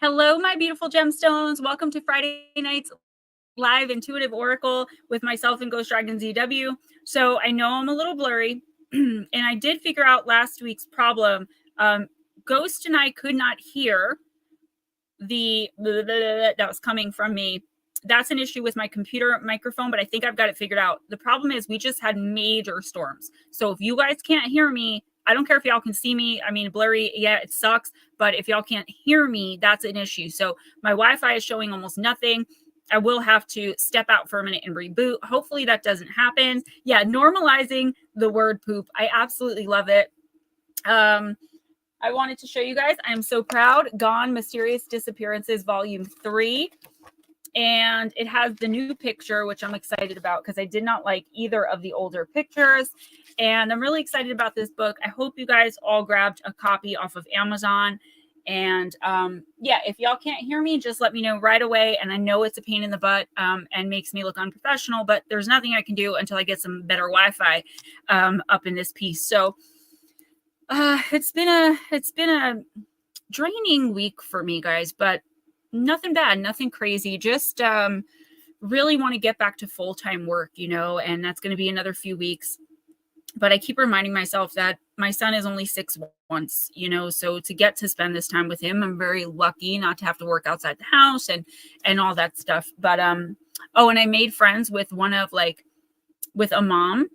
Hello, my beautiful gemstones. Welcome to Friday night's live intuitive oracle with myself and Ghostdragonzw. So I know I'm a little blurry, and I did figure out last week's problem. Ghost and I could not hear the that was coming from me. That's an issue with my computer microphone, but I think I've got it figured out. The problem is we just had major storms. So if you guys can't hear me, I don't care if y'all can see me. I mean, blurry, yeah, it sucks. But if y'all can't hear me, that's an issue. So my Wi-Fi is showing almost nothing. I will have to step out for a minute and reboot. Hopefully that doesn't happen. Yeah, normalizing the word poop. I absolutely love it. I wanted to show you guys. I am so proud. Gone Mysterious Disappearances Volume 3. And it has the new picture, which I'm excited about because I did not like either of the older pictures. And I'm really excited about this book. I hope you guys all grabbed a copy off of Amazon. And yeah, if y'all can't hear me, just let me know right away. And I know it's a pain in the butt and makes me look unprofessional, but there's nothing I can do until I get some better Wi-Fi up in this piece. So it's been a draining week for me, guys, but nothing bad, nothing crazy. Just really want to get back to full-time work, you know, and that's going to be another few weeks. But I keep reminding myself that my son is only 6 months, you know, so to get to spend this time with him, I'm very lucky not to have to work outside the house and all that stuff. But oh, and I made friends with with a mom,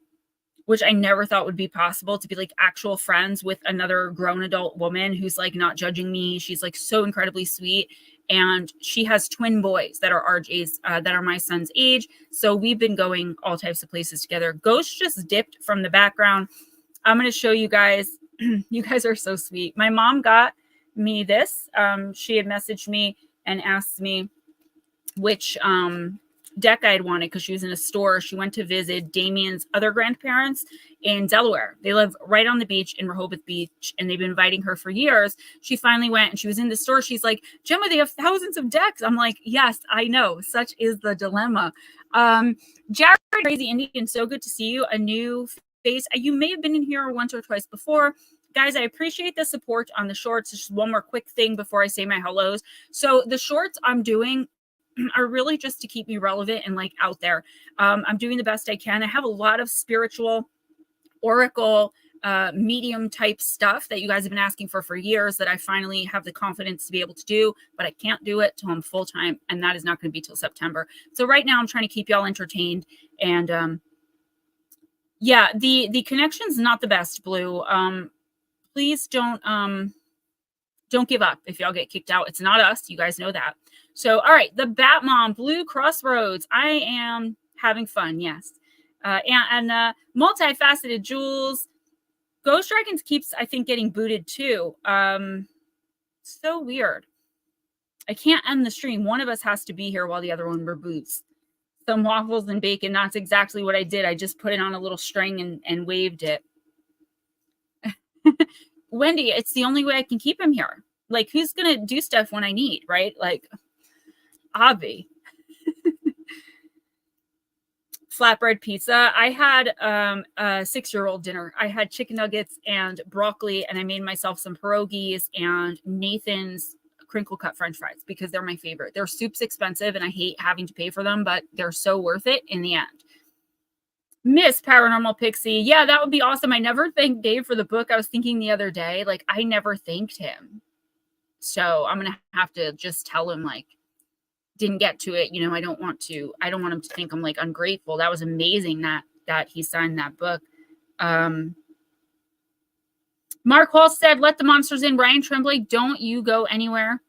which I never thought would be possible, to be like actual friends with another grown adult woman who's like not judging me. She's like so incredibly sweet. And she has twin boys that are RJs, that are my son's age. So we've been going all types of places together. Ghost just dipped from the background. I'm going to show you guys. You guys are so sweet. My mom got me this. She had messaged me and asked me which deck I'd wanted because she was in a store. She went to visit Damien's other grandparents in Delaware. They live right on the beach in Rehoboth Beach, and they've been inviting her for years. She finally went, and she was in the store. She's like, Gemma, they have thousands of decks. I'm like, yes, I know. Such is the dilemma. Jared, Crazy Indian, so good to see you. A new face. You may have been in here once or twice before. Guys, I appreciate the support on the shorts. Just one more quick thing before I say my hellos. So the shorts I'm doing are really just to keep me relevant and like out there. I'm doing the best I can. I have a lot of spiritual oracle medium type stuff that you guys have been asking for years that I finally have the confidence to be able to do, but I can't do it till I'm full time, and that is not going to be till September. So right now I'm trying to keep y'all entertained, and yeah, the connection's not the best, Blue. Please don't give up if y'all get kicked out. It's not us. You guys know that. So, all right, the Bat Mom, Blue Crossroads. I am having fun, yes. And multifaceted Jules. Ghost Dragons keeps, I think, getting booted too. So weird. I can't end the stream. One of us has to be here while the other one reboots. Some waffles and bacon. That's exactly what I did. I just put it on a little string and waved it. Wendy, it's the only way I can keep him here. Like, who's going to do stuff when I need, right? Like, Avi. Flatbread pizza. I had a 6-year-old dinner. I had chicken nuggets and broccoli, and I made myself some pierogies and Nathan's crinkle cut French fries because they're my favorite. Their soup's expensive, and I hate having to pay for them, but they're so worth it in the end. Miss Paranormal Pixie. Yeah, that would be awesome. I never thanked Dave for the book. I was thinking the other day, like, I never thanked him. So I'm going to have to just tell him, like, didn't get to it. You know, I don't want him to think I'm like ungrateful. That was amazing that he signed that book. Mark Hall said, let the monsters in. Ryan Tremblay, don't you go anywhere.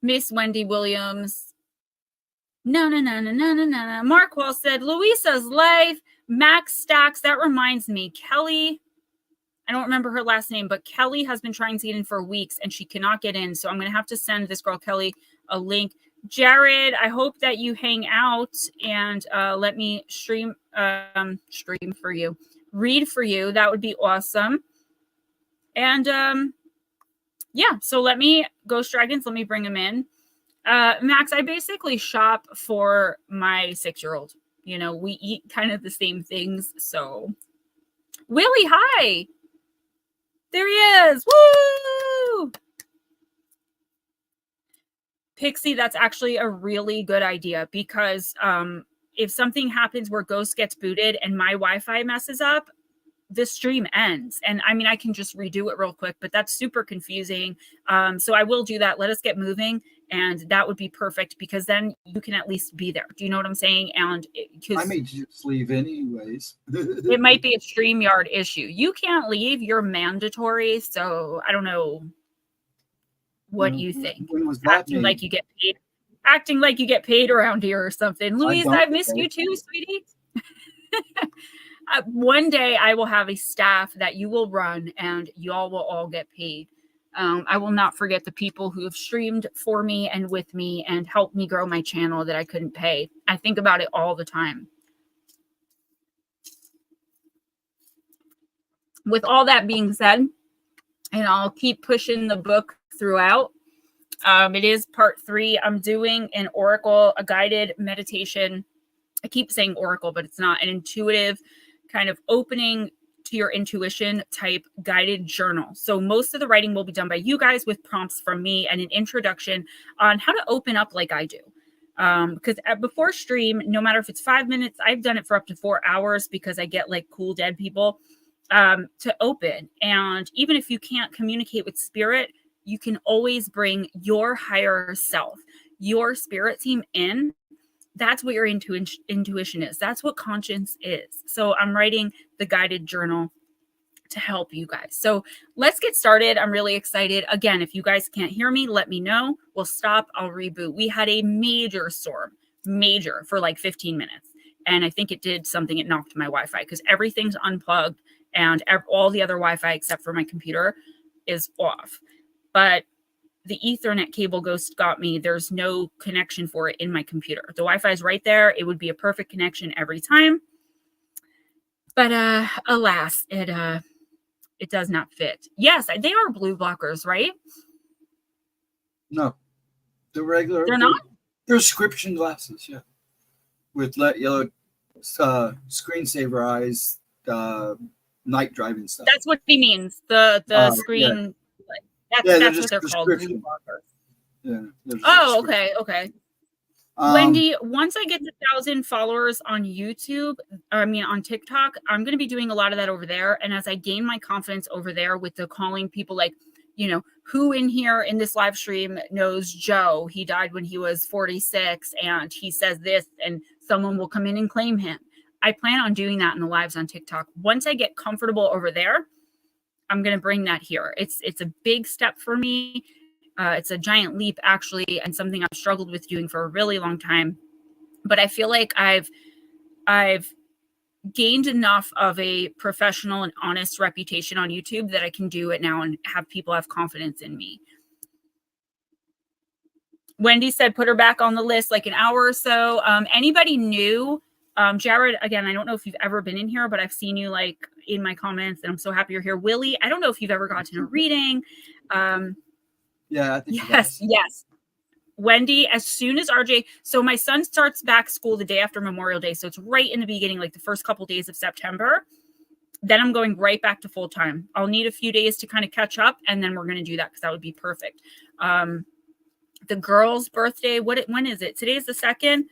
Miss Wendy Williams. No. Mark Hall said, Louisa's life. Max Stacks. That reminds me, Kelly. I don't remember her last name, but Kelly has been trying to get in for weeks and she cannot get in. So I'm going to have to send this girl, Kelly, a link. Jared, I hope that you hang out and let me stream for you, read for you. That would be awesome. And yeah, so let me, Ghost Dragons, let me bring them in. Max, I basically shop for my 6-year-old. You know, we eat kind of the same things. So, Willie, hi. There he is. Woo! Pixie, that's actually a really good idea, because if something happens where Ghost gets booted and my Wi-Fi messes up, the stream ends. And I mean, I can just redo it real quick, but that's super confusing. So I will do that. Let us get moving. And that would be perfect, because then you can at least be there. Do you know what I'm saying? And I may just leave anyways. It might be a StreamYard issue. You can't leave. You're mandatory. So I don't know what you think. When was that acting like you get paid? Acting like you get paid around here or something. Louise, I've missed you too, sweetie. One day I will have a staff that you will run, and y'all will all get paid. I will not forget the people who have streamed for me and with me and helped me grow my channel that I couldn't pay. I think about it all the time. With all that being said, and I'll keep pushing the book throughout. It is part 3. I'm doing an oracle, a guided meditation. I keep saying oracle, but it's not. An intuitive kind of opening to your intuition type guided journal. So most of the writing will be done by you guys with prompts from me and an introduction on how to open up like I do. Because before stream, no matter if it's 5 minutes, I've done it for up to 4 hours, because I get like cool dead people to open. And even if you can't communicate with spirit, you can always bring your higher self, your spirit team in. That's what your intuition is. That's what conscience is. So I'm writing the guided journal to help you guys. So let's get started. I'm really excited. Again, if you guys can't hear me, let me know. We'll stop. I'll reboot. We had a major storm, for like 15 minutes. And I think it did something. It knocked my Wi-Fi, because everything's unplugged and all the other Wi-Fi except for my computer is off. But the Ethernet cable Ghost got me, there's no connection for it in my computer. The Wi-Fi is right there. It would be a perfect connection every time. But alas, it does not fit. Yes, they are blue blockers, right? No, the regular. They're not? They're prescription glasses, yeah, with yellow screensaver eyes, night driving stuff. That's what he means. The screen. Yeah. That's what they're called. Blue blockers. Yeah. Oh, okay. Wendy, once I get to 1,000 followers on YouTube, on TikTok, I'm going to be doing a lot of that over there. And as I gain my confidence over there with the calling people, like, who in here in this live stream knows Joe? He died when he was 46 and he says this, and someone will come in and claim him. I plan on doing that in the lives on TikTok. Once I get comfortable over there, I'm going to bring that here. It's a big step for me. It's a giant leap, actually, and something I've struggled with doing for a really long time. But I feel like I've gained enough of a professional and honest reputation on YouTube that I can do it now and have people have confidence in me. Wendy said put her back on the list like an hour or so. Anybody new? Jared, again, I don't know if you've ever been in here, but I've seen you like in my comments, and I'm so happy you're here. Willie, I don't know if you've ever gotten a reading. Yeah, I think yes. Wendy, as soon as RJ, so my son starts back school the day after Memorial Day. So it's right in the beginning, like the first couple days of September. Then I'm going right back to full time. I'll need a few days to kind of catch up, and then we're going to do that, because that would be perfect. The girl's birthday, when is it? Today's the 2nd,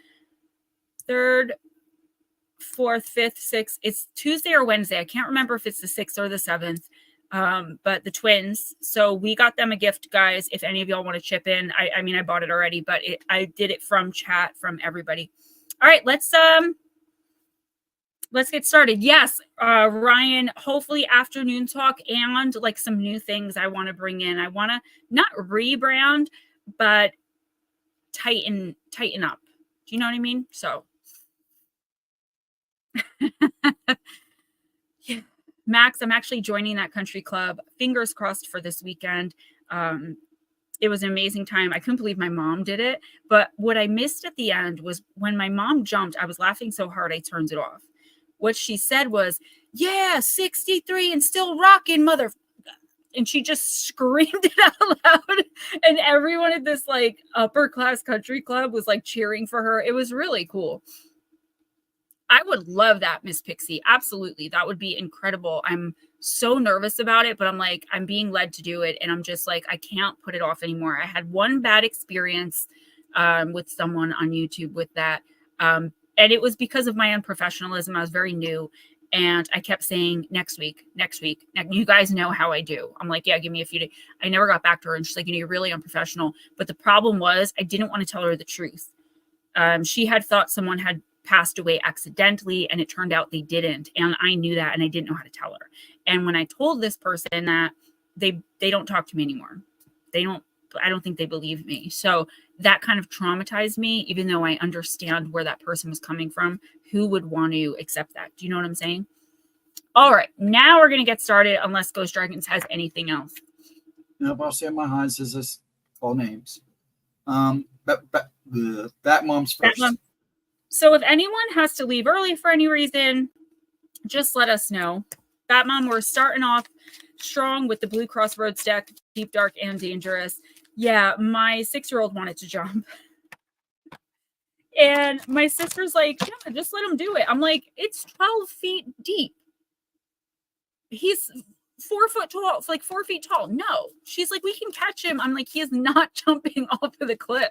3rd, 4th, 5th, 6th. It's Tuesday or Wednesday. I can't remember if it's the 6th or the 7th. But the twins, so we got them a gift, guys. If any of y'all want to chip in, I bought it already, but I did it from chat, from everybody. All right, let's get started. Yes, Ryan, hopefully afternoon talk and like some new things I want to bring in. I want to not rebrand, but tighten up. Do you know what I mean? So yeah. Max, I'm actually joining that country club. Fingers crossed for this weekend. It was an amazing time. I couldn't believe my mom did it. But what I missed at the end was when my mom jumped, I was laughing so hard I turned it off. What she said was, yeah, 63 and still rocking, mother. And she just screamed it out loud. And everyone at this like upper class country club was like cheering for her. It was really cool. I would love that, Miss Pixie. Absolutely. That would be incredible. I'm so nervous about it, but I'm like, I'm being led to do it. And I'm just like, I can't put it off anymore. I had one bad experience with someone on YouTube with that. And it was because of my unprofessionalism. I was very new. And I kept saying next week. You guys know how I do. I'm like, yeah, give me a few days. I never got back to her. And she's like, you're really unprofessional. But the problem was I didn't want to tell her the truth. She had thought someone had passed away accidentally, and it turned out they didn't. And I knew that, and I didn't know how to tell her. And when I told this person that, they don't talk to me anymore. I don't think they believe me. So that kind of traumatized me, even though I understand where that person was coming from. Who would want to accept that? Do you know what I'm saying? All right, now we're going to get started unless Ghost Dragons has anything else. Nope, I'll say my Hans says this all names. Bat Mom's first. Bat Mom. So if anyone has to leave early for any reason, just let us know. Bat Mom, we're starting off strong with the Blue Crossroads deck, Deep, Dark, and Dangerous. Yeah, my 6-year-old wanted to jump. And my sister's like, yeah, just let him do it. I'm like, it's 12 feet deep. He's 4 foot tall, like 4 feet tall. No. She's like, we can catch him. I'm like, he is not jumping off of the cliff.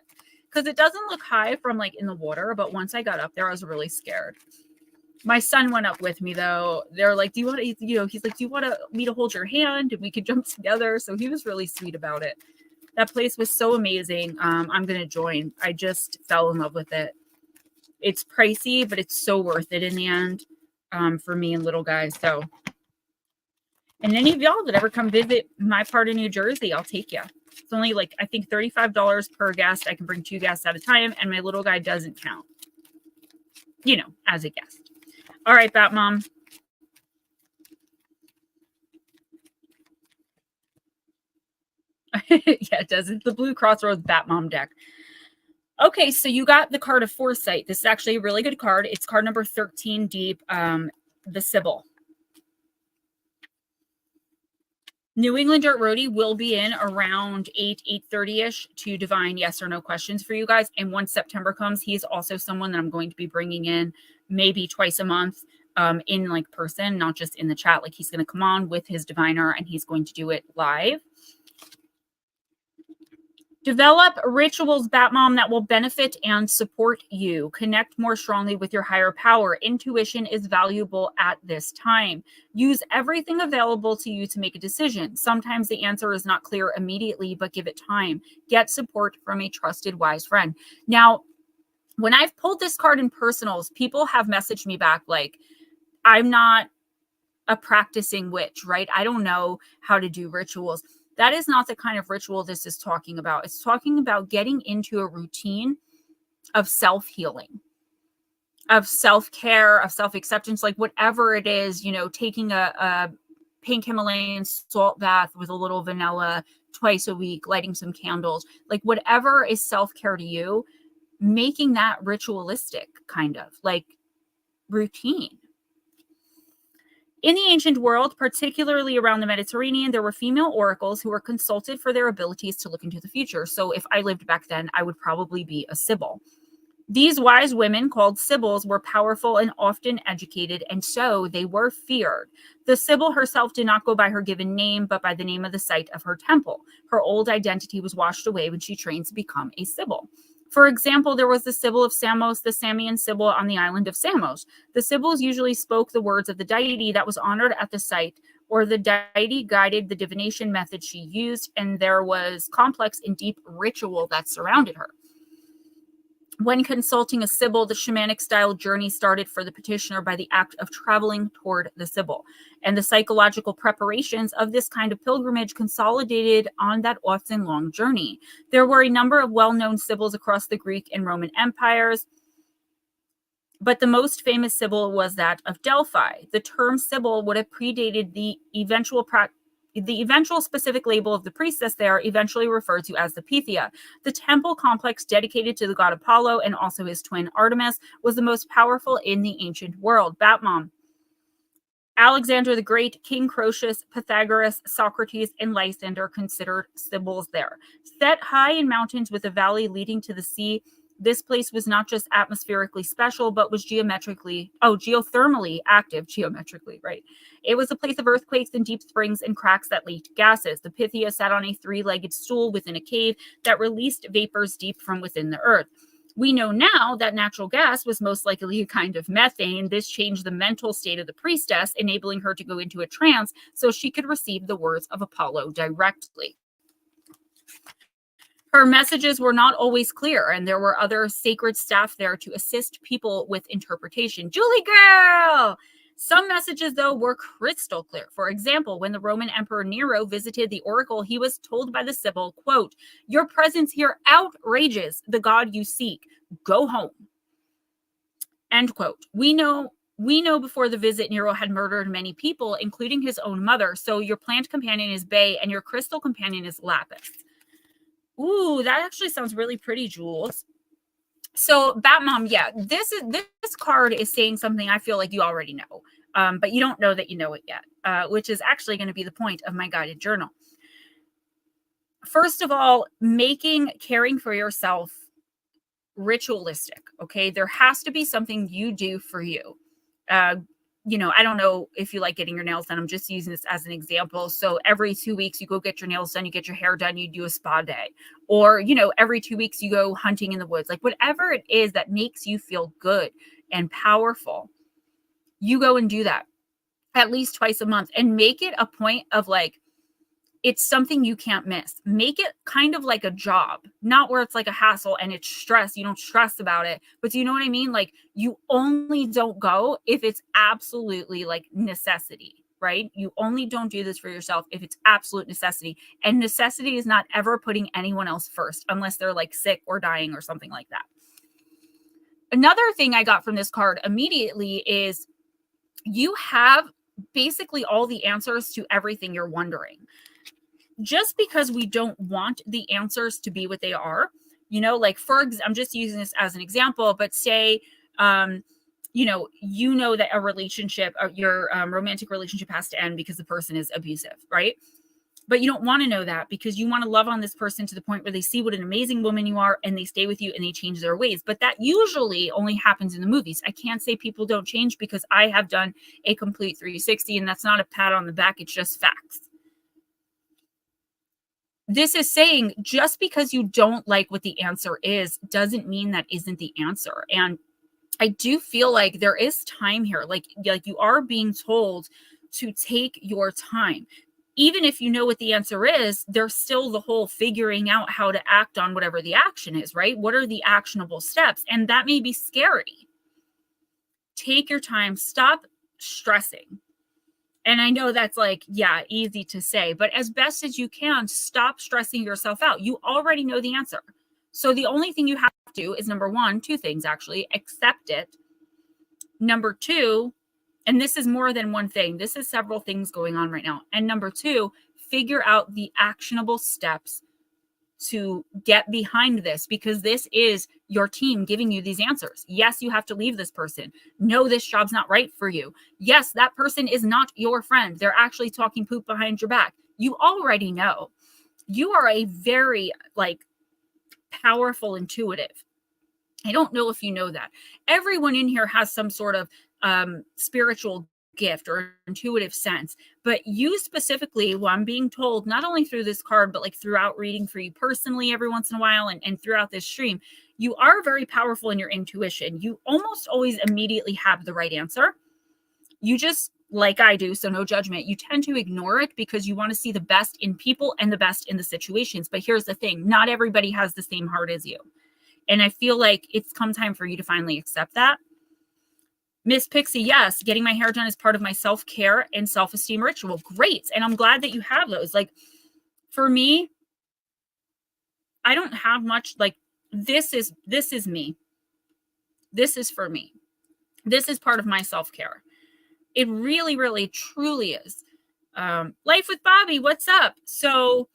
Because it doesn't look high from like in the water. But once I got up there, I was really scared. My son went up with me, though. They're like, do you want to, he's like, do you want me to hold your hand? And we could jump together. So he was really sweet about it. That place was so amazing. I'm going to join. I just fell in love with it. It's pricey, but it's so worth it in the end for me and little guys. So, and any of y'all that ever come visit my part of New Jersey, I'll take you. It's only like, I think $35 per guest. I can bring 2 guests at a time. And my little guy doesn't count, as a guest. All right, Bat Mom. Yeah, it does. It's the Blue Crossroads Bat Mom deck. Okay, so you got the card of Foresight. This is actually a really good card. It's card number 13 deep, the Sybil. New England Dirt Roadie will be in around 8:30ish to divine yes or no questions for you guys. And once September comes, he's also someone that I'm going to be bringing in maybe twice a month in like person, not just in the chat. Like he's going to come on with his diviner and he's going to do it live. Develop rituals, Bat Mom, that will benefit and support you. Connect more strongly with your higher power. Intuition is valuable at this time. Use everything available to you to make a decision. Sometimes the answer is not clear immediately, but give it time. Get support from a trusted, wise friend. Now, when I've pulled this card in personals, people have messaged me back like, I'm not a practicing witch, right? I don't know how to do rituals. That is not the kind of ritual this is talking about. It's talking about getting into a routine of self-healing, of self-care, of self-acceptance, like whatever it is, taking a pink Himalayan salt bath with a little vanilla twice a week, lighting some candles, like whatever is self-care to you, making that ritualistic kind of like routine. In the ancient world, particularly around the Mediterranean, there were female oracles who were consulted for their abilities to look into the future. So if I lived back then, I would probably be a Sibyl. These wise women, called Sibyls, were powerful and often educated, and so they were feared. The Sibyl herself did not go by her given name, but by the name of the site of her temple. Her old identity was washed away when she trained to become a Sibyl. For example, there was the Sibyl of Samos, the Samian Sibyl on the island of Samos. The Sibyls usually spoke the words of the deity that was honored at the site, or the deity guided the divination method she used, and there was complex and deep ritual that surrounded her. When consulting a Sibyl, the shamanic style journey started for the petitioner by the act of traveling toward the Sibyl. And the psychological preparations of this kind of pilgrimage consolidated on that often long journey. There were a number of well-known Sibyls across the Greek and Roman empires, but the most famous Sibyl was that of Delphi. The term Sibyl would have predated the eventual specific label of the priestess there, eventually referred to as the Pythia. The temple complex dedicated to the god Apollo and also his twin Artemis was the most powerful in the ancient world. Bat Mom. Alexander the Great, King Croesus, Pythagoras, Socrates, and Lysander considered Sibyls there. Set high in mountains with a valley leading to the sea, This place was not just atmospherically special, but was geothermally active, geometrically, right? It was a place of earthquakes and deep springs and cracks that leaked gases. The Pythia sat on a three-legged stool within a cave that released vapors deep from within the earth. We know now that natural gas was most likely a kind of methane. This changed the mental state of the priestess, enabling her to go into a trance so she could receive the words of Apollo directly. Her messages were not always clear, and there were other sacred staff there to assist people with interpretation. Julie girl! Some messages, though, were crystal clear. For example, when the Roman Emperor Nero visited the oracle, he was told by the Sibyl, quote, "Your presence here outrages the God you seek. Go home." End quote. We know before the visit, Nero had murdered many people, including his own mother. So your plant companion is Bay, and your crystal companion is Lapis. Ooh, that actually sounds really pretty, Jules. So Batmom, yeah, this card is saying something I feel like you already know, but you don't know that you know it yet, which is actually going to be the point of my guided journal. First of all, making caring for yourself ritualistic. Okay, there has to be something you do for you. I don't know if you like getting your nails done. I'm just using this as an example. So every 2 weeks you go get your nails done, you get your hair done, you do a spa day. Or, every 2 weeks you go hunting in the woods. Like whatever it is that makes you feel good and powerful, you go and do that at least twice a month and make it a point of like, it's something you can't miss. Make it kind of like a job, not where it's like a hassle and it's stress. You don't stress about it, but do you know what I mean? Like you only don't go if it's absolutely like necessity, right? You only don't do this for yourself if it's absolute necessity. And necessity is not ever putting anyone else first unless they're like sick or dying or something like that. Another thing I got from this card immediately is you have basically all the answers to everything you're wondering. Just because we don't want the answers to be what they are, like I'm just using this as an example, but say, that a relationship, your romantic relationship has to end because the person is abusive, right? But you don't want to know that because you want to love on this person to the point where they see what an amazing woman you are and they stay with you and they change their ways. But that usually only happens in the movies. I can't say people don't change because I have done a complete 360 and that's not a pat on the back. It's just facts. This is saying just because you don't like what the answer is doesn't mean that isn't the answer. And I do feel like there is time here. Like you are being told to take your time. Even if you know what the answer is, there's still the whole figuring out how to act on whatever the action is, right? What are the actionable steps? And that may be scary. Take your time. Stop stressing. And I know that's like, yeah, easy to say, but as best as you can, stop stressing yourself out. You already know the answer. So the only thing you have to do is number one, two things actually, accept it. Number two, and this is more than one thing. This is several things going on right now. And number two, figure out the actionable steps to get behind this because this is your team giving you these answers. Yes, you have to leave this person. No, this job's not right for you. Yes, that person is not your friend. They're actually talking poop behind your back. You already know. You are a very powerful intuitive. I don't know if you know that. Everyone in here has some sort of spiritual gift or intuitive sense, but you specifically, well, I'm being told not only through this card, but like throughout reading for you personally every once in a while and throughout this stream, you are very powerful in your intuition. You almost always immediately have the right answer. You just, like I do, so no judgment, you tend to ignore it because you want to see the best in people and the best in the situations. But here's the thing, not everybody has the same heart as you. And I feel like it's come time for you to finally accept that. Miss Pixie, yes, getting my hair done is part of my self-care and self-esteem ritual. Great. And I'm glad that you have those. Like, for me, I don't have much, like, this is me. This is for me. This is part of my self-care. It really, really, truly is. Life with Bobby, what's up? So,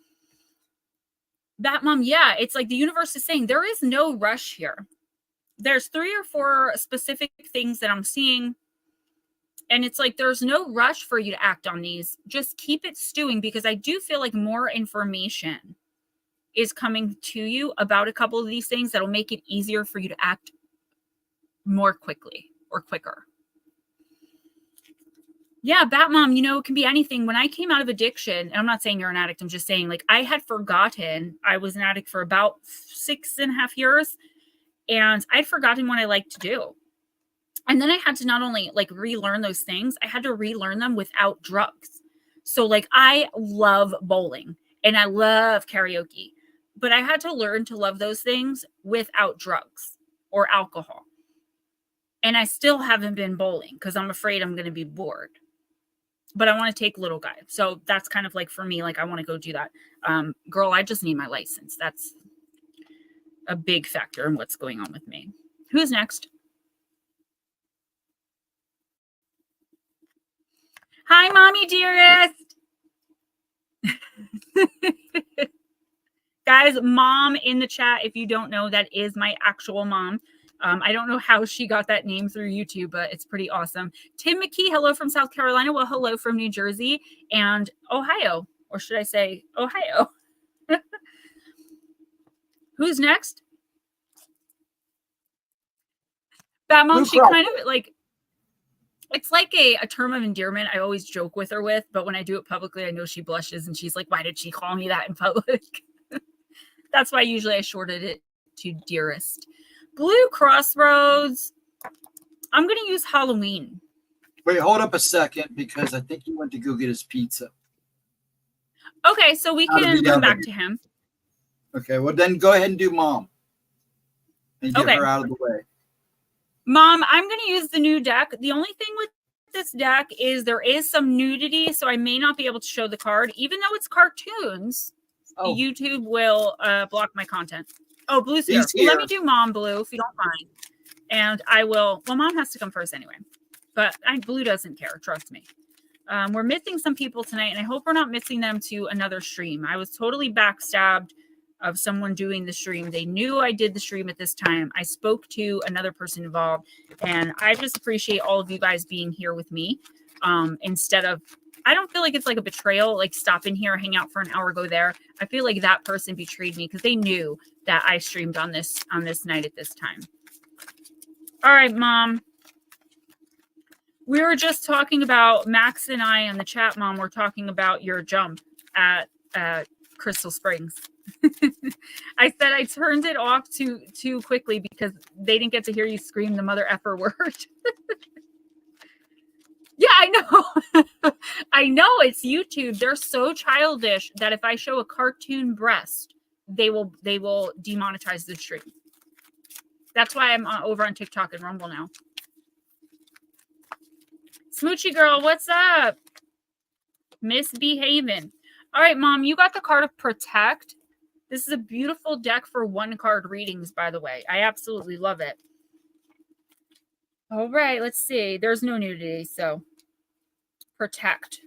Batmom, yeah, it's like the universe is saying there is no rush here. There's 3 or 4 specific things that I'm seeing. And it's like, there's no rush for you to act on these. Just keep it stewing because I do feel like more information is coming to you about a couple of these things that'll make it easier for you to act more quickly or quicker. Yeah, Batmom, you know, it can be anything. When I came out of addiction, and I'm not saying you're an addict, I'm just saying, like, I had forgotten I was an addict for about 6.5 years, and I'd forgotten what I liked to do. And then I had to not only like relearn those things, I had to relearn them without drugs. So like I love bowling and I love karaoke, but I had to learn to love those things without drugs or alcohol. And I still haven't been bowling because I'm afraid I'm going to be bored. But I want to take little guy. So that's kind of like for me, like I want to go do that. Girl, I just need my license. That's a big factor in what's going on with me. Who's next? Hi, mommy dearest. Guys, mom in the chat, if you don't know, that is my actual mom. I don't know how she got that name through YouTube, but it's pretty awesome. Tim McKee, hello from South Carolina. Well, hello from New Jersey and Ohio. Or should I say Ohio? Who's next? That mom, she kind of like, it's like a term of endearment I always joke with her with, but when I do it publicly, I know she blushes and she's like, why did she call me that in public? That's why usually I shorted it to dearest. Blue Crossroads. I'm going to use Halloween. Wait, hold up a second because I think he went to go get his pizza. Okay, so we can go back to him. Okay, well then go ahead and do mom. And get her out of the way. Mom, I'm going to use the new deck. The only thing with this deck is there is some nudity, so I may not be able to show the card. Even though it's cartoons, YouTube will block my content. Oh, Blue's here. Well, let me do Mom, Blue, if you don't mind. And I will, well, Mom has to come first anyway. But Blue doesn't care, trust me. We're missing some people tonight, and I hope we're not missing them to another stream. I was totally backstabbed of someone doing the stream. They knew I did the stream at this time. I spoke to another person involved, and I just appreciate all of you guys being here with me. Instead of, I don't feel like it's like a betrayal, like stop in here, hang out for an hour, go there. I feel like that person betrayed me because they knew that I streamed on this night at this time. All right, Mom. We were just talking about, Max and I in the chat, Mom, we're talking about your jump at Crystal Springs. I said I turned it off too quickly because they didn't get to hear you scream the mother effer word. Yeah, I know. I know it's YouTube. They're so childish that if I show a cartoon breast, they will demonetize the stream. That's why I'm over on TikTok and Rumble now. Smoochy girl, what's up? Misbehaving. All right, Mom, you got the card of Protect. This is a beautiful deck for one card readings, by the way. I absolutely love it. All right, let's see. There's no nudity, so Protect.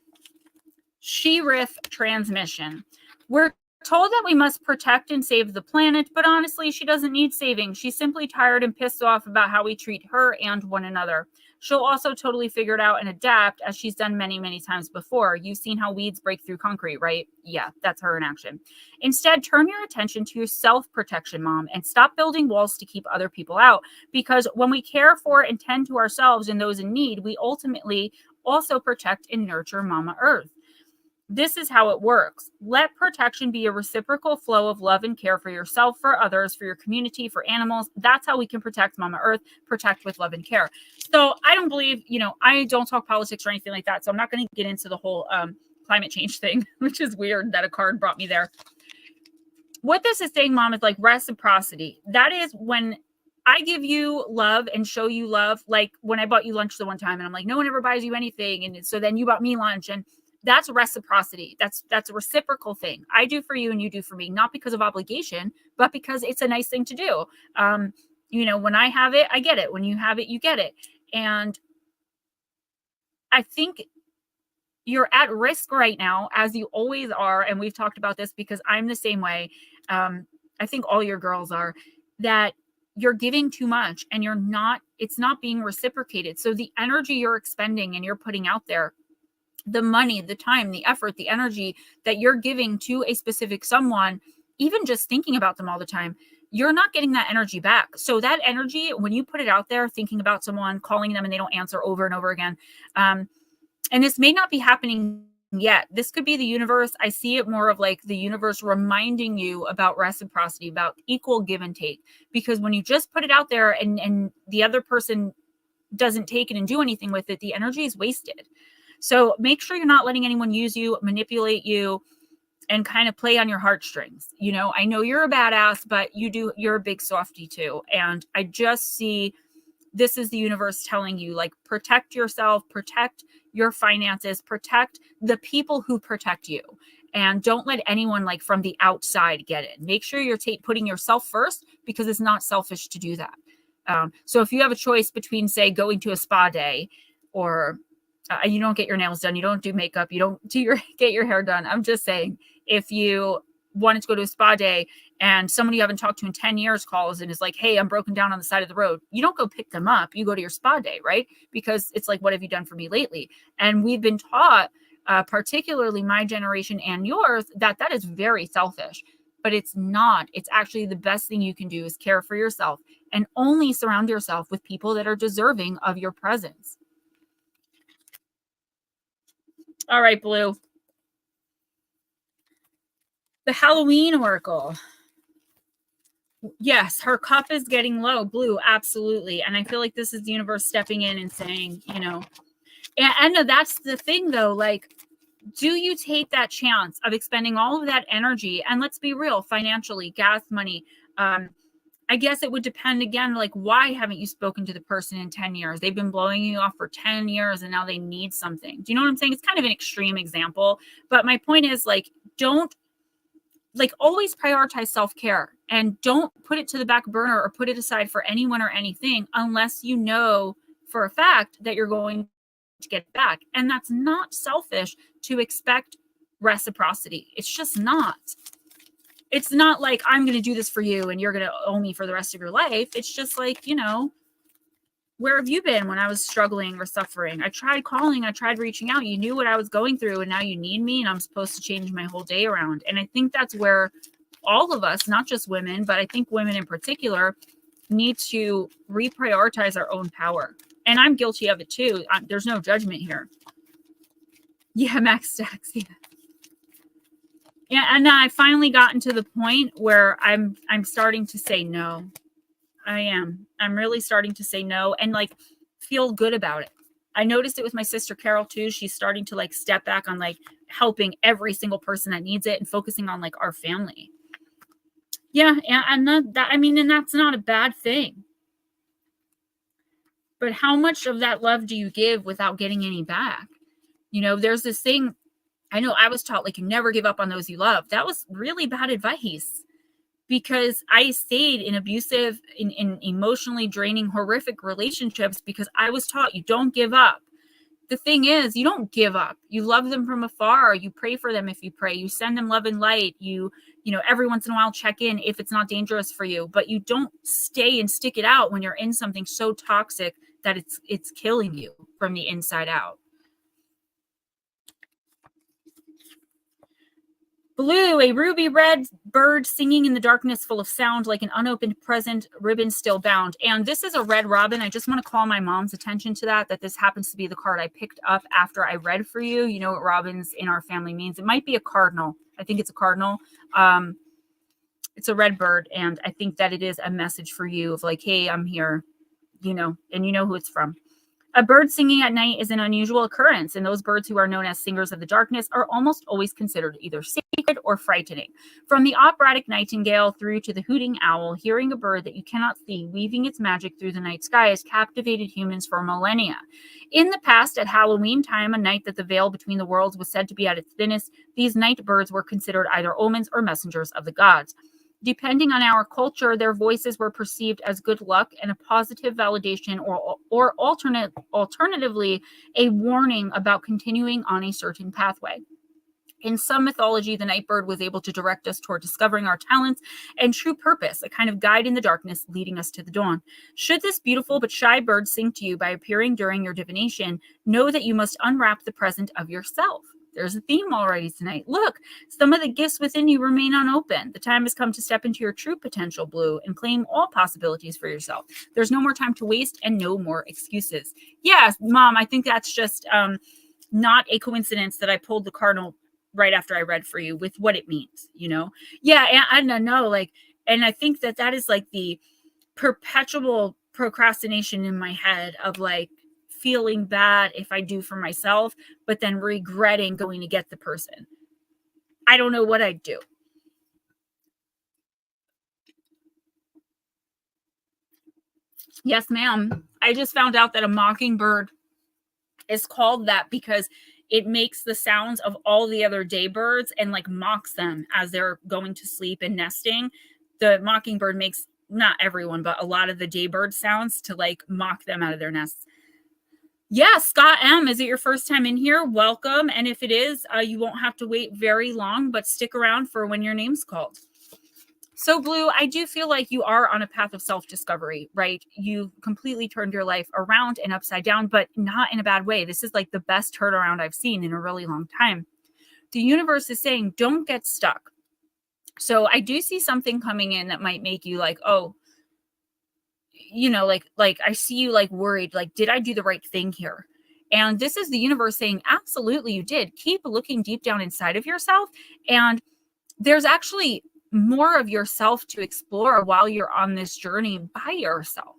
She-Rith transmission. We're told that we must protect and save the planet, but honestly, she doesn't need saving. She's simply tired and pissed off about how we treat her and one another. She'll also totally figure it out and adapt, as she's done many, many times before. You've seen how weeds break through concrete, right? Yeah, that's her in action. Instead, turn your attention to your self-protection, Mom, and stop building walls to keep other people out. Because when we care for and tend to ourselves and those in need, we ultimately also protect and nurture Mama Earth. This is how it works. Let protection be a reciprocal flow of love and care for yourself, for others, for your community, for animals. That's how we can protect Mama Earth, protect with love and care. So I don't believe, I don't talk politics or anything like that. So I'm not going to get into the whole climate change thing, which is weird that a card brought me there. What this is saying, Mom, is like reciprocity. That is when I give you love and show you love. Like when I bought you lunch the one time and I'm like, no one ever buys you anything. And so then you bought me lunch, and that's reciprocity. That's a reciprocal thing. I do for you and you do for me, not because of obligation, but because it's a nice thing to do. When I have it, I get it. When you have it, you get it. And I think you're at risk right now, as you always are. And we've talked about this because I'm the same way. I think all your girls are, that you're giving too much and it's not being reciprocated. So the energy you're expending and you're putting out there, the money, the time, the effort, the energy that you're giving to a specific someone even just thinking about them all the time, you're not getting that energy back. So that energy, when you put it out there, thinking about someone, calling them and they don't answer over and over again, and this may not be happening yet. This could be the universe. I see it more of like the universe reminding you about reciprocity, about equal give and take. Because when you just put it out there and the other person doesn't take it and do anything with it, the energy is wasted. So make sure you're not letting anyone use you, manipulate you, and kind of play on your heartstrings. You know, I know you're a badass, but you're a big softie too. And I just see this is the universe telling you, like, protect yourself, protect your finances, protect the people who protect you. And don't let anyone like from the outside get in. Make sure you're putting yourself first, because it's not selfish to do that. So if you have a choice between, say, going to a spa day, or you don't get your nails done, you don't do makeup, you don't get your hair done. I'm just saying, if you wanted to go to a spa day and someone you haven't talked to in 10 years calls and is like, hey, I'm broken down on the side of the road, you don't go pick them up. You go to your spa day, right? Because it's like, what have you done for me lately? And we've been taught, particularly my generation and yours, that is very selfish. But it's not. It's actually the best thing you can do is care for yourself, and only surround yourself with people that are deserving of your presence. All right, Blue. The Halloween Oracle. Yes, her cup is getting low. Blue, absolutely. And I feel like this is the universe stepping in and saying, you know, and that's the thing though, like, do you take that chance of expending all of that energy? And let's be real, financially, gas money. I guess it would depend again, like, why haven't you spoken to the person in 10 years? They've been blowing you off for 10 years and now they need something. Do you know what I'm saying? It's kind of an extreme example, but my point is, like, don't, like, always prioritize self-care and don't put it to the back burner or put it aside for anyone or anything unless you know for a fact that you're going to get back. And that's not selfish to expect reciprocity. It's just not. It's not like, I'm going to do this for you and you're going to owe me for the rest of your life. It's just like, you know, where have you been when I was struggling or suffering? I tried calling, I tried reaching out. You knew what I was going through, and now you need me, and I'm supposed to change my whole day around. And I think that's where all of us, not just women, but I think women in particular, need to reprioritize our own power. And I'm guilty of it too. There's no judgment here. Yeah, Max Stacks. Yeah, and I finally gotten to the point where I'm starting to say no. I am. I'm really starting to say no and like feel good about it. I noticed it with my sister Carol too. She's starting to like step back on like helping every single person that needs it and focusing on like our family. Yeah, and that I mean, and that's not a bad thing. But how much of that love do you give without getting any back? You know, there's this thing. I know I was taught, like, you never give up on those you love. That was really bad advice, because I stayed in abusive, in emotionally draining, horrific relationships because I was taught you don't give up. The thing is, you don't give up. You love them from afar. You pray for them if you pray. You send them love and light. You know, every once in a while check in if it's not dangerous for you. But you don't stay and stick it out when you're in something so toxic that it's killing you from the inside out. Blue, a ruby red bird singing in the darkness, full of sound, like an unopened present, ribbon still bound. And this is a red robin. I just want to call my mom's attention to that this happens to be the card I picked up after I read for you. You know what robins in our family means. It might be a cardinal. I think it's a cardinal. It's a red bird. And I think that it is a message for you of like, hey, I'm here, you know, and you know who it's from. A bird singing at night is an unusual occurrence, and those birds who are known as singers of the darkness are almost always considered either sacred or frightening. From the operatic nightingale through to the hooting owl, hearing a bird that you cannot see weaving its magic through the night sky has captivated humans for millennia. In the past, at Halloween time, a night that the veil between the worlds was said to be at its thinnest, these night birds were considered either omens or messengers of the gods. Depending on our culture, their voices were perceived as good luck and a positive validation, or alternatively, a warning about continuing on a certain pathway. In some mythology, the night bird was able to direct us toward discovering our talents and true purpose, a kind of guide in the darkness leading us to the dawn. Should this beautiful but shy bird sing to you by appearing during your divination, know that you must unwrap the present of yourself. There's a theme already tonight. Look, some of the gifts within you remain unopened. The time has come to step into your true potential, Blue, and claim all possibilities for yourself. There's no more time to waste and no more excuses. Yes, Mom, I think that's just not a coincidence that I pulled the cardinal right after I read for you with what it means, you know? Yeah, and I know, like, and I think that is like the perpetual procrastination in my head of like feeling bad if I do for myself, but then regretting going to get the person. I don't know what I'd do. Yes, ma'am. I just found out that a mockingbird is called that because it makes the sounds of all the other day birds and like mocks them as they're going to sleep and nesting. The mockingbird makes, not everyone, but a lot of the daybird sounds to like mock them out of their nests. Yeah, Scott M., is it your first time in here? Welcome. And if it is, you won't have to wait very long, but stick around for when your name's called. So, Blue, I do feel like you are on a path of self-discovery, right? You completely turned your life around and upside down, but not in a bad way. This is like the best turnaround I've seen in a really long time. The universe is saying, don't get stuck. So I do see something coming in that might make you like, oh, you know, like I see you like worried, like, did I do the right thing here? And this is the universe saying, absolutely, you did. Keep looking deep down inside of yourself. And there's actually more of yourself to explore while you're on this journey by yourself.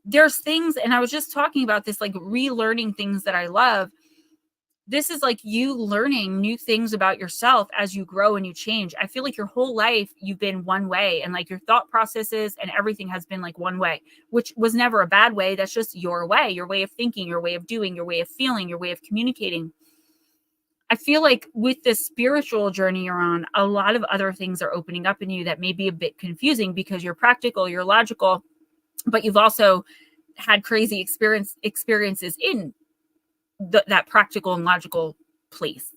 There's things, and I was just talking about this, like relearning things that I love. This is like you learning new things about yourself as you grow and you change. I feel like your whole life you've been one way, and like your thought processes and everything has been like one way, which was never a bad way. That's just your way of thinking, your way of doing, your way of feeling, your way of communicating. I feel like with this spiritual journey you're on, a lot of other things are opening up in you that may be a bit confusing because you're practical, you're logical, but you've also had crazy experiences in that practical and logical place.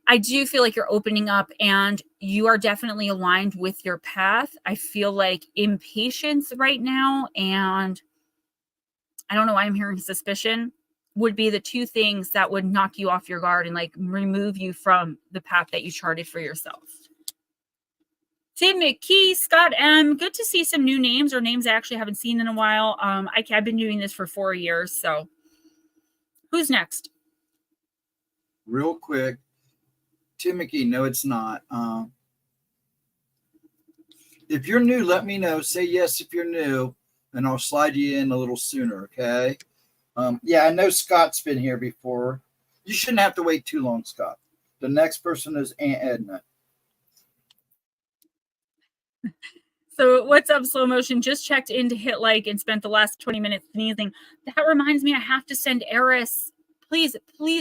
I do feel like you're opening up and you are definitely aligned with your path. I feel like impatience right now, and I don't know why I'm hearing suspicion, would be the two things that would knock you off your guard and like remove you from the path that you charted for yourself. Tim McKee, Scott M., good to see some new names or names I actually haven't seen in a while. I've been doing this for 4 years, so who's next? Real quick, Tim McKee, no, it's not. If you're new, let me know. Say yes if you're new, and I'll slide you in a little sooner, okay? Yeah, I know Scott's been here before. You shouldn't have to wait too long, Scott. The next person is Aunt Edna. So what's up, slow motion? Just checked in to hit like and spent the last 20 minutes sneezing. That reminds me, I have to send Eris. Please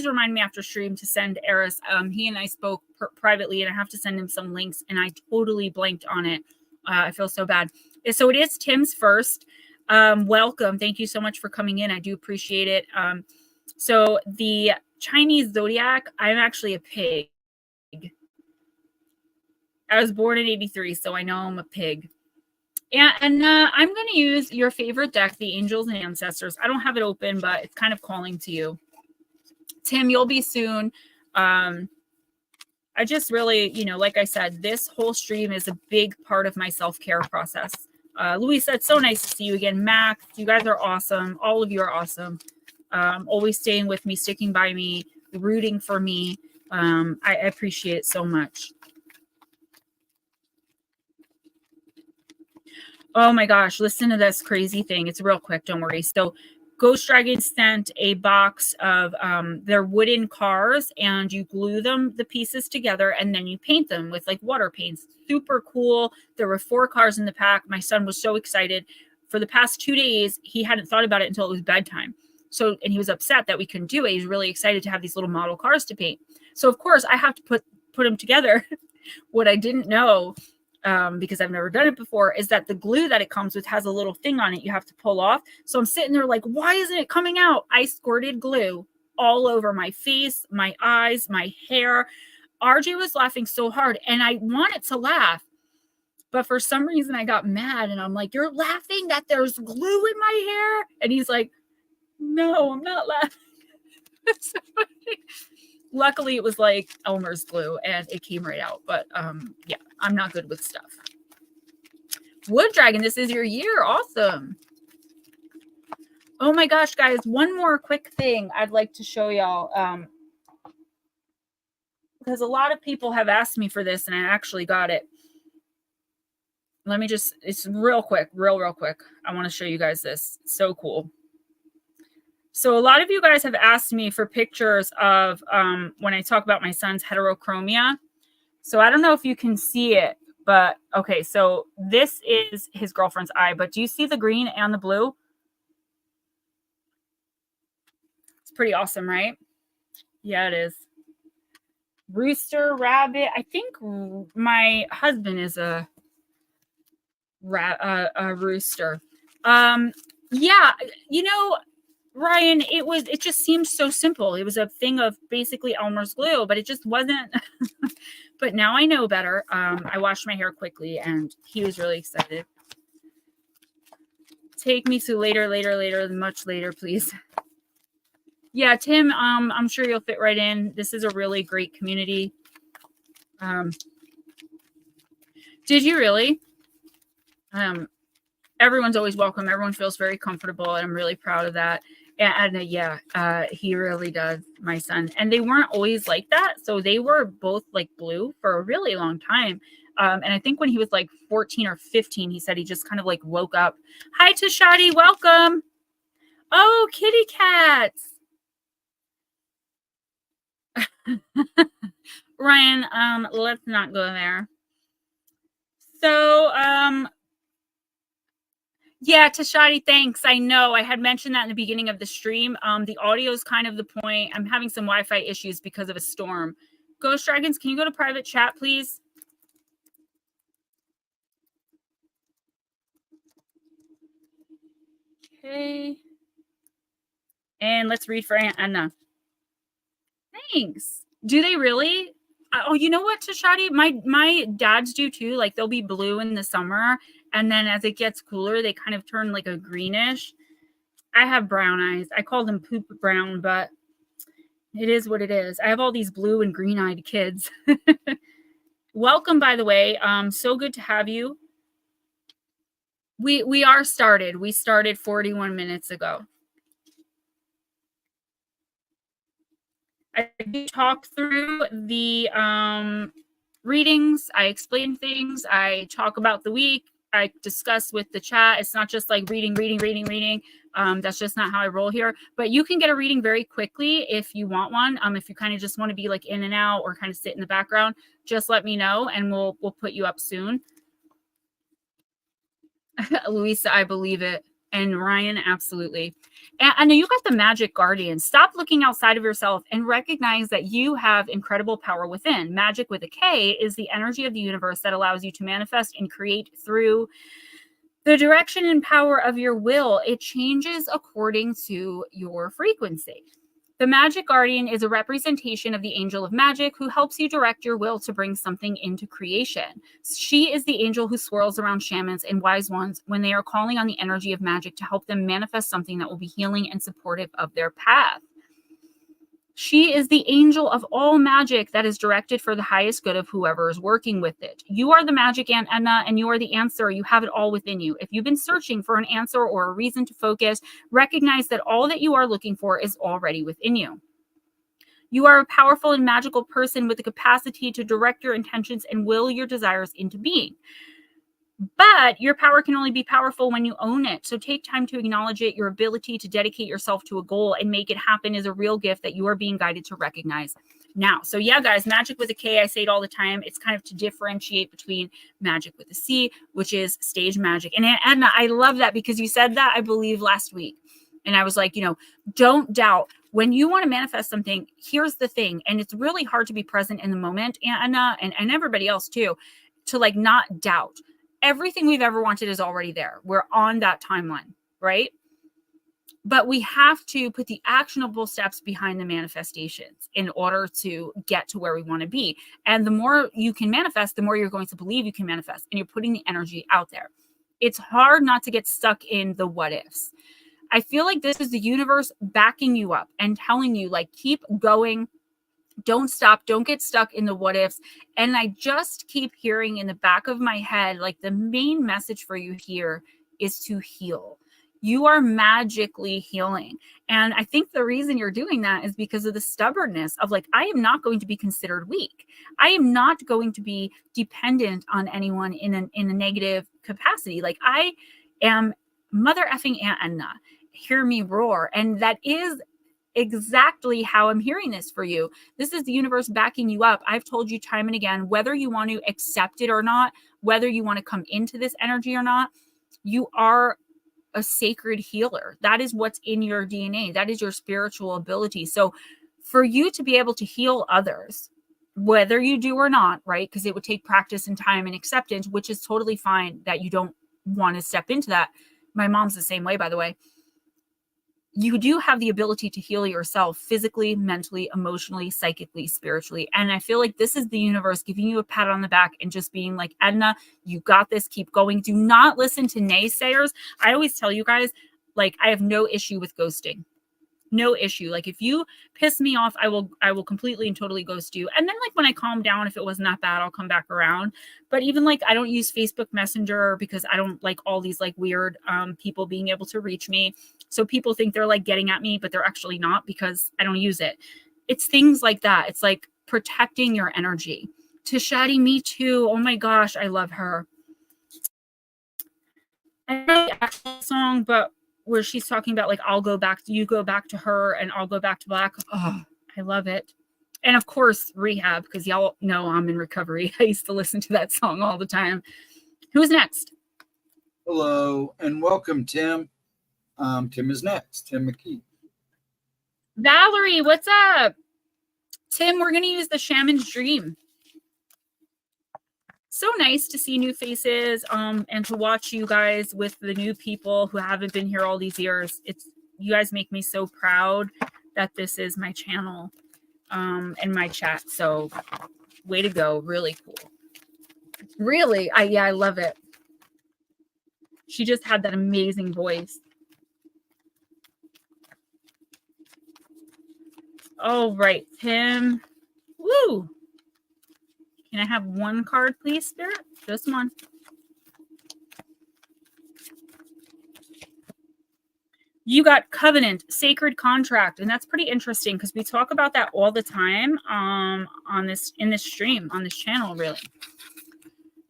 remind me after stream to send Eris. He and I spoke privately, and I have to send him some links, and I totally blanked on it. I feel so bad. So it is Tim's first. Welcome. Thank you so much for coming in. I do appreciate it. So the Chinese zodiac, I'm actually a pig. I was born in 83, so I know I'm a pig. And I'm going to use your favorite deck, the Angels and Ancestors. I don't have it open, but it's kind of calling to you. Tim, you'll be soon. I just really, like I said, this whole stream is a big part of my self-care process. Louisa, it's so nice to see you again. Mac, you guys are awesome. All of you are awesome. Always staying with me, sticking by me, rooting for me. I appreciate it so much. Oh my gosh, listen to this crazy thing. It's real quick, don't worry. So Ghostdragon sent a box of their wooden cars, and you glue the pieces together, and then you paint them with like water paints. Super cool. There were 4 cars in the pack. My son was so excited. For the past 2 days, he hadn't thought about it until it was bedtime. So, and he was upset that we couldn't do it. He was really excited to have these little model cars to paint. So of course I have to put them together. What I didn't know, because I've never done it before, is that the glue that it comes with has a little thing on it you have to pull off. So I'm sitting there like, why isn't it coming out? I squirted glue all over my face, my eyes, my hair. RJ was laughing so hard, and I wanted to laugh, but for some reason I got mad, and I'm like, you're laughing that there's glue in my hair? And he's like, no, I'm not laughing. So Luckily, it was like Elmer's glue and it came right out. But yeah, I'm not good with stuff. Wood Dragon, this is your year. Awesome. Oh my gosh, guys, one more quick thing I'd like to show y'all. Because a lot of people have asked me for this and I actually got it. Let me just, it's real quick, real quick. I want to show you guys this. It's so cool. So a lot of you guys have asked me for pictures of when I talk about my son's heterochromia. So I don't know if you can see it, but okay. So this is his girlfriend's eye, but do you see the green and the blue? It's pretty awesome, right? Yeah, it is. Rooster, rabbit. I think my husband is a rooster. Yeah, you know, Ryan, it just seemed so simple. It was a thing of basically Elmer's glue, but it just wasn't. But now I know better. I washed my hair quickly and he was really excited. Take me to later, much later, please. Yeah, Tim, I'm sure you'll fit right in. This is a really great community. Did you really? Everyone's always welcome. Everyone feels very comfortable, and I'm really proud of that. And yeah, he really does, my son. And they weren't always like that. So they were both like blue for a really long time. And I think when he was like 14 or 15, he said he just kind of like woke up. Hi, Tashadi, welcome. Oh, kitty cats. Ryan, let's not go there. So, yeah, Tashadi, thanks. I know I had mentioned that in the beginning of the stream. The audio is kind of the point. I'm having some Wi-Fi issues because of a storm. Ghost Dragons, can you go to private chat, please? Okay. And let's read for Anna. Thanks. Do they really? Oh, you know what, Tashadi? My dads do too. Like they'll be blue in the summer, and then as it gets cooler, they kind of turn like a greenish. I have brown eyes. I call them poop brown, but it is what it is. I have all these blue and green-eyed kids. Welcome, by the way. So good to have you. We are started. We started 41 minutes ago. I do talk through the readings. I explain things. I talk about the week. I discuss with the chat. It's not just like reading. That's just not how I roll here. But you can get a reading very quickly if you want one. If you kind of just want to be like in and out or kind of sit in the background, just let me know and we'll put you up soon. Louisa, I believe it. And Ryan, absolutely. And I know you got the magic guardian. Stop looking outside of yourself and recognize that you have incredible power within. Magic with a K is the energy of the universe that allows you to manifest and create through the direction and power of your will. It changes according to your frequency. The magic guardian is a representation of the angel of magic who helps you direct your will to bring something into creation. She is the angel who swirls around shamans and wise ones when they are calling on the energy of magic to help them manifest something that will be healing and supportive of their path. She is the angel of all magic that is directed for the highest good of whoever is working with it. You are the magic, Aunt Edna, and you are the answer. You have it all within you. If you've been searching for an answer or a reason to focus, recognize that all that you are looking for is already within you. You are a powerful and magical person with the capacity to direct your intentions and will your desires into being. But your power can only be powerful when you own it. So take time to acknowledge it. Your ability to dedicate yourself to a goal and make it happen is a real gift that you are being guided to recognize now. So yeah, guys, magic with a K, I say it all the time. It's kind of to differentiate between magic with a C, which is stage magic. And Edna, I love that because you said that, I believe, last week. And I was like, don't doubt. When you want to manifest something, here's the thing. And it's really hard to be present in the moment, Anna, and everybody else too, to like not doubt. Everything we've ever wanted is already there. We're on that timeline, right? But we have to put the actionable steps behind the manifestations in order to get to where we want to be. And the more you can manifest, the more you're going to believe you can manifest. And you're putting the energy out there. It's hard not to get stuck in the what ifs. I feel like this is the universe backing you up and telling you, like, keep going. Don't stop. Don't get stuck in the what ifs. And I just keep hearing in the back of my head, like the main message for you here is to heal. You are magically healing. And I think the reason you're doing that is because of the stubbornness of like, I am not going to be considered weak. I am not going to be dependent on anyone in a negative capacity. Like I am mother effing Aunt Edna. Hear me roar. And that is exactly how I'm hearing this for you. This is the universe backing you up. I've told you time and again, whether you want to accept it or not, whether you want to come into this energy or not, you are a sacred healer. That is what's in your DNA. That is your spiritual ability. So for you to be able to heal others, whether you do or not, right? Because it would take practice and time and acceptance, which is totally fine that you don't want to step into that. My mom's the same way, by the way. You do have the ability to heal yourself physically, mentally, emotionally, psychically, spiritually. And I feel like this is the universe giving you a pat on the back and just being like, Edna, you got this. Keep going. Do not listen to naysayers. I always tell you guys, like, I have no issue with ghosting. No issue. Like if you piss me off, I will completely and totally ghost you. And then like when I calm down, if it wasn't that bad, I'll come back around. But even like I don't use Facebook Messenger because I don't like all these like weird people being able to reach me. So people think they're like getting at me, but they're actually not because I don't use it. It's things like that. It's like protecting your energy. Tashadi, me too. Oh my gosh, I love her. I don't know the actual song, but where she's talking about like, I'll go back, you go back to her and I'll go back to black. Oh, I love it. And of course, Rehab, because y'all know I'm in recovery. I used to listen to that song all the time. Who's next? Hello and welcome, Tim. Tim is next. Tim McKee. Valerie, what's up? Tim, we're going to use the Shaman's Dream. So nice to see new faces and to watch you guys with the new people who haven't been here all these years. You guys make me so proud that this is my channel and my chat. So way to go. Really cool. Really? I love it. She just had that amazing voice. All right, Tim. Woo! Can I have one card, please, Spirit? Just one. You got covenant, sacred contract, and that's pretty interesting because we talk about that all the time in this stream, on this channel, really.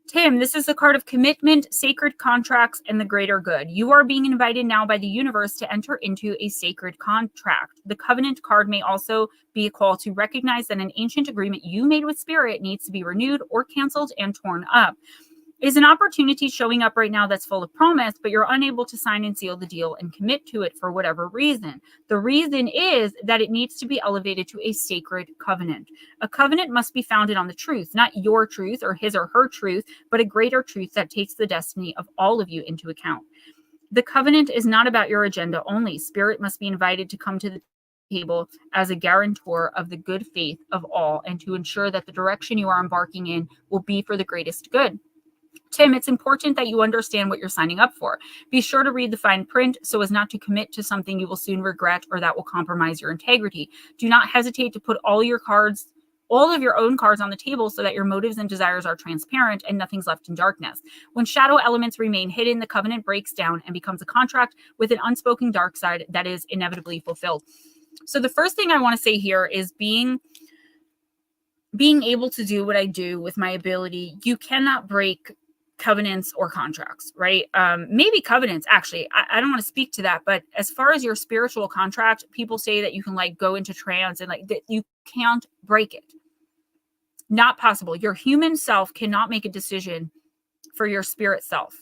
Tim, this is the card of commitment, sacred contracts, and the greater good. You are being invited now by the universe to enter into a sacred contract. The covenant card may also be a call to recognize that an ancient agreement you made with spirit needs to be renewed or canceled and torn up. It is an opportunity showing up right now that's full of promise, but you're unable to sign and seal the deal and commit to it for whatever reason. The reason is that it needs to be elevated to a sacred covenant. A covenant must be founded on the truth, not your truth or his or her truth, but a greater truth that takes the destiny of all of you into account. The covenant is not about your agenda only. Spirit must be invited to come to the table as a guarantor of the good faith of all and to ensure that the direction you are embarking in will be for the greatest good. Tim, it's important that you understand what you're signing up for. Be sure to read the fine print so as not to commit to something you will soon regret or that will compromise your integrity. Do not hesitate to put all of your own cards on the table so that your motives and desires are transparent and nothing's left in darkness. When shadow elements remain hidden, the covenant breaks down and becomes a contract with an unspoken dark side that is inevitably fulfilled. So the first thing I want to say here is being able to do what I do with my ability. You cannot break covenants or contracts, right? Maybe covenants, actually. I don't want to speak to that, but as far as your spiritual contract, people say that you can like go into trance and like that you can't break it. Not possible. Your human self cannot make a decision for your spirit self.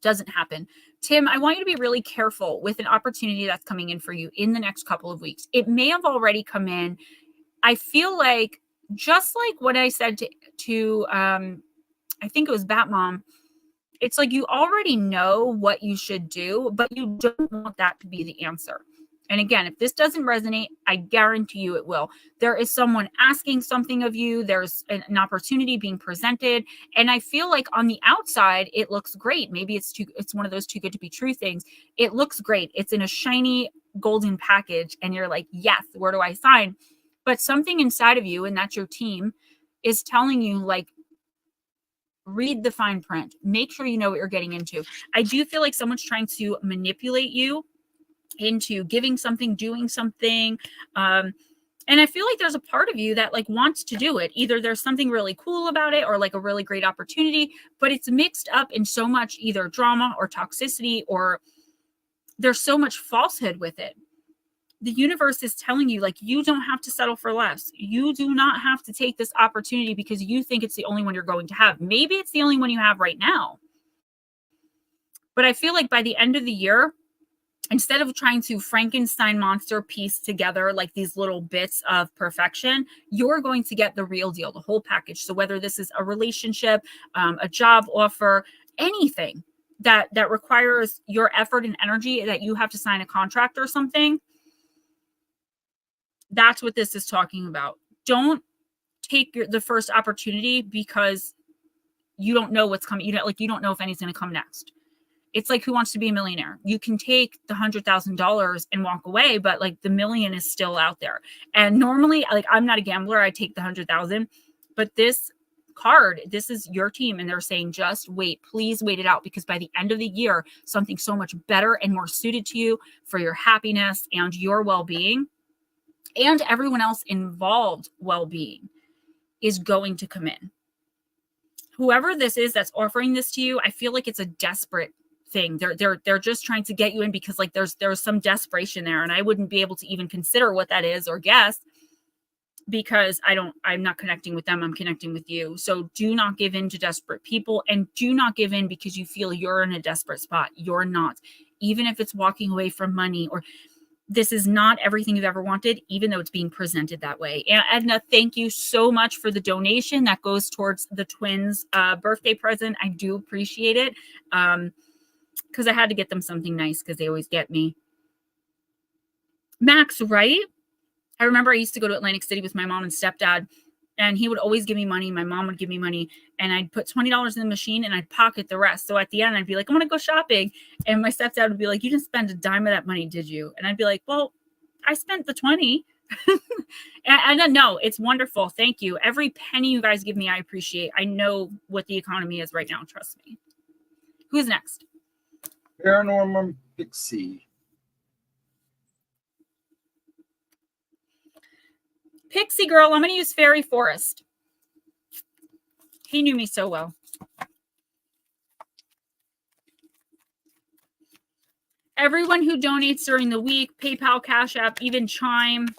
Doesn't happen. Tim, I want you to be really careful with an opportunity that's coming in for you in the next couple of weeks. It may have already come in. I feel like just like what I said to I think it was Batmom, it's like you already know what you should do, but you don't want that to be the answer. And again, if this doesn't resonate, I guarantee you it will. There is someone asking something of you. There's an opportunity being presented. And I feel like on the outside, it looks great. Maybe it's one of those too good to be true things. It looks great. It's in a shiny golden package. And you're like, yes, where do I sign? But something inside of you, and that's your team, is telling you, like, read the fine print. Make sure you know what you're getting into. I do feel like someone's trying to manipulate you into giving something, doing something. And I feel like there's a part of you that like wants to do it. Either there's something really cool about it or like a really great opportunity, but it's mixed up in so much either drama or toxicity, or there's so much falsehood with it. The universe is telling you, like, you don't have to settle for less. You do not have to take this opportunity because you think it's the only one you're going to have. Maybe it's the only one you have right now. But I feel like by the end of the year, instead of trying to Frankenstein monster piece together like these little bits of perfection, you're going to get the real deal, the whole package. So whether this is a relationship, a job offer, anything that requires your effort and energy, that you have to sign a contract or something, that's what this is talking about. Don't take the first opportunity because you don't know what's coming. You don't know if anything's going to come next. It's like Who Wants to Be a Millionaire? You can take the $100,000 and walk away, but like the million is still out there. And normally, like, I'm not a gambler. I take the 100,000, but this card, this is your team. And they're saying, just wait, please wait it out, because by the end of the year, something so much better and more suited to you for your happiness and your well-being and everyone else involved well-being is going to come in. Whoever this is that's offering this to you, I feel like it's a desperate thing. They're just trying to get you in because like there's some desperation there, and I wouldn't be able to even consider what that is or guess, because I'm not connecting with them. I'm connecting with you. So do not give in to desperate people, and do not give in because you feel you're in a desperate spot. You're not. Even if it's walking away from money, or this is not everything you've ever wanted, even though it's being presented that way. And Edna, thank you so much for the donation that goes towards the twins' birthday present. I do appreciate it, because I had to get them something nice because they always get me. Max, right? I remember I used to go to Atlantic City with my mom and stepdad, and he would always give me money. My mom would give me money, and I'd put $20 in the machine and I'd pocket the rest. So at the end, I'd be like, I want to go shopping. And my stepdad would be like, you didn't spend a dime of that money, did you? And I'd be like, well, I spent the 20. And then, no, it's wonderful. Thank you. Every penny you guys give me, I appreciate. I know what the economy is right now. Trust me. Who's next? Paranormal Pixie. Pixie girl, I'm going to use Fairy Forest. He knew me so well. Everyone who donates during the week, PayPal, Cash App, even Chime,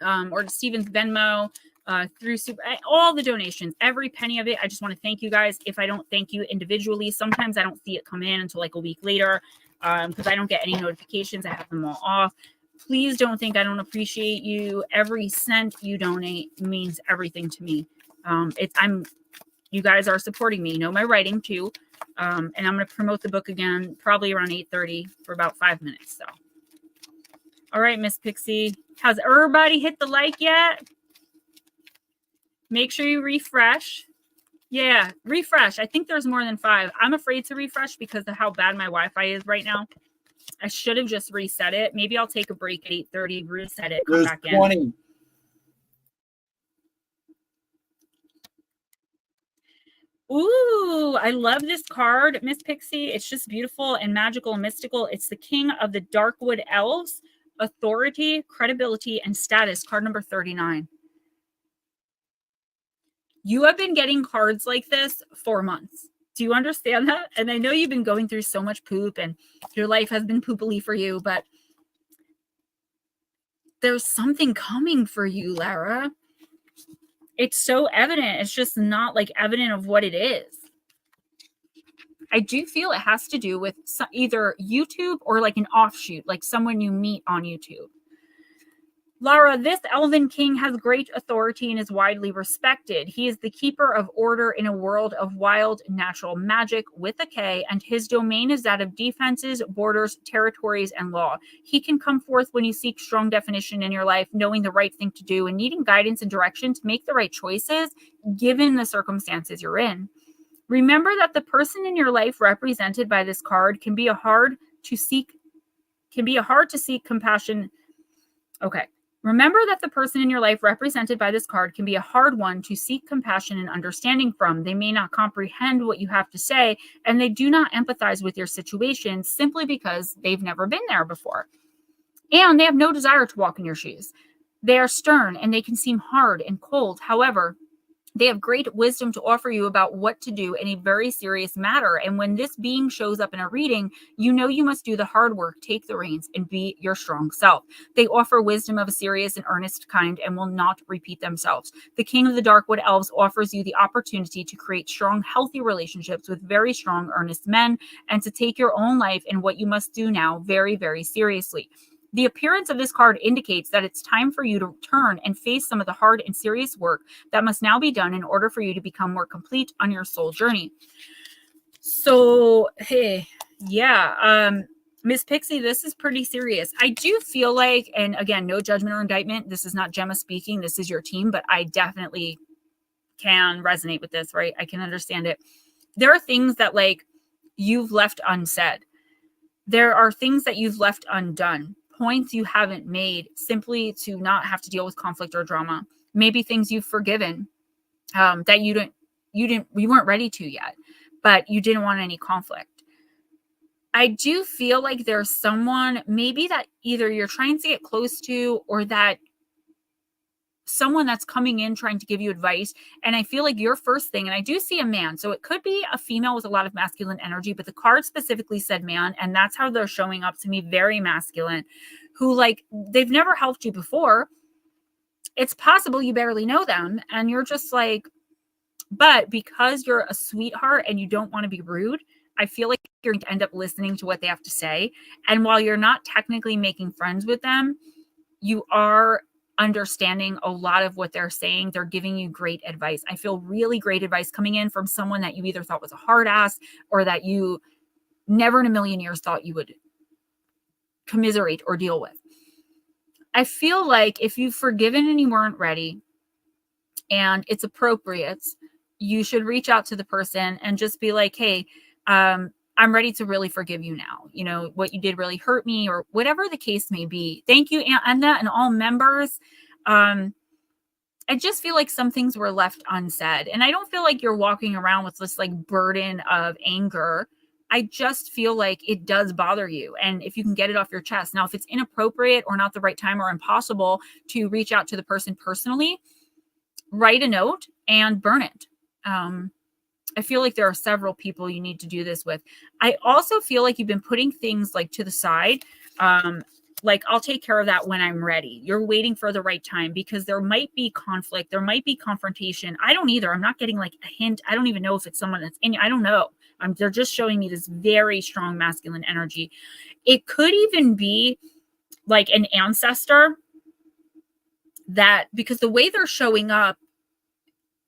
or Steven's Venmo, through Super, all the donations, every penny of it. I just want to thank you guys. If I don't thank you individually, sometimes I don't see it come in until like a week later, because I don't get any notifications. I have them all off. Please don't think I don't appreciate you. Every cent you donate means everything to me. You guys are supporting me. You know my writing too. And I'm going to promote the book again, probably around 8:30 for about 5 minutes. So, all right, Miss Pixie, has everybody hit the like yet? Make sure you refresh. Yeah, refresh. I think there's more than 5. I'm afraid to refresh because of how bad my Wi-Fi is right now. I should have just reset it. Maybe I'll take a break at 8:30, reset it, come There's back 20. in. Ooh, I love this card, Miss Pixie. It's just beautiful and magical and mystical. It's the King of the Darkwood Elves, authority, credibility, and status, card number 39. You have been getting cards like this for months. Do you understand that? And I know you've been going through so much poop and your life has been poopily for you, but there's something coming for you, Lara. It's so evident. It's just not like evident of what it is. I do feel it has to do with either YouTube or like an offshoot, like someone you meet on YouTube. Lara, this Elven King has great authority and is widely respected. He is the keeper of order in a world of wild natural magic with a K, and his domain is that of defenses, borders, territories, and law. He can come forth when you seek strong definition in your life, knowing the right thing to do and needing guidance and direction to make the right choices, given the circumstances you're in. Remember that the person in your life represented by this card can be a hard to seek compassion. Okay. Remember that the person in your life represented by this card can be a hard one to seek compassion and understanding from. They may not comprehend what you have to say, and they do not empathize with your situation simply because they've never been there before. And they have no desire to walk in your shoes. They are stern and they can seem hard and cold. However, they have great wisdom to offer you about what to do in a very serious matter. And when this being shows up in a reading, you know you must do the hard work, take the reins, and be your strong self. They offer wisdom of a serious and earnest kind and will not repeat themselves. The King of the Darkwood Elves offers you the opportunity to create strong, healthy relationships with very strong, earnest men and to take your own life and what you must do now very, very seriously. The appearance of this card indicates that it's time for you to turn and face some of the hard and serious work that must now be done in order for you to become more complete on your soul journey. So, hey, yeah, Miss Pixie, this is pretty serious. I do feel like, and again, no judgment or indictment. This is not Gemma speaking. This is your team, but I definitely can resonate with this, right? I can understand it. There are things that like you've left unsaid. There are things that you've left undone. Points you haven't made simply to not have to deal with conflict or drama. Maybe things you've forgiven that you weren't ready to yet, but you didn't want any conflict. I do feel like there's someone maybe that either you're trying to get close to or that someone that's coming in trying to give you advice. And I feel like your first thing, and I do see a man, so it could be a female with a lot of masculine energy, but the card specifically said man, and that's how they're showing up to me, very masculine, who like they've never helped you before. It's possible you barely know them and you're just like, but because you're a sweetheart and you don't want to be rude, I feel like you're going to end up listening to what they have to say. And while you're not technically making friends with them, you are understanding a lot of what they're saying. They're giving you great advice. I feel really great advice coming in from someone that you either thought was a hard ass or that you never in a million years thought you would commiserate or deal with. I feel like if you've forgiven and you weren't ready and it's appropriate, you should reach out to the person and just be like, hey, I'm ready to really forgive you now. You know, what you did really hurt me or whatever the case may be. Thank you, Anna, and all members. I just feel like some things were left unsaid. And I don't feel like you're walking around with this like burden of anger. I just feel like it does bother you. And if you can get it off your chest. Now, if it's inappropriate or not the right time or impossible to reach out to the person personally, write a note and burn it. I feel like there are several people you need to do this with. I also feel like you've been putting things like to the side. Like I'll take care of that when I'm ready. You're waiting for the right time because there might be conflict. There might be confrontation. I don't either. I'm not getting like a hint. I don't even know if it's someone that's in. I don't know. They're just showing me this very strong masculine energy. It could even be like an ancestor that, because the way they're showing up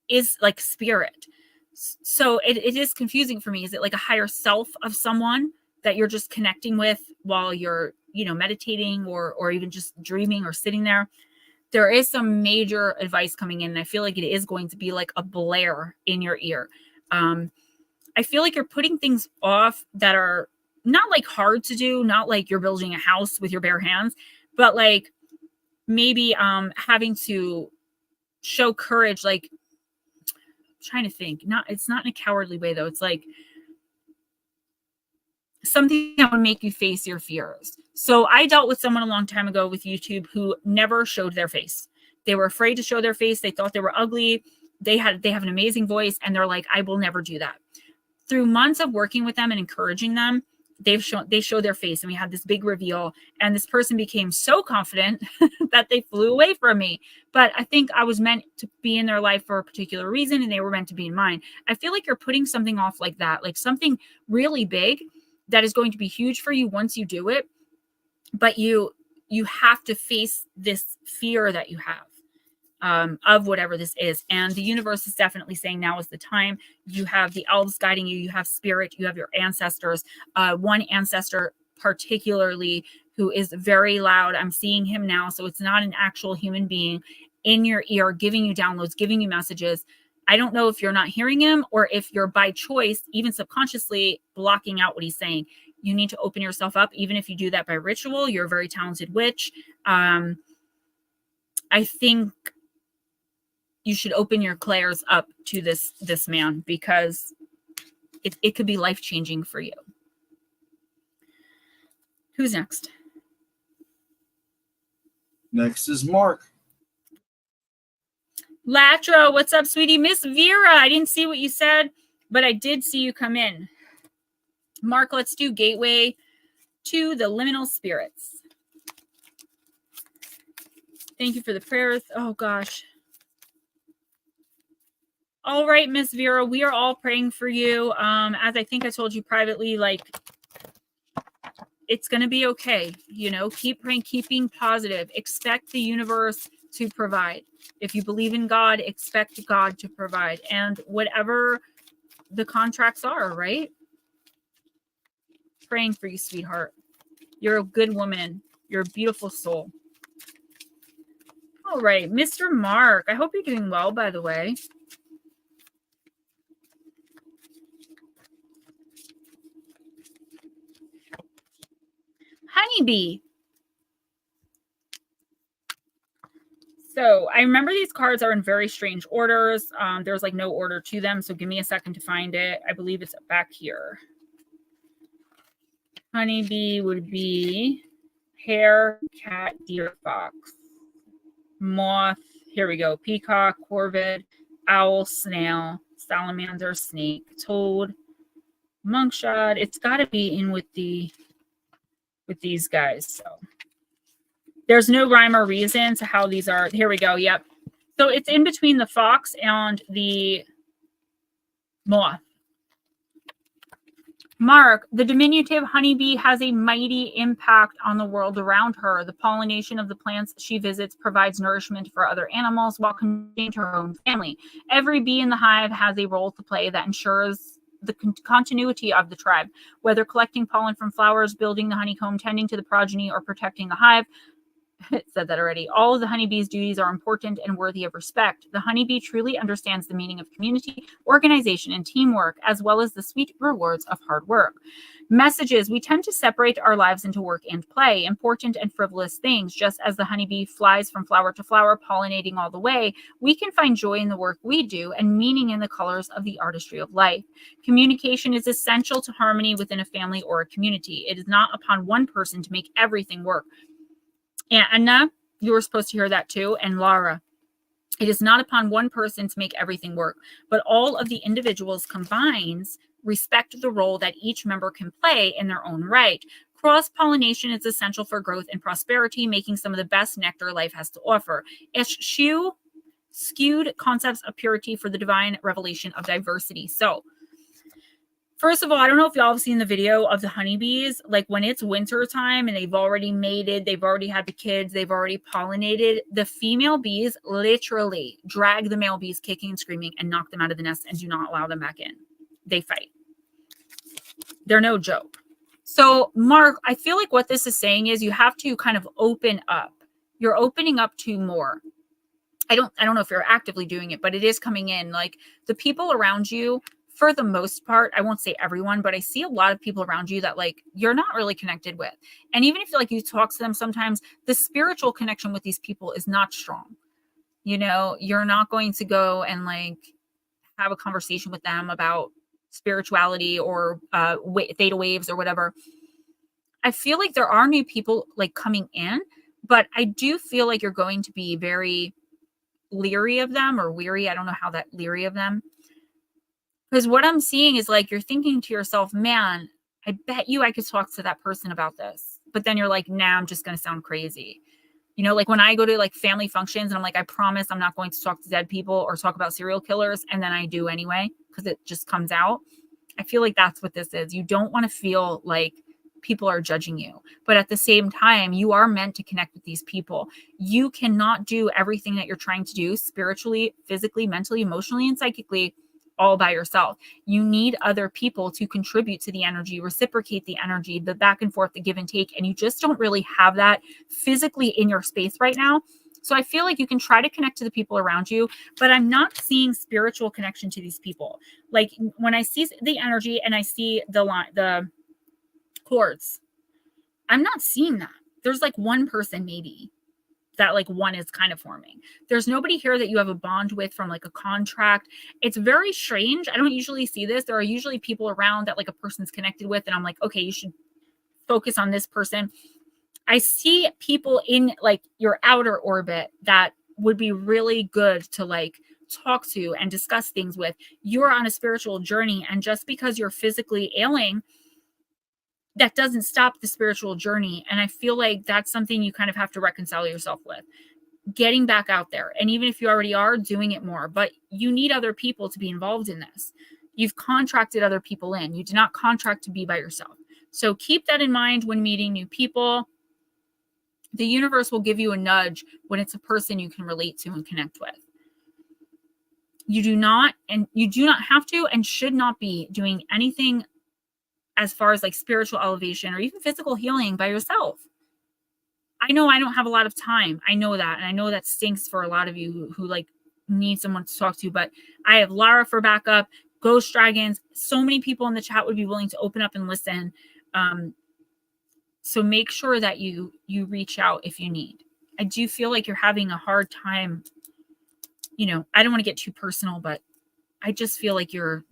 is like spirit. So it is confusing for me. Is it like a higher self of someone that you're just connecting with while you're, you know, meditating or even just dreaming or sitting there? There is some major advice coming in. And I feel like it is going to be like a blare in your ear. I feel like you're putting things off that are not like hard to do, not like you're building a house with your bare hands, but like maybe having to show courage, like trying to think, it's not in a cowardly way though. It's like something that would make you face your fears. So I dealt with someone a long time ago with YouTube who never showed their face. They were afraid to show their face. They thought they were ugly. They have an amazing voice and they're like, I will never do that. Through months of working with them and encouraging them, they show their face and we had this big reveal and this person became so confident that they flew away from me. But I think I was meant to be in their life for a particular reason and they were meant to be in mine. I feel like you're putting something off like that, like something really big that is going to be huge for you once you do it. But you have to face this fear that you have. Of whatever this is. And the universe is definitely saying now is the time. You have the elves guiding you. You have spirit. You have your ancestors. One ancestor particularly who is very loud. I'm seeing him now. So it's not an actual human being in your ear, giving you downloads, giving you messages. I don't know if you're not hearing him or if you're by choice, even subconsciously blocking out what he's saying. You need to open yourself up. Even if you do that by ritual, you're a very talented witch. I think you should open your clairs up to this man, because it could be life-changing for you. Who's next? Next is Mark. Latra, what's up, sweetie? Miss Vera, I didn't see what you said, but I did see you come in. Mark, let's do Gateway to the Liminal Spirits. Thank you for the prayers. Oh, gosh. All right, Miss Vera, we are all praying for you. As I think I told you privately, like, it's going to be okay. You know, keep praying, keep being positive. Expect the universe to provide. If you believe in God, expect God to provide. And whatever the contracts are, right? Praying for you, sweetheart. You're a good woman. You're a beautiful soul. All right, Mr. Mark, I hope you're doing well, by the way. Honeybee. So I remember these cards are in very strange orders. There's like no order to them. So give me a second to find it. I believe it's back here. Honeybee would be hare, cat, deer, fox. Moth. Here we go. Peacock, corvid, owl, snail, salamander, snake, toad, monkshot. It's got to be in with these guys. So there's no rhyme or reason to how these are. Here we go. Yep. So it's in between the fox and the moth. Mark, the diminutive honeybee has a mighty impact on the world around her. The pollination of the plants she visits provides nourishment for other animals while contributing to her own family. Every bee in the hive has a role to play that ensures the continuity of the tribe, whether collecting pollen from flowers, building the honeycomb, tending to the progeny, or protecting the hive. It said that already. All of the honeybee's duties are important and worthy of respect. The honeybee truly understands the meaning of community, organization, and teamwork, as well as the sweet rewards of hard work. Messages. We tend to separate our lives into work and play, important and frivolous things. Just as the honeybee flies from flower to flower, pollinating all the way, we can find joy in the work we do and meaning in the colors of the artistry of life. Communication is essential to harmony within a family or a community. It is not upon one person to make everything work. And Anna, you were supposed to hear that too. And Laura, it is not upon one person to make everything work, but all of the individuals combines respect the role that each member can play in their own right. Cross-pollination is essential for growth and prosperity, making some of the best nectar life has to offer. Eschew skewed concepts of purity for the divine revelation of diversity. So, first of all, I don't know if y'all have seen the video of the honeybees. Like when it's winter time and they've already mated, they've already had the kids, they've already pollinated, the female bees literally drag the male bees kicking and screaming and knock them out of the nest and do not allow them back in. They fight. They're no joke. So, Mark, I feel like what this is saying is you have to kind of open up. You're opening up to more. I don't know if you're actively doing it, but it is coming in. Like the people around you, for the most part, I won't say everyone, but I see a lot of people around you that like you're not really connected with. And even if like you talk to them sometimes, the spiritual connection with these people is not strong. You know, you're not going to go and like have a conversation with them about spirituality or theta waves or whatever. I feel like there are new people like coming in, but I do feel like you're going to be very leery of them or weary. I don't know how that leery of them. Because what I'm seeing is like, you're thinking to yourself, man, I bet you I could talk to that person about this. But then you're like, nah, I'm just going to sound crazy. You know, like when I go to like family functions and I'm like, I promise I'm not going to talk to dead people or talk about serial killers. And then I do anyway, because it just comes out. I feel like that's what this is. You don't want to feel like people are judging you. But at the same time, you are meant to connect with these people. You cannot do everything that you're trying to do spiritually, physically, mentally, emotionally, and psychically all by yourself. You need other people to contribute to the energy, reciprocate the energy, the back and forth, the give and take. And you just don't really have that physically in your space right now. So I feel like you can try to connect to the people around you, but I'm not seeing spiritual connection to these people. Like when I see the energy and I see the chords, I'm not seeing that. There's like one person maybe. that like one is kind of forming. There's nobody here that you have a bond with from like a contract. It's very strange. I don't usually see this. There are usually people around that like a person's connected with, and I'm like, okay, you should focus on this person. I see people in like your outer orbit that would be really good to like talk to and discuss things with. You're on a spiritual journey, and just because you're physically ailing, that doesn't stop the spiritual journey. And I feel like that's something you kind of have to reconcile yourself with, getting back out there. And even if you already are, doing it more, but you need other people to be involved in this. You've contracted other people in. You do not contract to be by yourself. So keep that in mind when meeting new people. The universe will give you a nudge when it's a person you can relate to and connect with. You do not have to and should not be doing anything as far as like spiritual elevation or even physical healing by yourself. I know I don't have a lot of time. I know that. And I know that stinks for a lot of you who like need someone to talk to, but I have Lara for backup, Ghost Dragons. So many people in the chat would be willing to open up and listen. So make sure that you reach out if you need. I do feel like you're having a hard time. You know, I don't want to get too personal, but I just feel like you're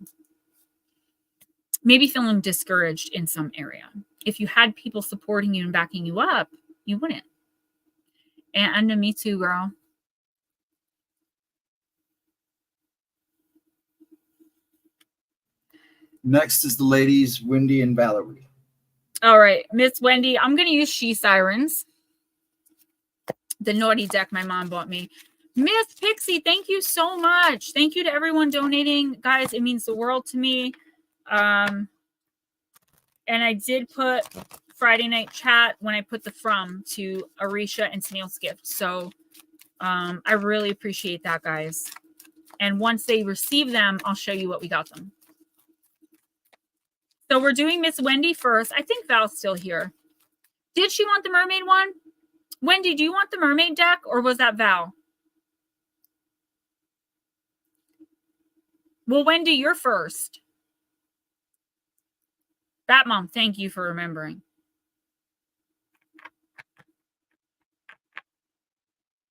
maybe feeling discouraged in some area. If you had people supporting you and backing you up, you wouldn't. And me too, girl. Next is the ladies, Wendy and Valerie. All right, Miss Wendy, I'm going to use She Sirens, the naughty deck my mom bought me. Miss Pixie, thank you so much. Thank you to everyone donating. Guys, it means the world to me. And I did put Friday night chat when I put the from to Arisha and Snail's Gift. So I really appreciate that, guys. And once they receive them, I'll show you what we got them. So we're doing Miss Wendy first. I think Val's still here. Did she want the mermaid one? Wendy, do you want the mermaid deck or was that Val? Well, Wendy, you're first. Bat Mom, thank you for remembering.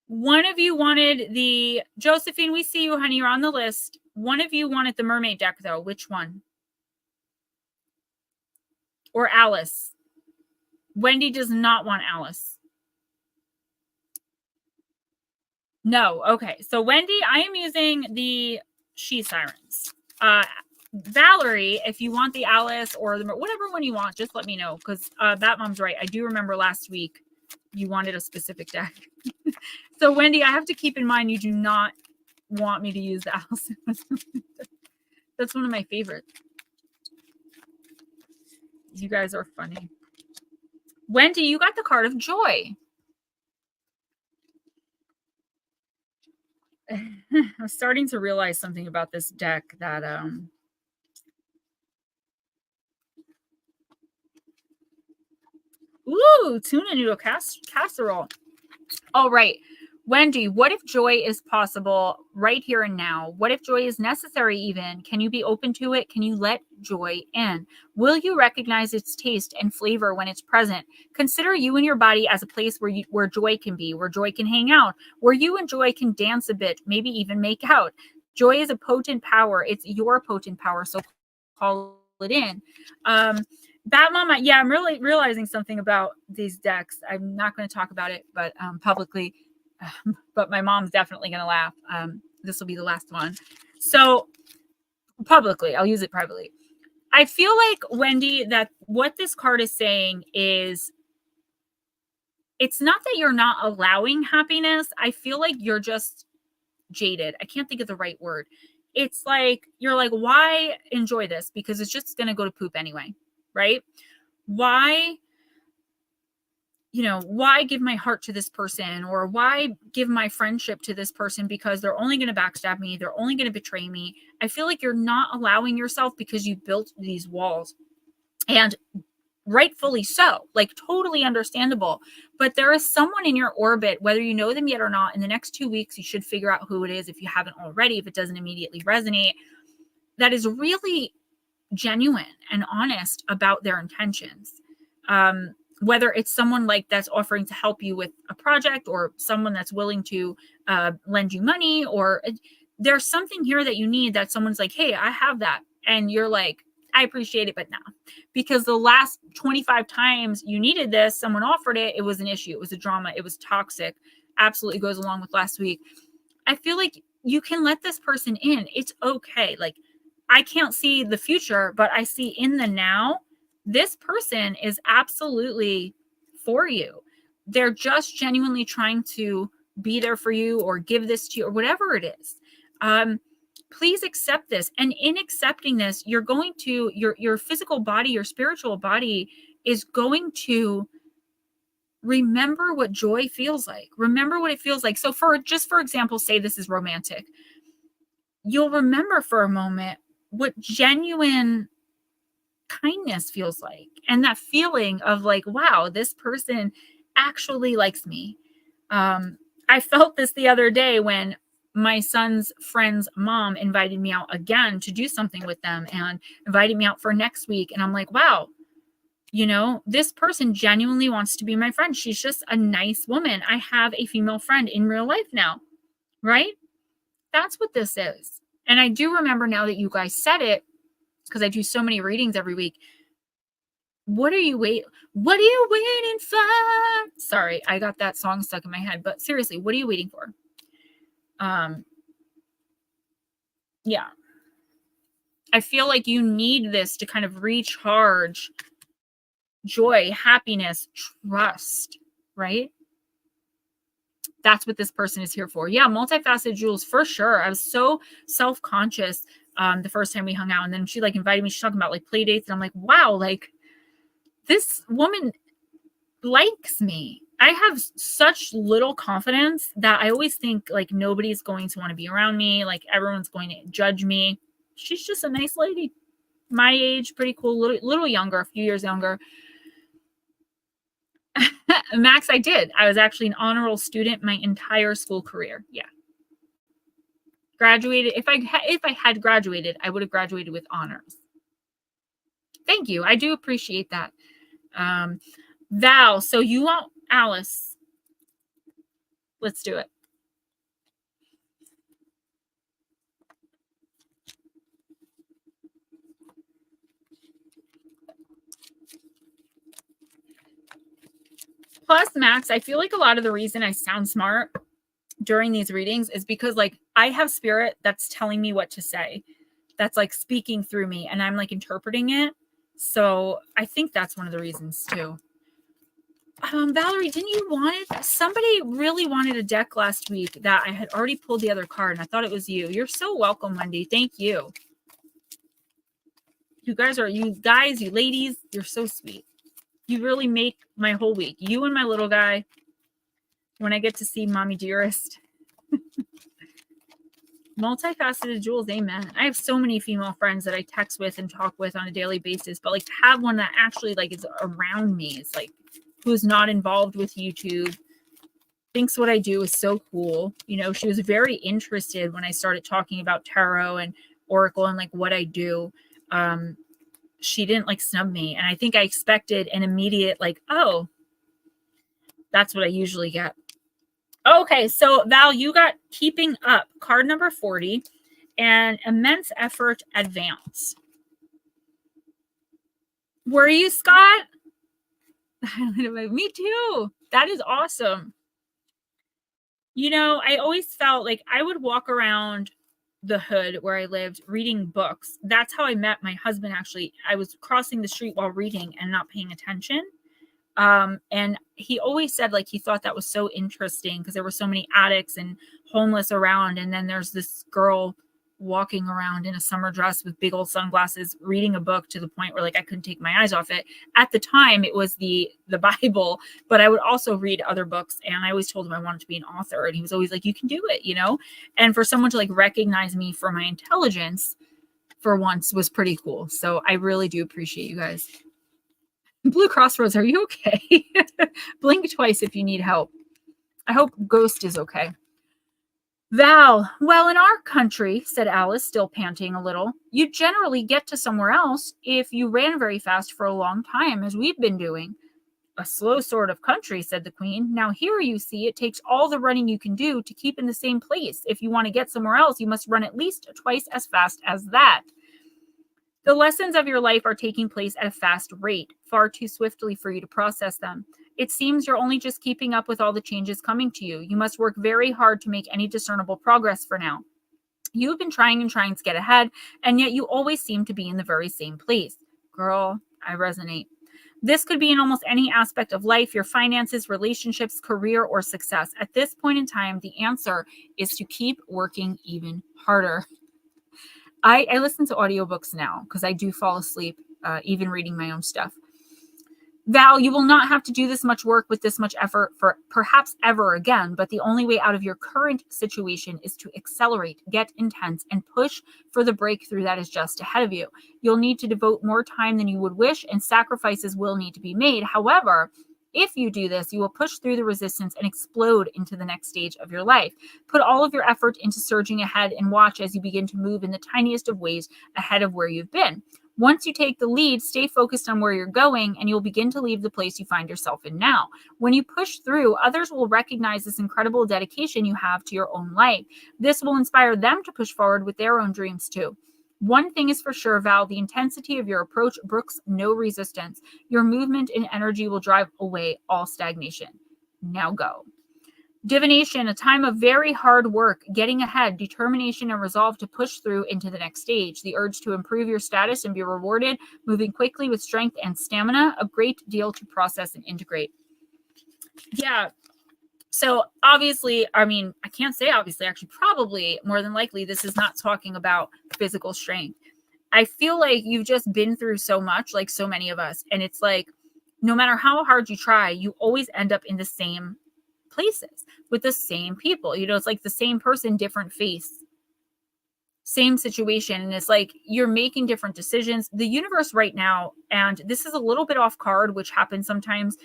One of you wanted the, Josephine, we see you, honey, you're on the list. One of you wanted the mermaid deck, though. Which one? Or Alice? Wendy does not want Alice. No, okay. So Wendy, I am using the She Sirens. Valerie, if you want the Alice or the whatever one you want, just let me know. Because Bat Mom's right. I do remember last week you wanted a specific deck. So Wendy, I have to keep in mind you do not want me to use the Alice. That's one of my favorites. You guys are funny. Wendy, you got the card of joy. I'm starting to realize something about this deck that ooh, tuna noodle casserole. All right. Wendy, what if joy is possible right here and now? What if joy is necessary even? Can you be open to it? Can you let joy in? Will you recognize its taste and flavor when it's present? Consider you and your body as a place where joy can be, where joy can hang out, where you and joy can dance a bit, maybe even make out. Joy is a potent power. It's your potent power, so call it in. Bat Mama, yeah, I'm really realizing something about these decks. I'm not going to talk about it, but publicly. But my mom's definitely going to laugh. This will be the last one. So publicly, I'll use it privately. I feel like, Wendy, that what this card is saying is it's not that you're not allowing happiness. I feel like you're just jaded. I can't think of the right word. It's like, you're like, why enjoy this? Because it's just going to go to poop anyway, right? Why give my heart to this person, or why give my friendship to this person because they're only going to backstab me, they're only going to betray me. I feel like you're not allowing yourself because you built these walls, and rightfully so, like totally understandable. But there is someone in your orbit, whether you know them yet or not, in the next 2 weeks, you should figure out who it is if you haven't already, if it doesn't immediately resonate, that is really genuine and honest about their intentions. whether it's someone like that's offering to help you with a project, or someone that's willing to lend you money, or there's something here that you need that someone's like, hey, I have that. And you're like, I appreciate it, but no. Because the last 25 times you needed this, someone offered it, it was an issue. It was a drama. It was toxic. Absolutely goes along with last week. I feel like you can let this person in. It's okay. Like, I can't see the future, but I see in the now, this person is absolutely for you. They're just genuinely trying to be there for you, or give this to you, or whatever it is. Please accept this. And in accepting this, you're going to, your physical body, your spiritual body is going to remember what joy feels like. Remember what it feels like. So for example, say this is romantic. You'll remember for a moment what genuine kindness feels like, and that feeling of like, wow, this person actually likes me. I felt this the other day when my son's friend's mom invited me out again to do something with them, and invited me out for next week. And I'm like, wow, this person genuinely wants to be my friend. She's just a nice woman. I have a female friend in real life now, right? That's what this is. And I do remember now that you guys said it, because I do so many readings every week. What are you waiting for? Sorry, I got that song stuck in my head, but seriously, what are you waiting for? Yeah. I feel like you need this to kind of recharge joy, happiness, trust, right? That's what this person is here for. Yeah, multifaceted Jules, for sure. I was so self-conscious the first time we hung out, and then she like invited me. She's talking about like play dates, and I'm like, wow, like this woman likes me. I have such little confidence that I always think like nobody's going to want to be around me. Like everyone's going to judge me. She's just a nice lady, my age, pretty cool, little younger, a few years younger. Max, I did. I was actually an honor roll student my entire school career. Yeah. Graduated. If I had graduated, I would have graduated with honors. Thank you. I do appreciate that. Val, so you want Alice. Let's do it. Plus, Max, I feel like a lot of the reason I sound smart during these readings is because like I have spirit that's telling me what to say. That's like speaking through me, and I'm like interpreting it. So I think that's one of the reasons too. Valerie, didn't you want it? Somebody really wanted a deck last week that I had already pulled the other card, and I thought it was you. You're so welcome, Wendy. Thank you. You ladies, you're so sweet. You really make my whole week. You and my little guy, when I get to see Mommy Dearest. Multifaceted Jules, amen. I have so many female friends that I text with and talk with on a daily basis, but like to have one that actually like is around me, it's like who's not involved with YouTube, thinks what I do is so cool. She was very interested when I started talking about tarot and oracle and like what I do. She didn't like snub me, and I think I expected an immediate like, oh, that's what I usually get. Okay, so Val, you got keeping up, card number 40, and immense effort advance. Were you, Scott? Me too. That is awesome. I always felt like I would walk around the hood where I lived reading books. That's how I met my husband, actually. I was crossing the street while reading and not paying attention. And he always said like he thought that was so interesting because there were so many addicts and homeless around, and then there's this girl walking around in a summer dress with big old sunglasses reading a book to the point where like I couldn't take my eyes off it. At the time it was the Bible, but I would also read other books, and I always told him I wanted to be an author, and he was always like, you can do it, and for someone to like recognize me for my intelligence for once was pretty cool. So I really do appreciate you guys. Blue Crossroads, are you okay? Blink twice if you need help. I hope Ghost is okay. Val, well, in our country, said Alice, still panting a little, you generally get to somewhere else if you ran very fast for a long time, as we've been doing. A slow sort of country, said the queen. Now here you see it takes all the running you can do to keep in the same place. If you want to get somewhere else, you must run at least twice as fast as that. The lessons of your life are taking place at a fast rate, far too swiftly for you to process them. It seems you're only just keeping up with all the changes coming to you. You must work very hard to make any discernible progress for now. You've been trying and trying to get ahead, and yet you always seem to be in the very same place. Girl, I resonate. This could be in almost any aspect of life, your finances, relationships, career, or success. At this point in time, the answer is to keep working even harder. I listen to audiobooks now because I do fall asleep, even reading my own stuff. Val, you will not have to do this much work with this much effort for perhaps ever again, but the only way out of your current situation is to accelerate, get intense, and push for the breakthrough that is just ahead of you. You'll need to devote more time than you would wish, and sacrifices will need to be made. However, if you do this, you will push through the resistance and explode into the next stage of your life. Put all of your effort into surging ahead and watch as you begin to move in the tiniest of ways ahead of where you've been. Once you take the lead, stay focused on where you're going, and you'll begin to leave the place you find yourself in now. When you push through, others will recognize this incredible dedication you have to your own life. This will inspire them to push forward with their own dreams too. One thing is for sure, Val, the intensity of your approach brooks no resistance. Your movement and energy will drive away all stagnation. Now go. Divination, a time of very hard work, getting ahead, determination, and resolve to push through into the next stage. The urge to improve your status and be rewarded, moving quickly with strength and stamina, a great deal to process and integrate. Yeah. So obviously, I mean, I can't say obviously, actually, probably more than likely, this is not talking about physical strength. I feel like you've just been through so much, like so many of us. And it's like, no matter how hard you try, you always end up in the same places with the same people. You know, it's like the same person, different face, same situation. And it's like you're making different decisions. The universe right now, and this is a little bit off card, which happens sometimes,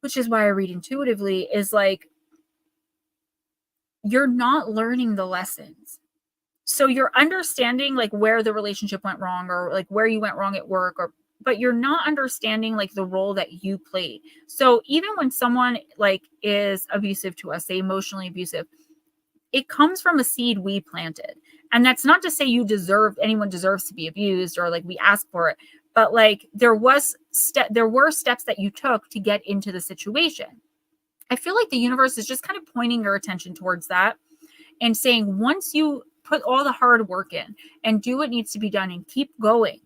which is why I read intuitively, is like you're not learning the lessons. So you're understanding like where the relationship went wrong, or like where you went wrong at work, but you're not understanding like the role that you played. So even when someone like is abusive to us, say emotionally abusive, it comes from a seed we planted. And that's not to say anyone deserves to be abused or like we ask for it, but like there were steps that you took to get into the situation. I feel like the universe is just kind of pointing your attention towards that and saying, once you put all the hard work in and do what needs to be done and keep going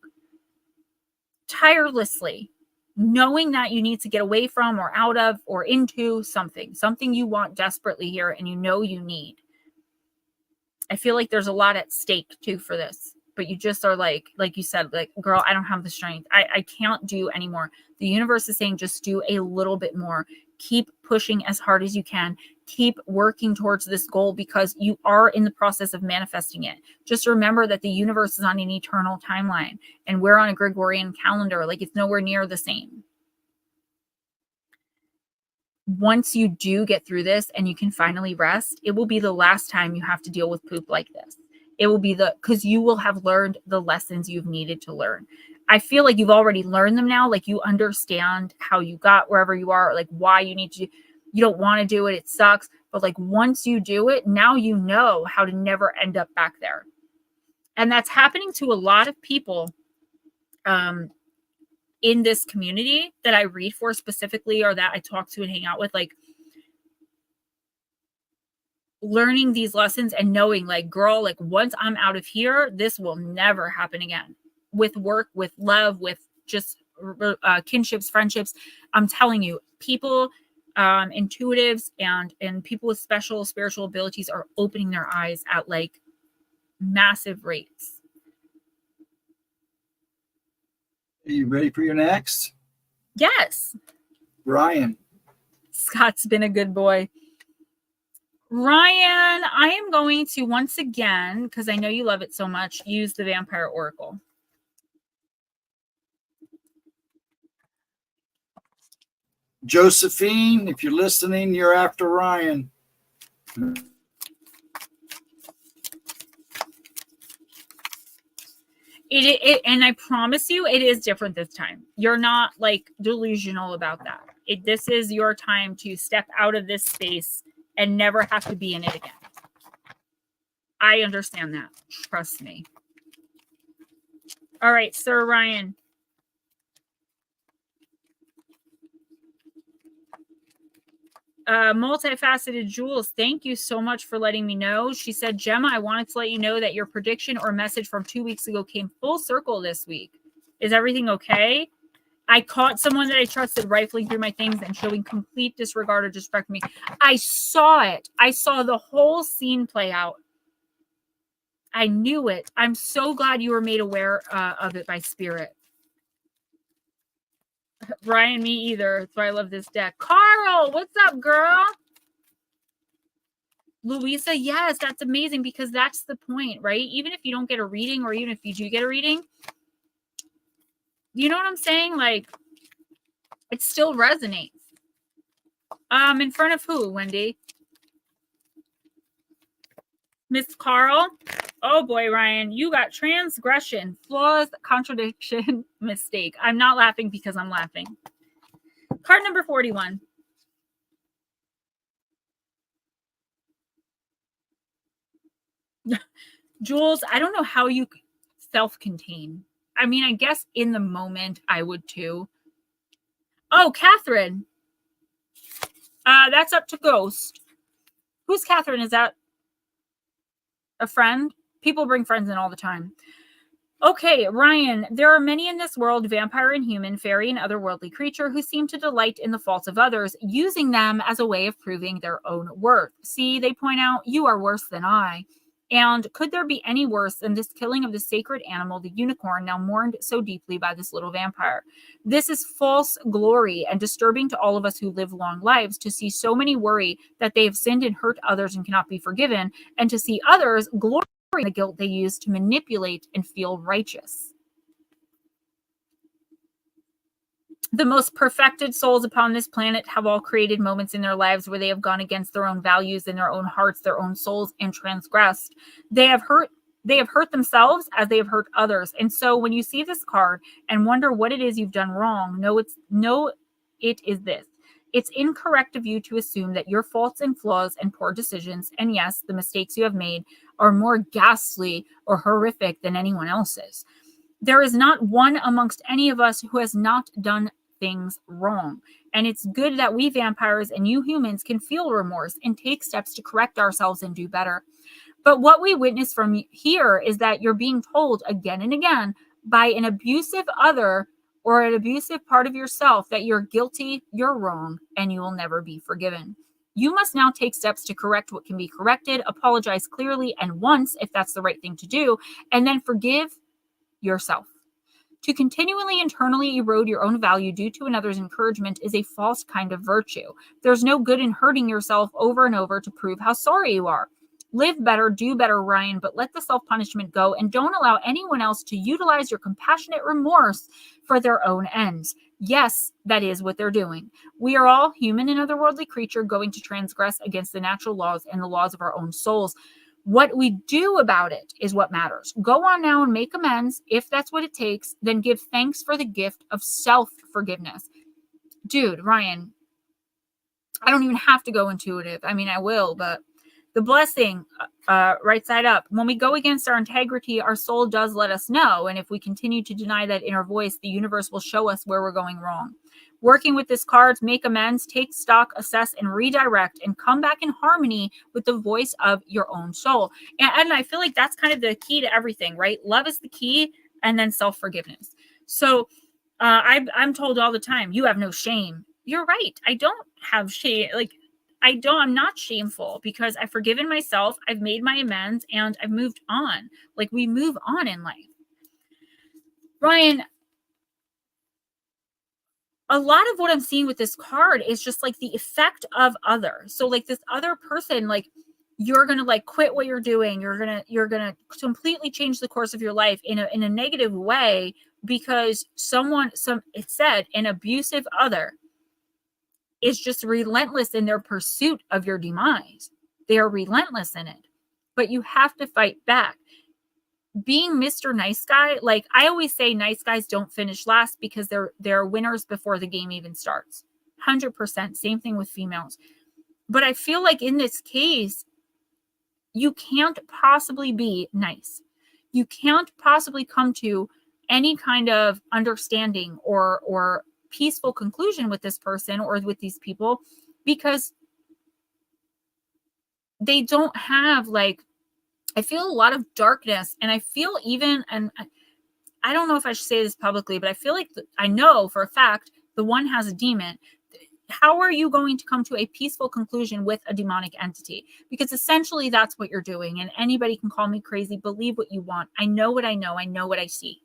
tirelessly, knowing that you need to get away from or out of or into something you want desperately here and you know you need. I feel like there's a lot at stake too for this, but you just are like you said, like, girl, I don't have the strength. I can't do anymore. The universe is saying just do a little bit more. Keep pushing as hard as you can. Keep working towards this goal because you are in the process of manifesting it. Just remember that the universe is on an eternal timeline and we're on a Gregorian calendar. Like it's nowhere near the same. Once you do get through this and you can finally rest, it will be the last time you have to deal with poop like this. It will be because you will have learned the lessons you've needed to learn. I feel like you've already learned them now. Like you understand how you got wherever you are, like why you need to, you don't want to do it. It sucks. But like once you do it, now you know how to never end up back there. And that's happening to a lot of people in this community that I read for specifically, or that I talk to and hang out with, like learning these lessons and knowing like, girl, like once I'm out of here, this will never happen again. With work, with love, with just kinships, friendships. I'm telling you, people, intuitives and people with special spiritual abilities are opening their eyes at like massive rates. Are you ready for your next? Yes. Ryan. Scott's been a good boy. Ryan, I am going to once again, because I know you love it so much, use the Vampire Oracle. Josephine, if you're listening, you're after Ryan. And I promise you, it is different this time. You're not like delusional about that. This is your time to step out of this space and never have to be in it again. I understand that. Trust me. All right, Sir Ryan. Multifaceted Jules, thank you so much for letting me know. She said, Gemma, I wanted to let you know that your prediction or message from 2 weeks ago came full circle this week. Is everything okay? I caught someone that I trusted rifling through my things and showing complete disregard or disrespect for me. I saw it. I saw the whole scene play out. I knew it. I'm so glad you were made aware of it by spirit. Ryan, me either. That's why I love this deck. Carl, what's up, girl? Louisa, yes, that's amazing because that's the point, right? Even if you don't get a reading or even if you do get a reading, you know what I'm saying? Like, it still resonates. In front of who, Wendy? Miss Carl? Oh boy, Ryan, you got transgression, flaws, contradiction, mistake. I'm not laughing because I'm laughing. Card number 41. Jules, I don't know how you self-contain. I mean, I guess in the moment I would too. Oh, Catherine. That's up to Ghost. Who's Catherine? Is that a friend? People bring friends in all the time. Okay, Ryan, there are many in this world, vampire and human, fairy and otherworldly creature, who seem to delight in the faults of others, using them as a way of proving their own worth. See, they point out, you are worse than I. And could there be any worse than this killing of the sacred animal, the unicorn, now mourned so deeply by this little vampire? This is false glory and disturbing to all of us who live long lives to see so many worry that they have sinned and hurt others and cannot be forgiven, and to see others glory in the guilt they use to manipulate and feel righteous. The most perfected souls upon this planet have all created moments in their lives where they have gone against their own values and their own hearts, their own souls, and transgressed. They have hurt themselves as they have hurt others. And so when you see this card and wonder what it is you've done wrong, it is this. It's incorrect of you to assume that your faults and flaws and poor decisions, and yes, the mistakes you have made, are more ghastly or horrific than anyone else's. There is not one amongst any of us who has not done things wrong. And it's good that we vampires and you humans can feel remorse and take steps to correct ourselves and do better. But what we witness from here is that you're being told again and again by an abusive other or an abusive part of yourself that you're guilty, you're wrong, and you will never be forgiven. You must now take steps to correct what can be corrected, apologize clearly and once if that's the right thing to do, and then forgive yourself. To continually internally erode your own value due to another's encouragement is a false kind of virtue. There's no good in hurting yourself over and over to prove how sorry you are. Live better, do better, Ryan, but let the self-punishment go and don't allow anyone else to utilize your compassionate remorse for their own ends. Yes, that is what they're doing. We are all human and otherworldly creature going to transgress against the natural laws and the laws of our own souls. What we do about it is what matters. Go on now and make amends. If that's what it takes, then give thanks for the gift of self-forgiveness. Dude, Ryan, I don't even have to go intuitive. I mean, I will, but the blessing, right side up. When we go against our integrity, our soul does let us know. And if we continue to deny that inner voice, the universe will show us where we're going wrong. Working with this cards, make amends, take stock, assess, and redirect, and come back in harmony with the voice of your own soul. And I feel like that's kind of the key to everything, right? Love is the key, and then self-forgiveness. So I'm told all the time, you have no shame. You're right. I don't have shame. I'm not shameful because I've forgiven myself. I've made my amends and I've moved on. Like, we move on in life. Ryan, a lot of what I'm seeing with this card is just like the effect of other. So like this other person, like you're going to like quit what you're doing. You're going to completely change the course of your life in a negative way because it said an abusive other is just relentless in their pursuit of your demise. They are relentless in it, but you have to fight back. being Mr. Nice Guy, like I always say, nice guys don't finish last because they're winners before the game even starts. 100%. Same thing with females. But I feel like in this case, you can't possibly be nice. You can't possibly come to any kind of understanding or peaceful conclusion with this person or with these people because they don't have, like, I feel a lot of darkness, and I feel even, and I don't know if I should say this publicly, but I feel like I know for a fact the one has a demon. How are you going to come to a peaceful conclusion with a demonic entity? Because essentially that's what you're doing. And anybody can call me crazy. Believe what you want. I know what I know. I know what I see.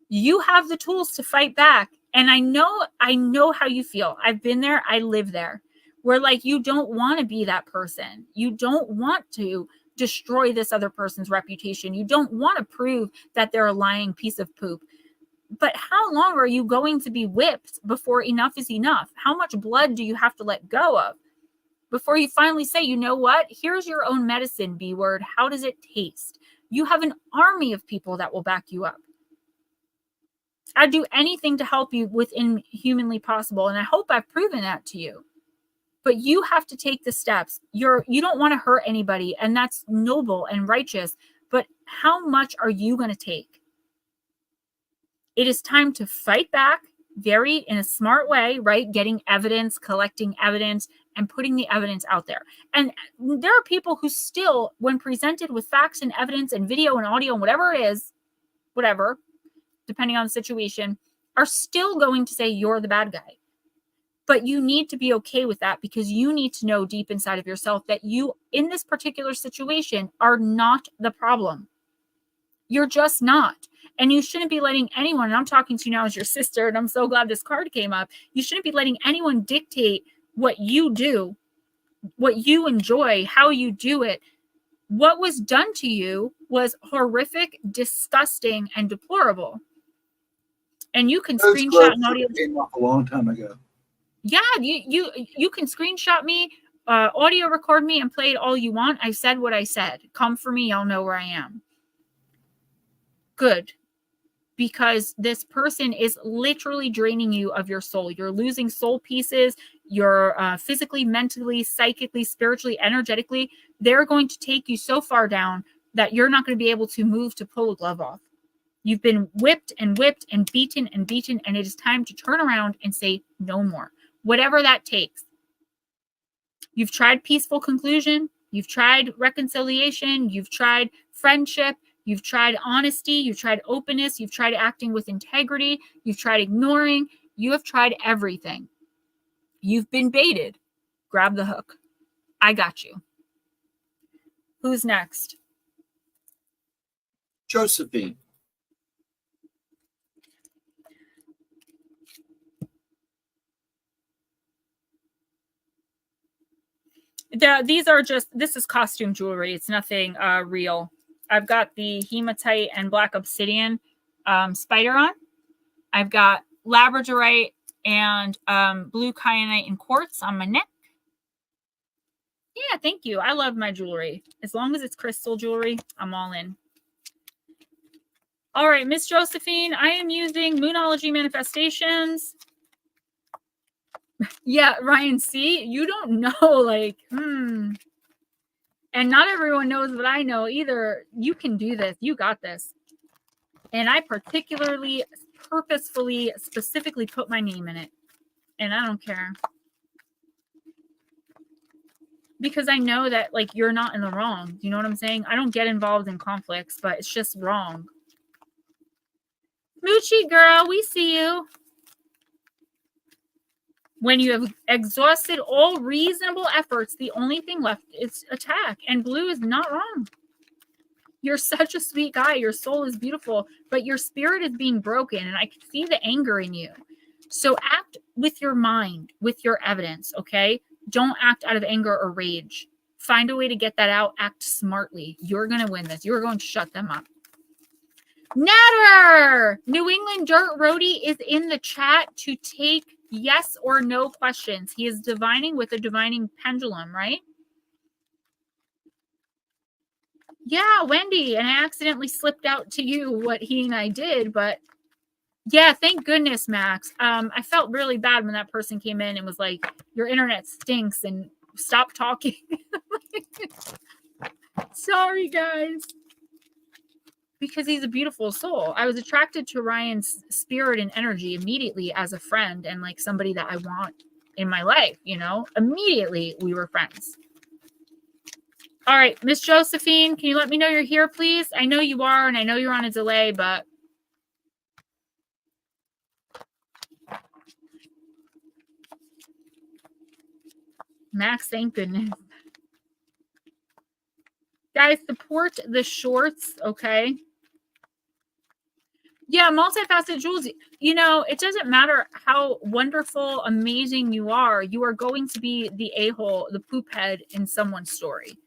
You have the tools to fight back. And I know how you feel. I've been there. I live there. Where, like, you don't want to be that person. You don't want to destroy this other person's reputation. You don't want to prove that they're a lying piece of poop. But how long are you going to be whipped before enough is enough? How much blood do you have to let go of before you finally say, you know what? Here's your own medicine, B word. How does it taste? You have an army of people that will back you up. I'd do anything to help you within humanly possible. And I hope I've proven that to you. But you have to take the steps. You don't want to hurt anybody. And that's noble and righteous. But how much are you going to take? It is time to fight back in a smart way, right? Getting evidence, collecting evidence, and putting the evidence out there. And there are people who still, when presented with facts and evidence and video and audio and whatever it is, whatever, depending on the situation, are still going to say you're the bad guy. But you need to be okay with that because you need to know deep inside of yourself that you, in this particular situation, are not the problem. You're just not. And you shouldn't be letting anyone, and I'm talking to you now as your sister, and I'm so glad this card came up. You shouldn't be letting anyone dictate what you do, what you enjoy, how you do it. What was done to you was horrific, disgusting, and deplorable. And you can screenshot an audio. Came off a long time ago. Yeah, you can screenshot me, audio record me, and play it all you want. I said what I said. Come for me, I'll know where I am. Good. Because this person is literally draining you of your soul. You're losing soul pieces. You're physically, mentally, psychically, spiritually, energetically. They're going to take you so far down that you're not going to be able to move to pull a glove off. You've been whipped and beaten, and it is time to turn around and say no more. Whatever that takes. You've tried peaceful conclusion. You've tried reconciliation. You've tried friendship. You've tried honesty, you've tried openness, you've tried acting with integrity, you've tried ignoring, you have tried everything. You've been baited. Grab the hook. I got you. Who's next? Josephine. This is costume jewelry. It's nothing real. I've got the hematite and black obsidian spider on. I've got labradorite and blue kyanite and quartz on my neck. Yeah, thank you. I love my jewelry. As long as it's crystal jewelry, I'm all in. All right, Miss Josephine, I am using Moonology Manifestations. Yeah, Ryan, see, you don't know, like, And not everyone knows what I know either. You can do this. You got this. And I particularly, purposefully, specifically put my name in it. And I don't care. Because I know that, like, you're not in the wrong. You know what I'm saying? I don't get involved in conflicts, but it's just wrong. Moochie girl, we see you. When you have exhausted all reasonable efforts, the only thing left is attack. And blue is not wrong. You're such a sweet guy. Your soul is beautiful, but your spirit is being broken. And I can see the anger in you. So act with your mind, with your evidence, okay? Don't act out of anger or rage. Find a way to get that out. Act smartly. You're going to win this. You're going to shut them up. Natter! New England Dirt Roadie is in the chat to take yes or no questions. He is divining with a divining pendulum, right? Yeah, Wendy. And I accidentally slipped out to you what he and I did, but yeah, thank goodness, Max. I felt really bad when that person came in and was like, your internet stinks and stop talking. Sorry, guys. Because he's a beautiful soul. I was attracted to Ryan's spirit and energy immediately as a friend and like somebody that I want in my life, you know? Immediately we were friends. All right, Miss Josephine, can you let me know you're here, please? I know you are, and I know you're on a delay, but Max, thank goodness. Guys, support the shorts, okay? Yeah, multifaceted Jules. You know, it doesn't matter how wonderful, amazing you are going to be the a-hole, the poop head in someone's story.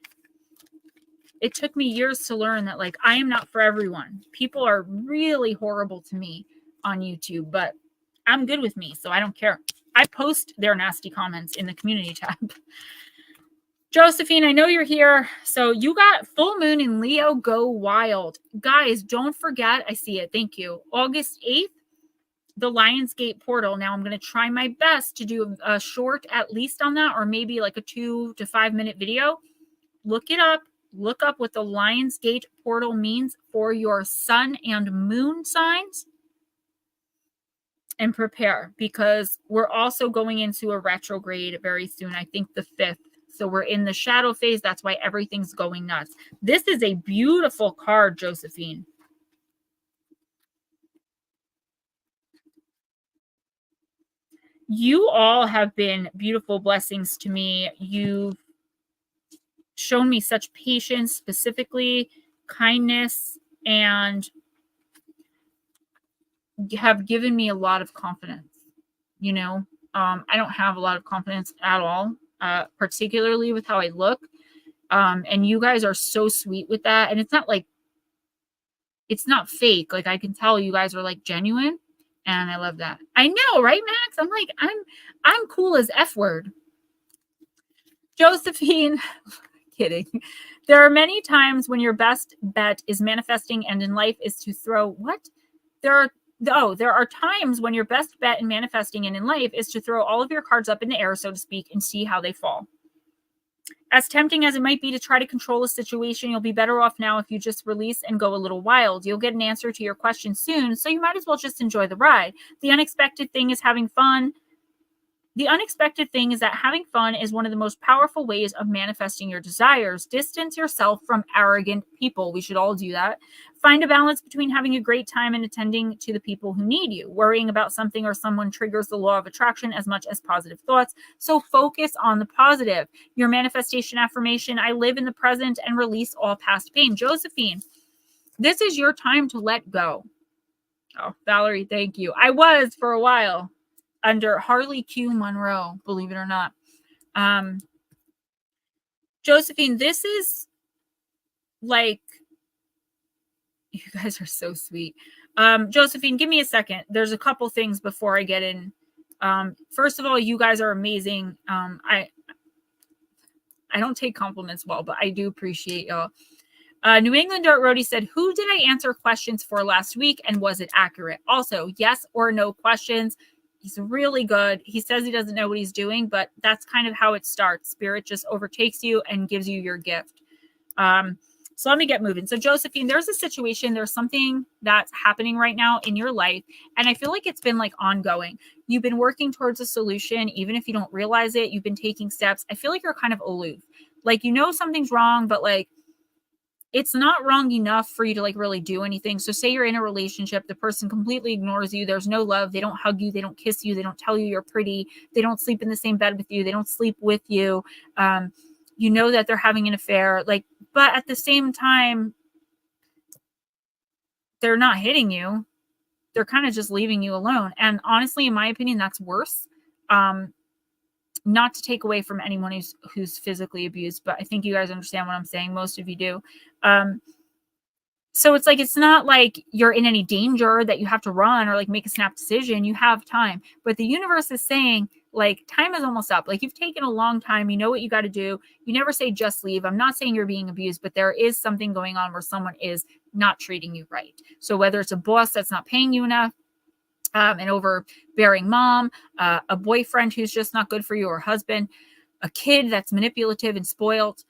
It took me years to learn that, like, I am not for everyone. People are really horrible to me on YouTube, but I'm good with me, so I don't care. I post their nasty comments in the community tab. Josephine, I know you're here. So you got full moon in Leo, go wild. Guys, don't forget, I see it. Thank you. August 8th, the Lionsgate portal. Now I'm going to try my best to do a short at least on that, or maybe like a 2 to 5 minute video. Look it up. Look up what the Lionsgate portal means for your sun and moon signs and prepare, because we're also going into a retrograde very soon. I think the 5th. So we're in the shadow phase. That's why everything's going nuts. This is a beautiful card, Josephine. You all have been beautiful blessings to me. You've shown me such patience, specifically kindness, and have given me a lot of confidence. You know, I don't have a lot of confidence at all, particularly with how I look. And you guys are so sweet with that. And it's not like, it's not fake. Like, I can tell you guys are like genuine, and I love that. I know, right, Max? I'm like, I'm cool as F word. Josephine, kidding. There are many times when your best bet is manifesting and in life is to throw what? There are times when your best bet in manifesting and in life is to throw all of your cards up in the air, so to speak, and see how they fall. As tempting as it might be to try to control a situation, you'll be better off now if you just release and go a little wild. You'll get an answer to your question soon, so you might as well just enjoy the ride. The unexpected thing is having fun. The unexpected thing is that having fun is one of the most powerful ways of manifesting your desires. Distance yourself from arrogant people. We should all do that. Find a balance between having a great time and attending to the people who need you. Worrying about something or someone triggers the law of attraction as much as positive thoughts. So focus on the positive. Your manifestation affirmation: I live in the present and release all past pain. Josephine, this is your time to let go. Oh, Valerie, thank you. I was for a while under Harley Q. Monroe, believe it or not. Josephine, this is like, you guys are so sweet. Josephine, give me a second. There's a couple things before I get in. First of all, you guys are amazing. I don't take compliments well, but I do appreciate y'all. New England Dirt Roadie said, who did I answer questions for last week, and was it accurate? Also, yes or no questions. He's really good. He says he doesn't know what he's doing, but that's kind of how it starts. Spirit just overtakes you and gives you your gift. So let me get moving. So Josephine, there's a situation, there's something that's happening right now in your life. And I feel like it's been like ongoing. You've been working towards a solution, even if you don't realize it. You've been taking steps. I feel like you're kind of aloof. Like, you know, something's wrong, but like, it's not wrong enough for you to like really do anything. So say you're in a relationship, the person completely ignores you. There's no love. They don't hug you. They don't kiss you. They don't tell you you're pretty. They don't sleep in the same bed with you. They don't sleep with you. You know that they're having an affair. Like, but at the same time, they're not hitting you. They're kind of just leaving you alone. And honestly, in my opinion, that's worse. Not to take away from anyone who's physically abused, but I think you guys understand what I'm saying. Most of you do. So it's like, it's not like you're in any danger that you have to run or like make a snap decision. You have time, but the universe is saying Like, time is almost up. Like, you've taken a long time. You know what you got to do. You never say just leave. I'm not saying you're being abused, but there is something going on where someone is not treating you right. So whether it's a boss that's not paying you enough, an overbearing mom, a boyfriend who's just not good for you, or husband, a kid that's manipulative and spoiled.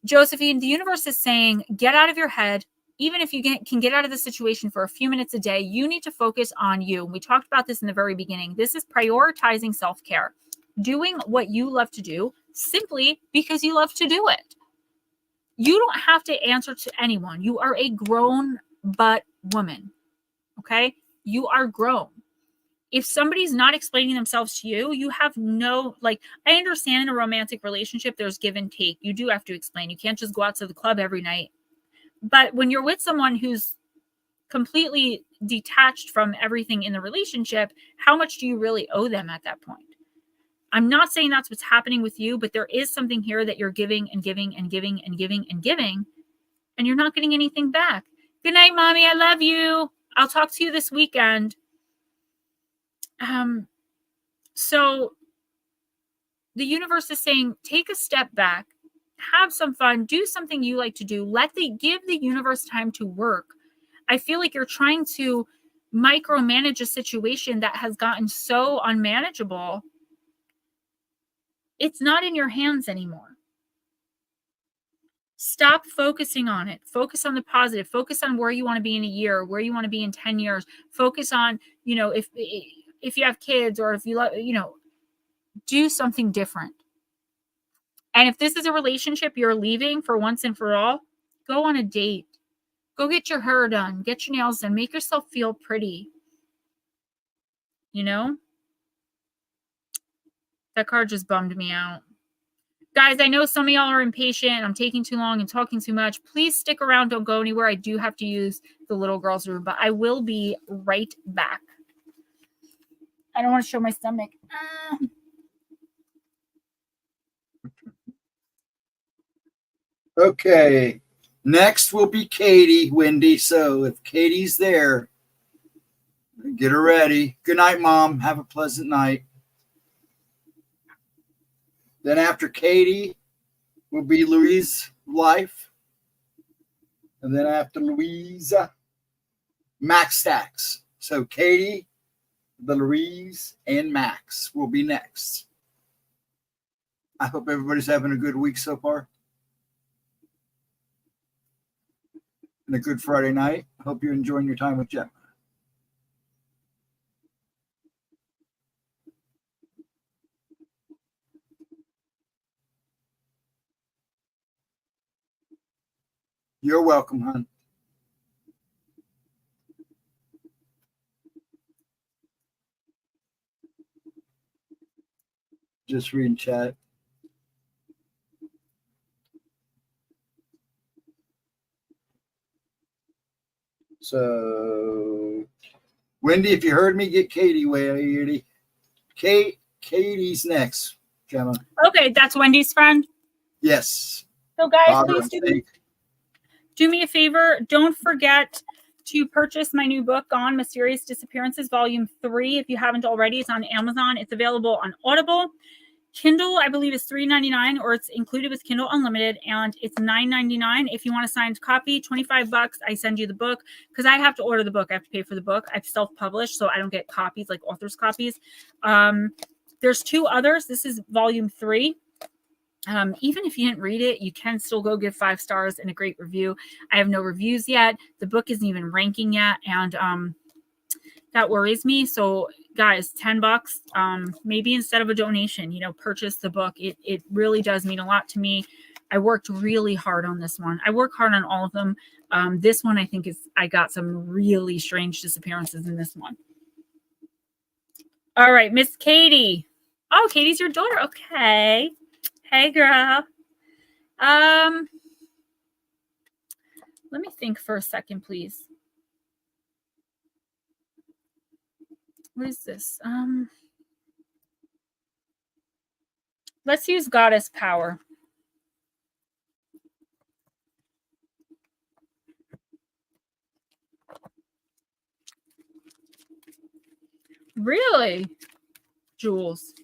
Josephine, the universe is saying, get out of your head. Even if you can get out of the situation for a few minutes a day, you need to focus on you. We talked about this in the very beginning. This is prioritizing self-care, doing what you love to do simply because you love to do it. You don't have to answer to anyone. You are a grown but woman. Okay? You are grown. If somebody's not explaining themselves to you, you have no, like, I understand in a romantic relationship, there's give and take. You do have to explain. You can't just go out to the club every night. But when you're with someone who's completely detached from everything in the relationship, how much do you really owe them at that point? I'm not saying that's what's happening with you, but there is something here that you're giving and giving and giving and giving and giving, and you're not getting anything back. Good night, mommy. I love you. I'll talk to you this weekend. So the universe is saying, take a step back, have some fun, do something you like to do. Give the universe time to work. I feel like you're trying to micromanage a situation that has gotten so unmanageable. It's not in your hands anymore. Stop focusing on it. Focus on the positive. Focus on where you want to be in a year, where you want to be in 10 years. Focus on, if you have kids, or if you love, do something different. And if this is a relationship you're leaving for once and for all, go on a date. Go get your hair done. Get your nails done. Make yourself feel pretty. That card just bummed me out. Guys, I know some of y'all are impatient. I'm taking too long and talking too much. Please stick around. Don't go anywhere. I do have to use the little girl's room, but I will be right back. I don't want to show my stomach. Okay. Next will be Katie, Wendy. So if Katie's there, get her ready. Good night, Mom. Have a pleasant night. Then after Katie will be Louise Life. And then after Louisa, Max Stacks. So Katie, the Louise, and Max will be next. I hope everybody's having a good week so far. And a good Friday night. Hope you're enjoying your time with Gemma. You're welcome, hon. Just reading chat. So, Wendy, if you heard me, get Katie ready. Katie's next, Gemma. Okay, that's Wendy's friend? Yes. So, guys, please do me a favor. Don't forget to purchase my new book, Gone Mysterious Disappearances, Volume 3. If you haven't already, it's on Amazon. It's available on Audible. Kindle, I believe, is $3.99, or it's included with Kindle Unlimited, and it's $9.99. If you want a signed copy, $25. I send you the book, because I have to order the book. I have to pay for the book. I've self-published, so I don't get copies like author's copies. There's 2 others. This is Volume 3. Even if you didn't read it, you can still go give 5 stars and a great review. I have no reviews yet. The book isn't even ranking yet, and that worries me. So, guys, $10, maybe instead of a donation, purchase the book. It really does mean a lot to me. I worked really hard on this one. I work hard on all of them. This one, I think, I got some really strange disappearances in this one. All right, Miss Katie. Oh, Katie's your daughter. Okay. Hey, girl. Let me think for a second, please. What is this? Let's use goddess power. Really? Jules.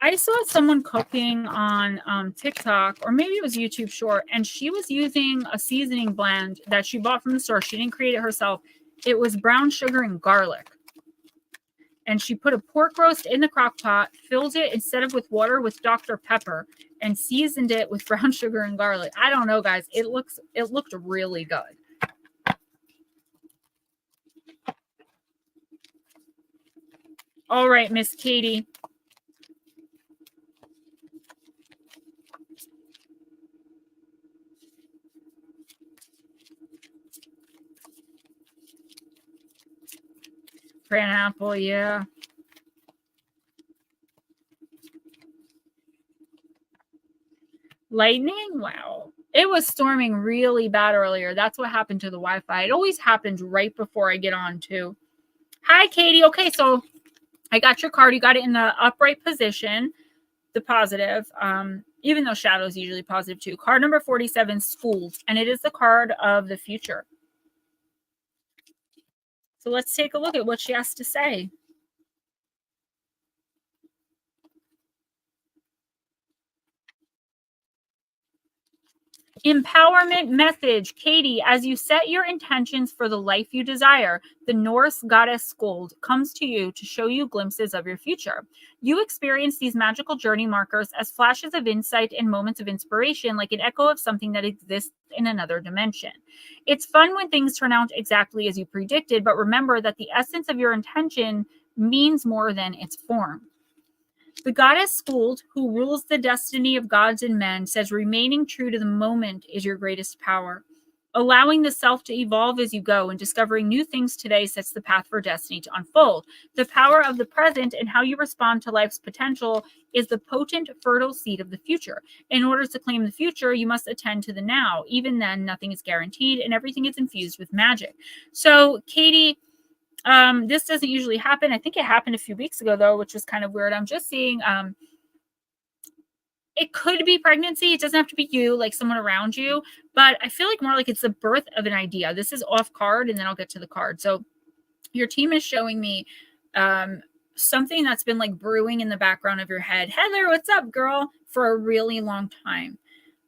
I saw someone cooking on TikTok, or maybe it was YouTube short, and she was using a seasoning blend that she bought from the store. She didn't create it herself. It was brown sugar and garlic. And she put a pork roast in the crock pot, filled it instead of with water with Dr. Pepper, and seasoned it with brown sugar and garlic. I don't know, guys. It looked really good. All right, Miss Katie. Pineapple, yeah. Lightning? Wow. It was storming really bad earlier. That's what happened to the Wi-Fi. It always happens right before I get on too. Hi, Katie. Okay, so I got your card. You got it in the upright position, the positive, even though shadow is usually positive too. Card number 47, schools, and it is the card of the future. So let's take a look at what she has to say. Empowerment message. Katie, as you set your intentions for the life you desire, the Norse goddess Skuld comes to you to show you glimpses of your future. You experience these magical journey markers as flashes of insight and moments of inspiration, like an echo of something that exists in another dimension. It's fun when things turn out exactly as you predicted, but remember that the essence of your intention means more than its form. The goddess Skuld, who rules the destiny of gods and men, says remaining true to the moment is your greatest power. Allowing the self to evolve as you go and discovering new things today sets the path for destiny to unfold. The power of the present and how you respond to life's potential is the potent, fertile seed of the future. In order to claim the future, you must attend to the now. Even then, nothing is guaranteed and everything is infused with magic. So, Katie, this doesn't usually happen. I think it happened a few weeks ago, though, which was kind of weird. I'm just seeing it could be pregnancy. It doesn't have to be you, like someone around you. But I feel like more like it's the birth of an idea. This is off card, and then I'll get to the card. So your team is showing me something that's been like brewing in the background of your head. Heather, what's up, girl? For a really long time.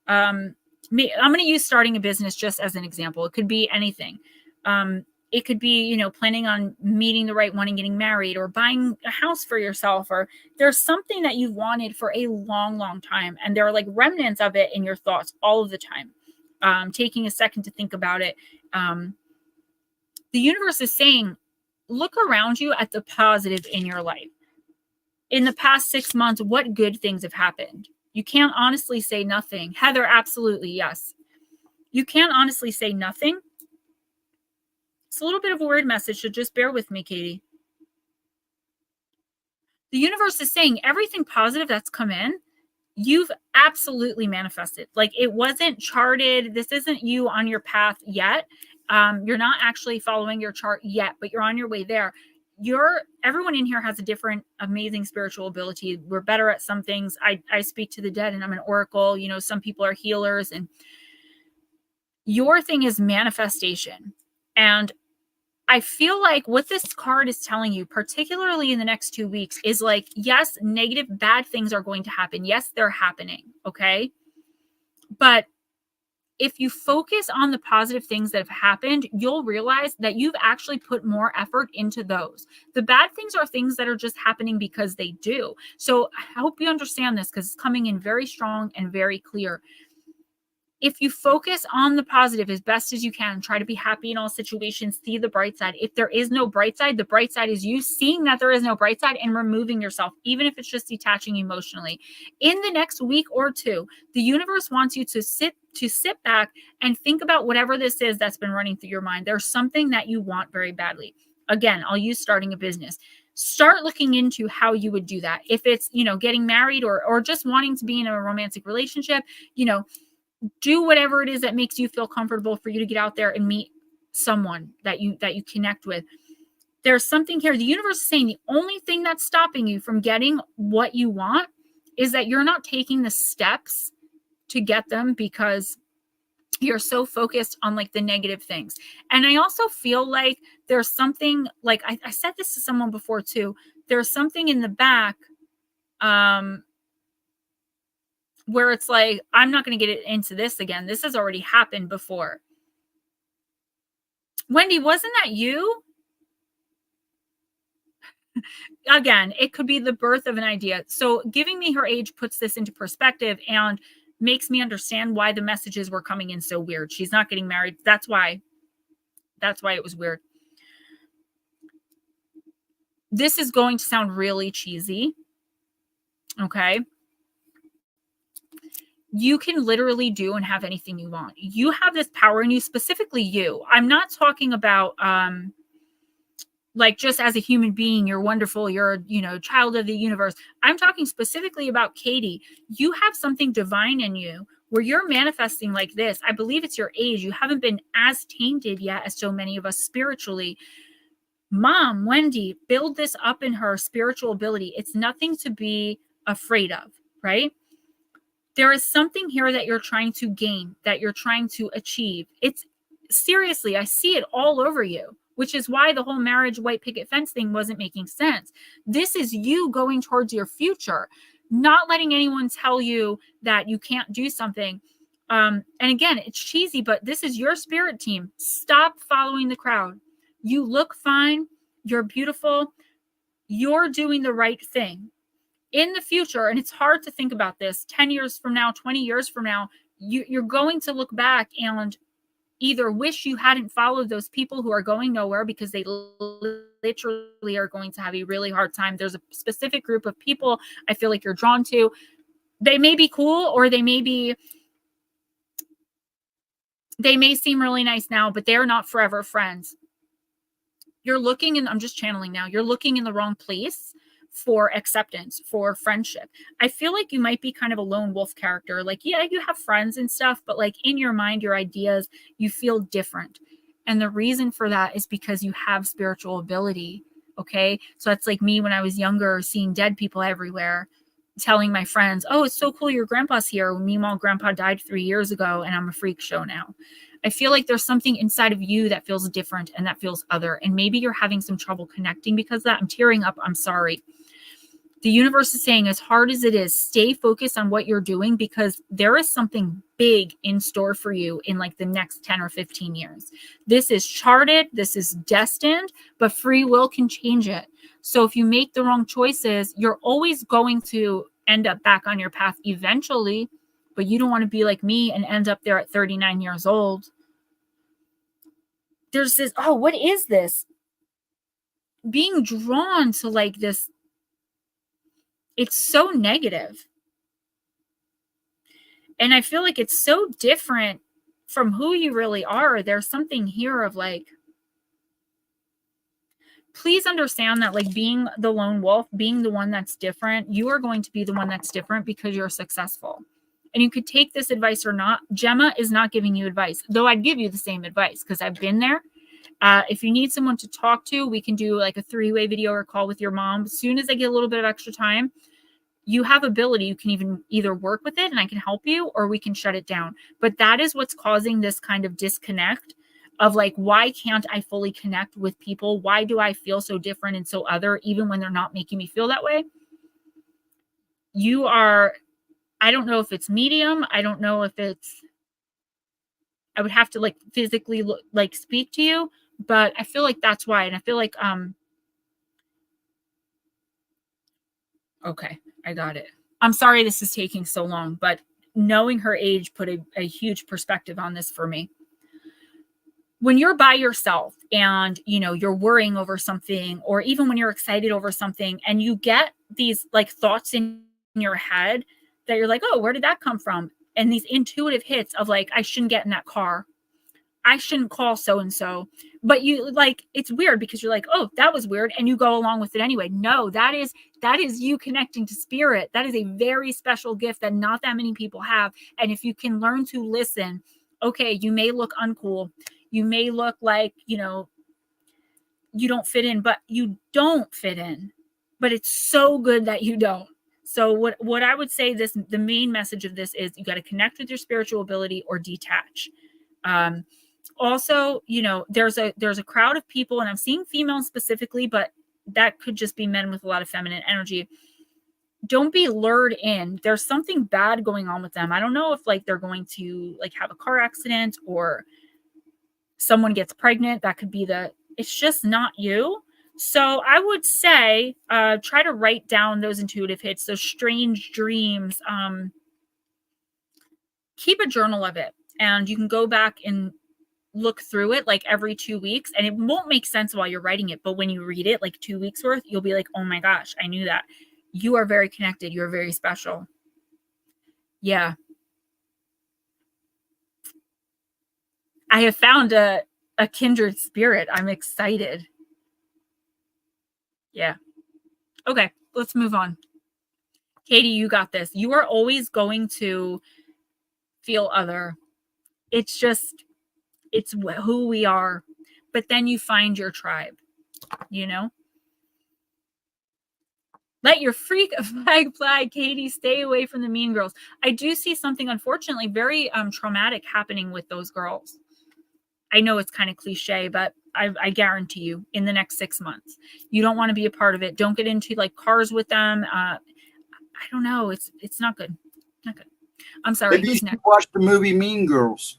I'm going to use starting a business just as an example. It could be anything. It could be, planning on meeting the right one and getting married, or buying a house for yourself, or there's something that you've wanted for a long, long time. And there are like remnants of it in your thoughts all of the time. Taking a second to think about it. The universe is saying, look around you at the positive in your life. In the past 6 months, what good things have happened? You can't honestly say nothing. Heather, absolutely, yes. You can't honestly say nothing. It's a little bit of a weird message, so just bear with me, Katie. The universe is saying everything positive that's come in, you've absolutely manifested. Like, it wasn't charted. This isn't you on your path yet. You're not actually following your chart yet, but you're on your way there. Everyone in here has a different amazing spiritual ability. We're better at some things. I speak to the dead and I'm an oracle. Some people are healers, and your thing is manifestation. And I feel like what this card is telling you, particularly in the next 2 weeks, is like, yes, negative, bad things are going to happen. Yes, they're happening. Okay. But if you focus on the positive things that have happened, you'll realize that you've actually put more effort into those. The bad things are things that are just happening because they do. So I hope you understand this, because it's coming in very strong and very clear. If you focus on the positive as best as you can, try to be happy in all situations, see the bright side. If there is no bright side, the bright side is you seeing that there is no bright side and removing yourself, even if it's just detaching emotionally. In the next week or two, the universe wants you to sit back and think about whatever this is that's been running through your mind. There's something that you want very badly. Again, I'll use starting a business. Start looking into how you would do that. If it's, getting married or just wanting to be in a romantic relationship, do whatever it is that makes you feel comfortable for you to get out there and meet someone that you connect with. There's something here. The universe is saying the only thing that's stopping you from getting what you want is that you're not taking the steps to get them, because You're so focused on like the negative things. And I also feel like there's something like, I said this to someone before too. There's something in the back where it's like, I'm not going to get into this again. This has already happened before. Wendy, wasn't that you? Again, it could be the birth of an idea. So giving me her age puts this into perspective and makes me understand why the messages were coming in so weird. She's not getting married. That's why it was weird. This is going to sound really cheesy. Okay. You can literally do and have anything you want. You have this power in you, specifically you. I'm not talking about, like just as a human being, you're wonderful, you're, child of the universe. I'm talking specifically about Katie. You have something divine in you where you're manifesting like this. I believe it's your age. You haven't been as tainted yet as so many of us spiritually. Mom, Wendy, build this up in her spiritual ability. It's nothing to be afraid of, right? There is something here that you're trying to gain, that you're trying to achieve. It's seriously, I see it all over you, which is why the whole marriage white picket fence thing wasn't making sense. This is you going towards your future, not letting anyone tell you that you can't do something. And again, it's cheesy, but this is your spirit team. Stop following the crowd. You look fine. You're beautiful. You're doing the right thing. In the future, and it's hard to think about this, 10 years from now, 20 years from now, you're going to look back and either wish you hadn't followed those people who are going nowhere because they literally are going to have a really hard time. There's a specific group of people I feel like you're drawn to. They may be cool, or they may seem really nice now, but they're not forever friends. You're looking in, I'm just channeling now, you're looking in the wrong place for acceptance, for friendship. I feel like you might be kind of a lone wolf character. Like, yeah, you have friends and stuff, but like in your mind, your ideas, you feel different. And the reason for that is because you have spiritual ability. Okay. So it's like me when I was younger, seeing dead people everywhere, telling my friends, oh, it's so cool your grandpa's here. Meanwhile, grandpa died 3 years ago and I'm a freak show now. I feel like there's something inside of you that feels different and that feels other. And maybe you're having some trouble connecting because of that. I'm tearing up. I'm sorry. The universe is saying, as hard as it is, stay focused on what you're doing, because there is something big in store for you in like the next 10 or 15 years. This is charted. This is destined, but free will can change it. So if you make the wrong choices, you're always going to end up back on your path eventually, but you don't want to be like me and end up there at 39 years old. There's this, oh, what is this? Being drawn to like this. It's so negative. And I feel like it's so different from who you really are. There's something here of like, please understand that like being the lone wolf, being the one that's different, you are going to be the one that's different because you're successful. And you could take this advice or not. Gemma is not giving you advice, though I'd give you the same advice because I've been there. If you need someone to talk to, we can do like a 3-way video or call with your mom. As soon as I get a little bit of extra time, you have ability. You can even either work with it and I can help you, or we can shut it down. But that is what's causing this kind of disconnect of like, why can't I fully connect with people? Why do I feel so different and so other, even when they're not making me feel that way? You are, I don't know if it's medium. I don't know if it's, I would have to like physically look, like speak to you, but I feel like that's why. And I feel like, okay, I got it. I'm sorry this is taking so long, but knowing her age put a huge perspective on this for me. When you're by yourself and, you know, you're worrying over something, or even when you're excited over something and you get these like thoughts in your head that you're like, oh, where did that come from? And these intuitive hits of like, I shouldn't get in that car. I shouldn't call so-and-so. But you like, it's weird because you're like, oh, that was weird. And you go along with it anyway. No, that is you connecting to spirit. That is a very special gift that not that many people have. And if you can learn to listen, okay, you may look uncool. You may look like, you know, you don't fit in, but you don't fit in. But it's so good that you don't. So what I would say the main message of this is you got to connect with your spiritual ability or detach. Also, you know, there's a crowd of people, and I'm seeing females specifically, but that could just be men with a lot of feminine energy. Don't be lured in. There's something bad going on with them. I don't know if like they're going to like have a car accident or someone gets pregnant. That could be it's just not you. So I would say try to write down those intuitive hits, those strange dreams. Keep a journal of it, and you can go back and look through it like every 2 weeks, and it won't make sense while you're writing it, but when you read it like 2 weeks worth, you'll be like, oh my gosh, I knew that. You are very connected. You're very special. Yeah. I have found a kindred spirit. I'm excited. Yeah. Okay, let's move on. Katie, you got this. You are always going to feel other. It's who we are. But then you find your tribe, you know? Let your freak flag fly, Katie. Stay away from the mean girls. I do see something, unfortunately, very traumatic happening with those girls. I know it's kind of cliche, but I guarantee you in the next 6 months, you don't want to be a part of it. Don't get into like cars with them. I don't know. It's not good. Not good. I'm sorry. Maybe Who's you next? watch the movie Mean Girls.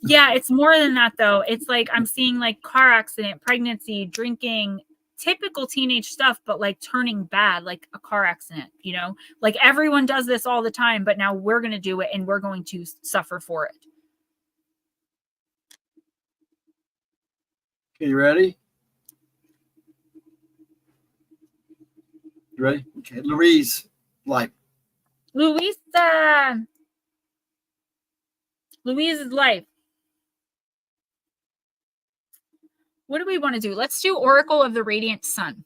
Yeah, it's more than that though. It's like I'm seeing like car accident, pregnancy, drinking, typical teenage stuff, but like turning bad, like a car accident, you know? Like everyone does this all the time, but now we're going to do it and we're going to suffer for it. Okay, you ready? You ready? Okay, Louise, life. Louise's life. What do we want to do? Let's do Oracle of the Radiant Sun.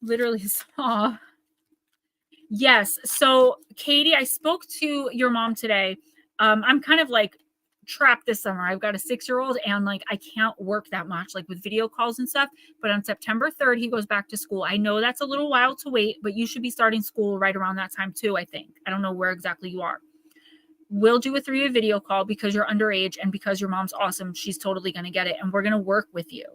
Literally saw. Yes. So, Katie, I spoke to your mom today. I'm kind of like trapped this summer. I've got a 6-year-old and like I can't work that much, like with video calls and stuff. But on September 3rd, he goes back to school. I know that's a little while to wait, but you should be starting school right around that time too, I think. I don't know where exactly you are. We'll do a 3-way video call because you're underage and because your mom's awesome. She's totally going to get it. And we're going to work with you.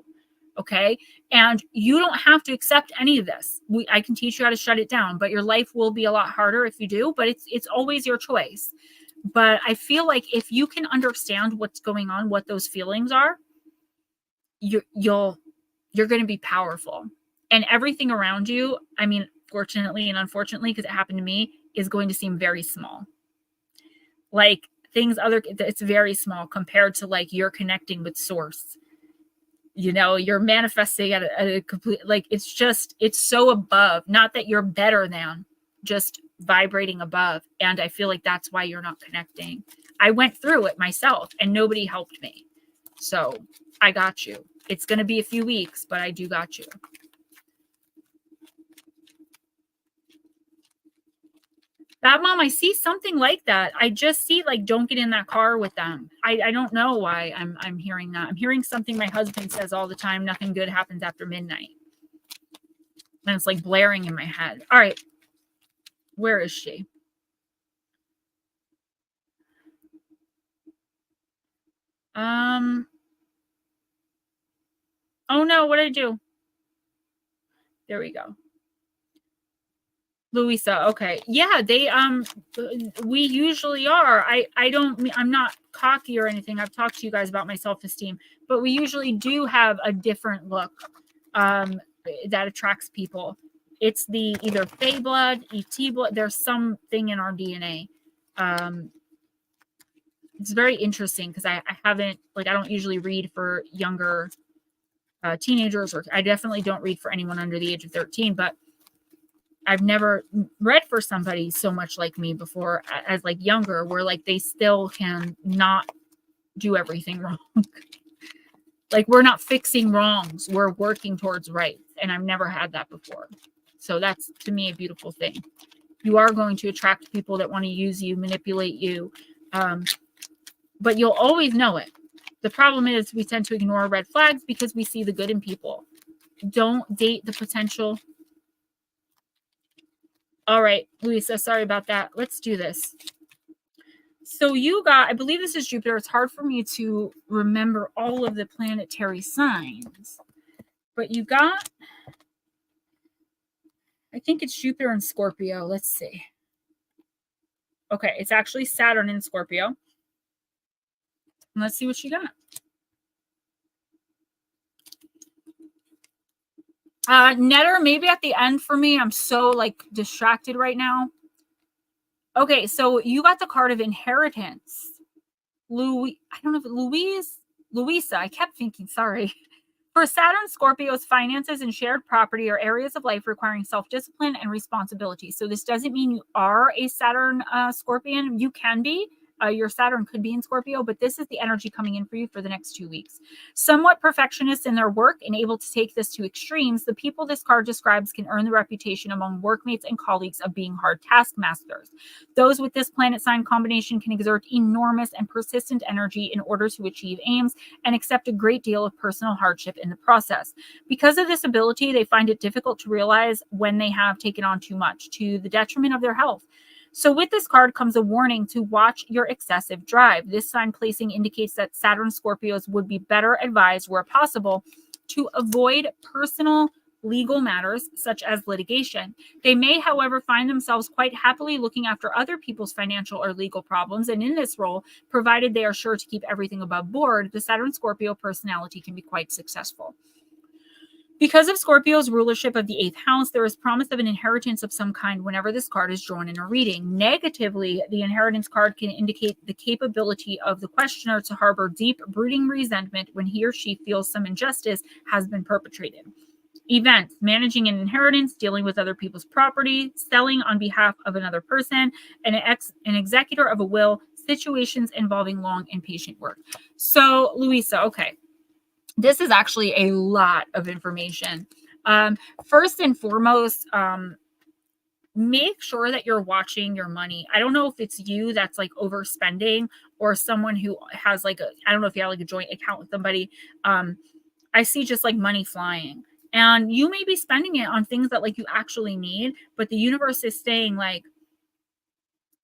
Okay. And you don't have to accept any of this. I can teach you how to shut it down, but your life will be a lot harder if you do, but it's always your choice. But I feel like if you can understand what's going on, what those feelings are, you're going to be powerful. And everything around you, I mean, fortunately and unfortunately, because it happened to me, is going to seem very small. Like it's very small compared to like you're connecting with source. You know, you're manifesting at a complete, like, it's so above, not that you're better than, just vibrating above. And I feel like that's why you're not connecting. I went through it myself and nobody helped me. So I got you. It's going to be a few weeks, but I do got you. That mom, I see something like that. I just see like, don't get in that car with them. I don't know why I'm hearing that. I'm hearing something my husband says all the time. Nothing good happens after midnight. And it's like blaring in my head. All right. Where is she? Oh no, what did I do? There we go. Louisa. Okay. Yeah, we usually are. I'm not cocky or anything. I've talked to you guys about my self-esteem, but we usually do have a different look that attracts people. It's the either Fae blood, ET blood. There's something in our DNA. It's very interesting because I don't usually read for younger teenagers, or I definitely don't read for anyone under the age of 13, but I've never read for somebody so much like me before as like younger, where like they still can not do everything wrong. Like we're not fixing wrongs. We're working towards right. And I've never had that before. So that's to me a beautiful thing. You are going to attract people that want to use you, manipulate you. But you'll always know it. The problem is we tend to ignore red flags because we see the good in people. Don't date the potential. All right, Luisa, sorry about that. Let's do this. So you got, I believe this is Jupiter. It's hard for me to remember all of the planetary signs, but you got, I think it's Jupiter and Scorpio. Let's see. Okay, it's actually Saturn in Scorpio. And let's see what you got. Netter, maybe at the end for me. I'm so like distracted right now. Okay, so you got the card of inheritance. I don't know if Louisa, I kept thinking, sorry. For Saturn, Scorpio's finances and shared property are areas of life requiring self-discipline and responsibility. So this doesn't mean you are a Saturn Scorpion. You can be. Your Saturn could be in Scorpio, but this is the energy coming in for you for the next 2 weeks. Somewhat perfectionists in their work and able to take this to extremes, the people this card describes can earn the reputation among workmates and colleagues of being hard taskmasters. Those with this planet sign combination can exert enormous and persistent energy in order to achieve aims and accept a great deal of personal hardship in the process. Because of this ability, they find it difficult to realize when they have taken on too much, to the detriment of their health. So with this card comes a warning to watch your excessive drive. This sign placing indicates that Saturn Scorpios would be better advised, where possible, to avoid personal legal matters such as litigation. They may, however, find themselves quite happily looking after other people's financial or legal problems, and in this role, provided they are sure to keep everything above board, the Saturn Scorpio personality can be quite successful. Because of Scorpio's rulership of the 8th house, there is promise of an inheritance of some kind whenever this card is drawn in a reading. Negatively, the inheritance card can indicate the capability of the questioner to harbor deep, brooding resentment when he or she feels some injustice has been perpetrated. Events: managing an inheritance, dealing with other people's property, selling on behalf of another person, an executor of a will, situations involving long and patient work. So, Louisa, okay. This is actually a lot of information. First and foremost, make sure that you're watching your money. I don't know if it's you that's like overspending or someone who has like I don't know if you have like a joint account with somebody. I see just like money flying. And you may be spending it on things that like you actually need, but the universe is saying like,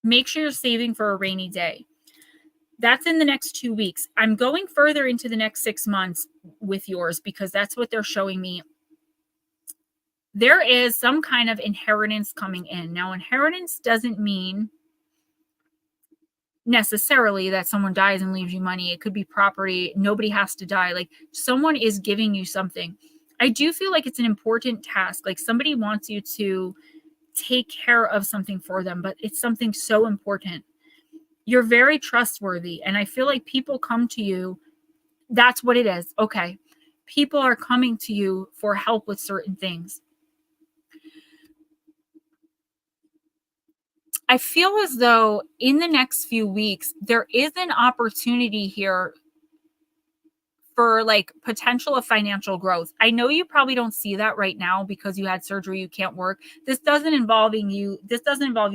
make sure you're saving for a rainy day. That's in the next 2 weeks. I'm going further into the next 6 months with yours because that's what they're showing me. There is some kind of inheritance coming in. Now, inheritance doesn't mean necessarily that someone dies and leaves you money. It could be property. Nobody has to die. Like someone is giving you something. I do feel like it's an important task. Like somebody wants you to take care of something for them, but it's something so important. You're very trustworthy. And I feel like people come to you. That's what it is. Okay. People are coming to you for help with certain things. I feel as though in the next few weeks, there is an opportunity here for like potential of financial growth. I know you probably don't see that right now because you had surgery, you can't work. This doesn't involve you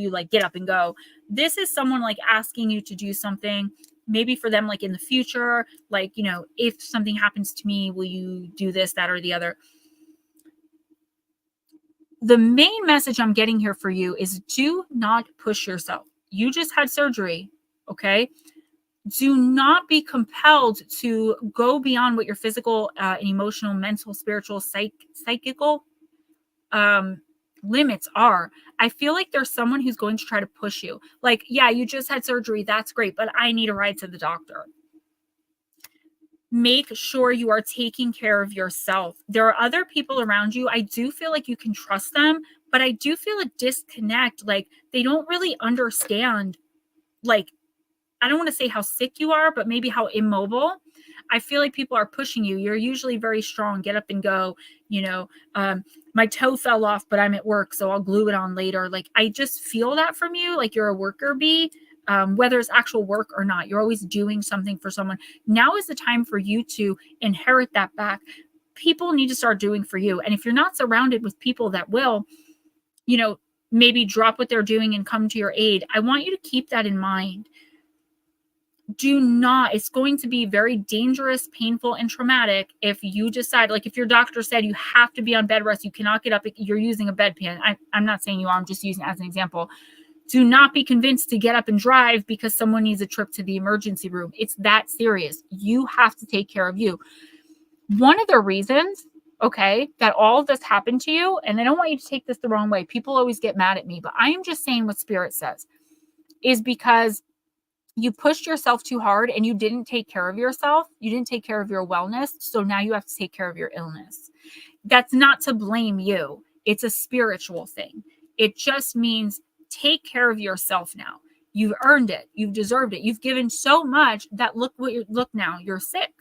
like get up and go. This is someone like asking you to do something maybe for them like in the future, like, you know, if something happens to me, will you do this, that, or the other? The main message I'm getting here for you is do not push yourself. You just had surgery, okay? Do not be compelled to go beyond what your physical, emotional, mental, spiritual, psychical limits are. I feel like there's someone who's going to try to push you. Like, yeah, you just had surgery. That's great, but I need a ride to the doctor. Make sure you are taking care of yourself. There are other people around you. I do feel like you can trust them, but I do feel a disconnect. Like they don't really understand, like, I don't want to say how sick you are, but maybe how immobile. I feel like people are pushing you. You're usually very strong. Get up and go. You know, my toe fell off, but I'm at work, so I'll glue it on later. Like, I just feel that from you. Like you're a worker bee, whether it's actual work or not. You're always doing something for someone. Now is the time for you to inherit that back. People need to start doing for you. And if you're not surrounded with people that will, you know, maybe drop what they're doing and come to your aid, I want you to keep that in mind. Do not, it's going to be very dangerous, painful, and traumatic if you decide, like if your doctor said you have to be on bed rest, you cannot get up, you're using a bedpan. I'm not saying you are, I'm just using it as an example. Do not be convinced to get up and drive because someone needs a trip to the emergency room. It's that serious. You have to take care of you. One of the reasons, okay, that all of this happened to you, and I don't want you to take this the wrong way. People always get mad at me, but I am just saying what Spirit says, is because you pushed yourself too hard and you didn't take care of yourself. You didn't take care of your wellness. So now you have to take care of your illness. That's not to blame you. It's a spiritual thing. It just means take care of yourself now. You've earned it. You've deserved it. You've given so much that look now, you're sick.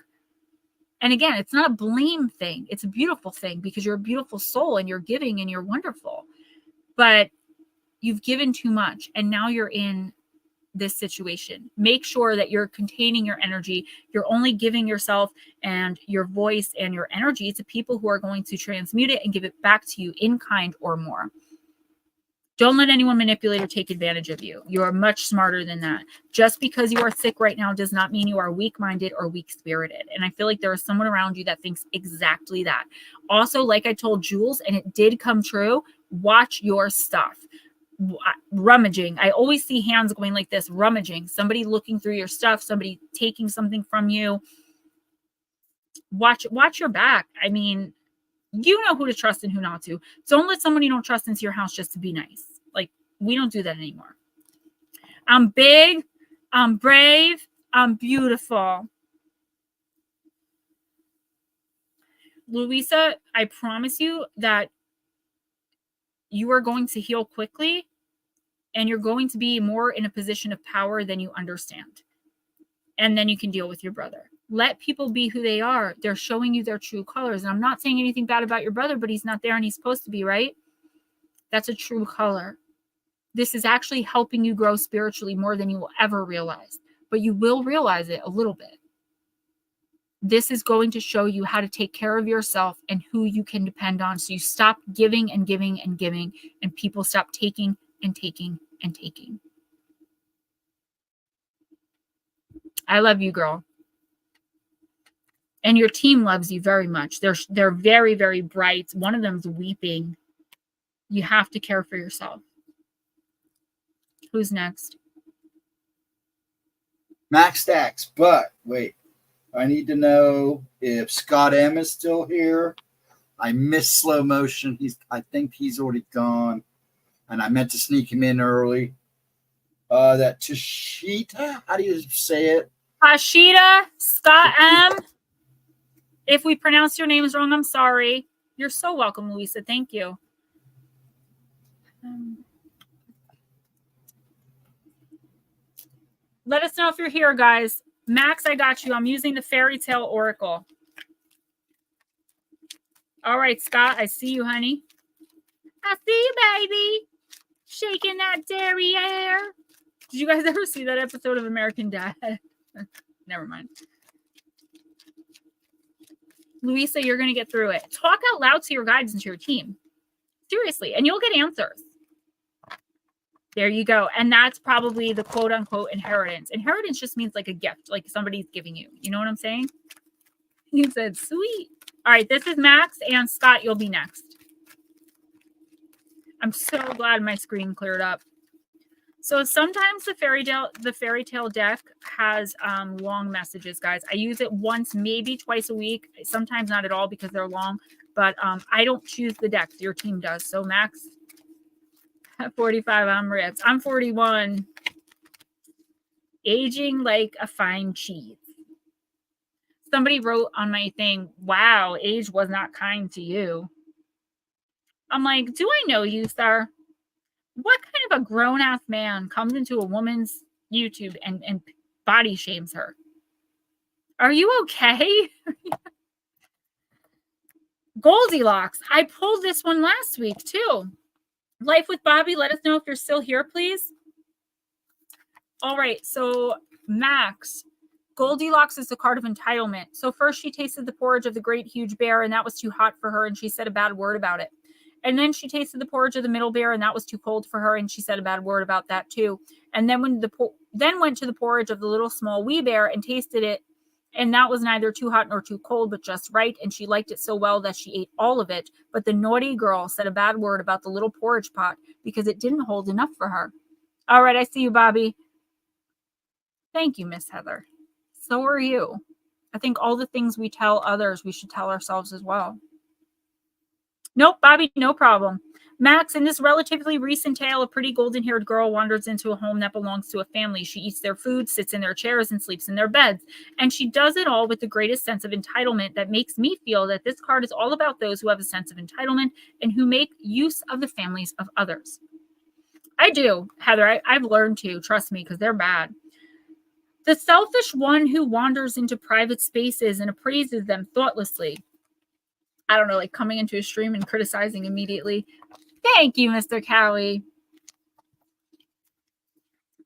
And again, it's not a blame thing. It's a beautiful thing because you're a beautiful soul and you're giving and you're wonderful. But you've given too much and now you're in this situation. Make sure that you're containing your energy. You're only giving yourself and your voice and your energy to people who are going to transmute it and give it back to you in kind or more. Don't let anyone manipulate or take advantage of you. You are much smarter than that. Just because you are sick right now does not mean you are weak-minded or weak-spirited. And I feel like there is someone around you that thinks exactly that. Also, like I told Jules, and it did come true, watch your stuff. Rummaging. I always see hands going like this, rummaging. Somebody looking through your stuff, somebody taking something from you. Watch your back. I mean, you know who to trust and who not to. Don't let someone you don't trust into your house just to be nice. Like, we don't do that anymore. I'm big, I'm brave, I'm beautiful. Louisa, I promise you that you are going to heal quickly and you're going to be more in a position of power than you understand. And then you can deal with your brother. Let people be who they are. They're showing you their true colors. And I'm not saying anything bad about your brother, but he's not there and he's supposed to be, right? That's a true color. This is actually helping you grow spiritually more than you will ever realize. But you will realize it a little bit. This is going to show you how to take care of yourself and who you can depend on. So you stop giving and giving and giving, and people stop taking and taking and taking. I love you, girl. And your team loves you very much. They're very, very bright. One of them's weeping. You have to care for yourself. Who's next? Max Stacks, but wait. I need to know if Scott M is still here. I missed slow motion. I think he's already gone. And I meant to sneak him in early. That Tashita, how do you say it? Tashita, Scott M. If we pronounce your names wrong, I'm sorry. You're so welcome, Louisa. Thank you. Let us know if you're here, guys. Max, I got you. I'm using the fairy tale oracle. All right, Scott, I see you, honey. I see you, baby. Shaking that derriere. Did you guys ever see that episode of American Dad? Never mind. Louisa, you're going to get through it. Talk out loud to your guides and to your team. Seriously, and you'll get answers. There you go. And that's probably the quote unquote inheritance. Inheritance just means like a gift, like somebody's giving you. You know what I'm saying? He said, sweet. All right, this is Max, and Scott, you'll be next. I'm so glad my screen cleared up. So sometimes the fairy tale deck has long messages, guys. I use it once, maybe twice a week. Sometimes not at all because they're long. But I don't choose the deck. Your team does. So Max, at 45, I'm ripped. I'm 41. Aging like a fine cheese. Somebody wrote on my thing, wow, age was not kind to you. I'm like, do I know you, sir? What kind of a grown-ass man comes into a woman's YouTube and body shames her? Are you okay? Goldilocks. I pulled this one last week, too. Life with Bobby, let us know if you're still here, please. All right, so Max. Goldilocks is the card of entitlement. So first she tasted the porridge of the great huge bear, and that was too hot for her, and she said a bad word about it. And then she tasted the porridge of the middle bear, and that was too cold for her, and she said a bad word about that too. And then went to the porridge of the little small wee bear and tasted it, and that was neither too hot nor too cold, but just right. And she liked it so well that she ate all of it. But the naughty girl said a bad word about the little porridge pot because it didn't hold enough for her. All right, I see you, Bobby. Thank you, Miss Heather. So are you. I think all the things we tell others, we should tell ourselves as well. Nope, Bobby, no problem. Max, in this relatively recent tale, a pretty golden-haired girl wanders into a home that belongs to a family. She eats their food, sits in their chairs, and sleeps in their beds. And she does it all with the greatest sense of entitlement that makes me feel that this card is all about those who have a sense of entitlement and who make use of the families of others. I do, Heather. I've learned to. Trust me, because they're bad. The selfish one who wanders into private spaces and appraises them thoughtlessly. I don't know, like coming into a stream and criticizing immediately. Thank you, Mr. Cowie.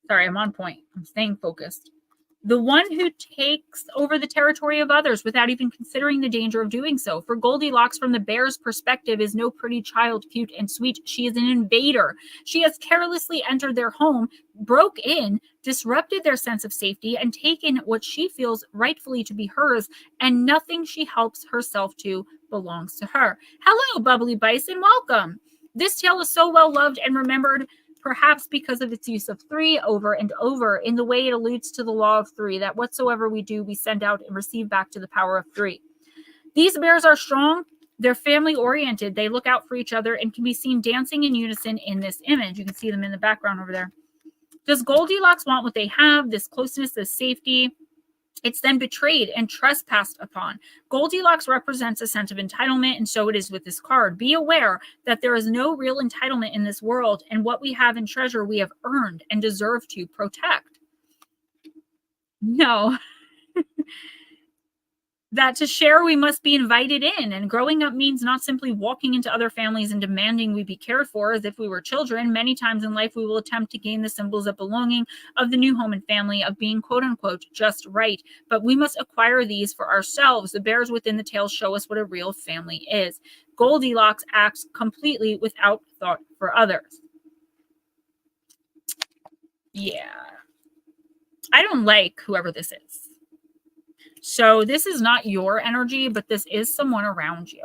Sorry, I'm on point. I'm staying focused. The one who takes over the territory of others without even considering the danger of doing so. For Goldilocks, from the bear's perspective, is no pretty child, cute and sweet. She is an invader. She has carelessly entered their home, broke in, disrupted their sense of safety, and taken what she feels rightfully to be hers, and nothing she helps herself to belongs to her. Hello, Bubbly Bison. Welcome. This tale is so well loved and remembered, perhaps because of its use of three over and over, in the way it alludes to the law of three, that whatsoever we do, we send out and receive back to the power of three. These bears are strong. They're family-oriented. They look out for each other and can be seen dancing in unison in this image. You can see them in the background over there. Does Goldilocks want what they have, this closeness, this safety? It's then betrayed and trespassed upon. Goldilocks represents a sense of entitlement, and so it is with this card. Be aware that there is no real entitlement in this world, and what we have in treasure we have earned and deserve to protect. No. That to share we must be invited in, and growing up means not simply walking into other families and demanding we be cared for as if we were children. Many times in life we will attempt to gain the symbols of belonging, of the new home and family, of being quote unquote just right, but we must acquire these for ourselves. The bears within the tale show us what a real family is. Goldilocks acts completely without thought for others. Yeah, I don't like whoever this is. So this is not your energy, but this is someone around you.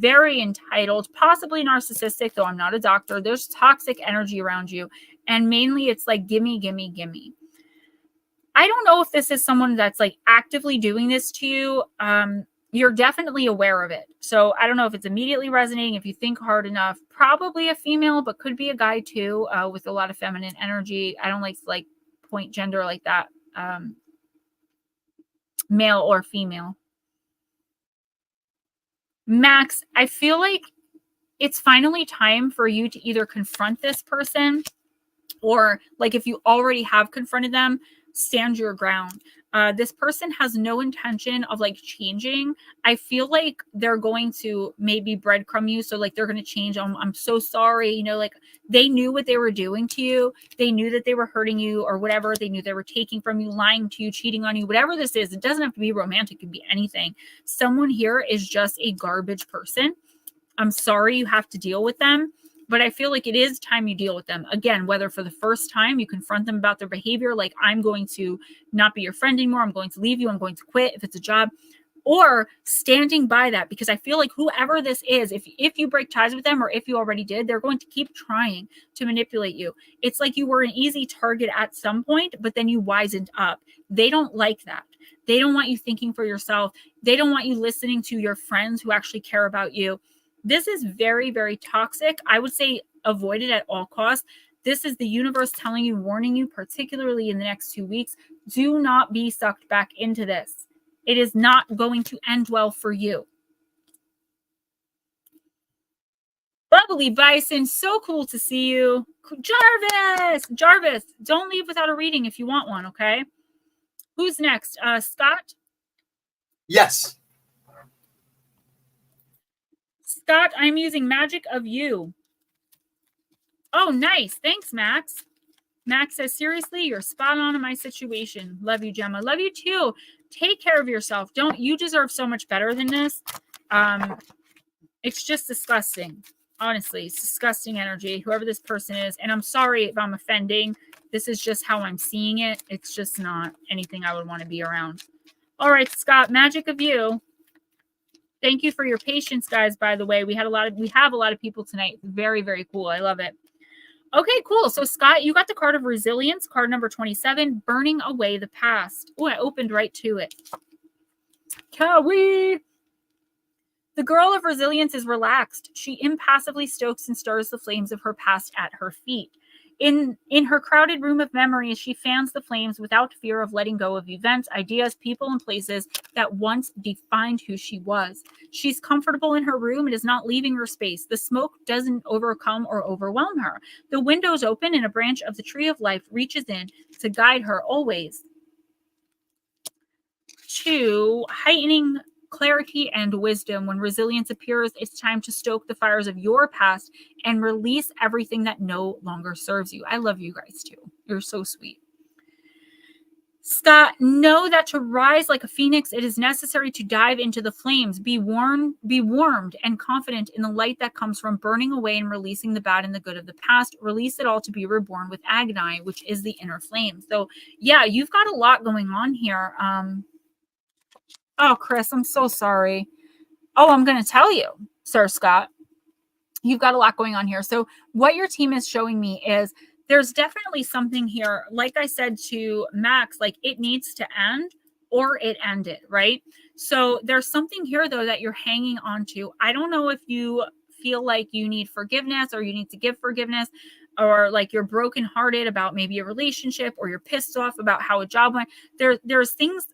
Very entitled, possibly narcissistic, though I'm not a doctor. There's toxic energy around you. And mainly it's like, gimme, gimme, gimme. I don't know if this is someone that's like actively doing this to you. You're definitely aware of it. So I don't know if it's immediately resonating, if you think hard enough. Probably a female, but could be a guy too, with a lot of feminine energy. I don't like point gender like that. Male or female. Max, I feel like it's finally time for you to either confront this person, or like if you already have confronted them, stand your ground. This person has no intention of like changing. I feel like they're going to maybe breadcrumb you. So like they're going to change. I'm so sorry. You know, like they knew what they were doing to you. They knew that they were hurting you or whatever. They knew they were taking from you, lying to you, cheating on you, whatever this is. It doesn't have to be romantic. It can be anything. Someone here is just a garbage person. I'm sorry you have to deal with them. But I feel like it is time you deal with them. Again, whether for the first time you confront them about their behavior, like I'm going to not be your friend anymore, I'm going to leave you, I'm going to quit if it's a job, or standing by that, because I feel like whoever this is, if you break ties with them or if you already did, they're going to keep trying to manipulate you. It's like you were an easy target at some point, but then you wisened up. They don't like that. They don't want you thinking for yourself. They don't want you listening to your friends who actually care about you. This is very, very toxic. I would say avoid it at all costs. This is the universe telling you, warning you, particularly in the next 2 weeks, do not be sucked back into this. It is not going to end well for you. Bubbly Bison, so cool to see you. Jarvis, don't leave without a reading if you want one, okay? Who's next? Scott? Yes. Scott, I'm using Magic of You. Oh, nice. Thanks, Max. Max says, seriously, you're spot on in my situation. Love you, Gemma. Love you too. Take care of yourself. You deserve so much better than this. It's just disgusting. Honestly, it's disgusting energy, whoever this person is. And I'm sorry if I'm offending. This is just how I'm seeing it. It's just not anything I would want to be around. All right, Scott, Magic of You. Thank you for your patience, guys, by the way. We have a lot of people tonight. Very, very cool. I love it. Okay, cool. So Scott, you got the card of resilience, card number 27, burning away the past. Oh, I opened right to it. Kawi! The girl of resilience is relaxed. She impassively stokes and stirs the flames of her past at her feet. In her crowded room of memories, she fans the flames without fear of letting go of events, ideas, people, and places that once defined who she was. She's comfortable in her room and is not leaving her space. The smoke doesn't overcome or overwhelm her. The windows open and a branch of the tree of life reaches in to guide her always to heightening clarity and wisdom. When resilience appears, it's time to stoke the fires of your past and release everything that no longer serves you. I love you guys too. You're so sweet. Scott, know that to rise like a phoenix, it is necessary to dive into the flames. Be warmed and confident in the light that comes from burning away and releasing the bad and the good of the past. Release it all to be reborn with agony, which is the inner flame. So yeah, you've got a lot going on here. Oh, Chris, I'm so sorry. Oh, I'm going to tell you, Sir Scott, you've got a lot going on here. So what your team is showing me is there's definitely something here. Like I said to Max, like it needs to end or it ended, right? So there's something here, though, that you're hanging on to. I don't know if you feel like you need forgiveness or you need to give forgiveness, or like you're brokenhearted about maybe a relationship, or you're pissed off about how a job went. There's things.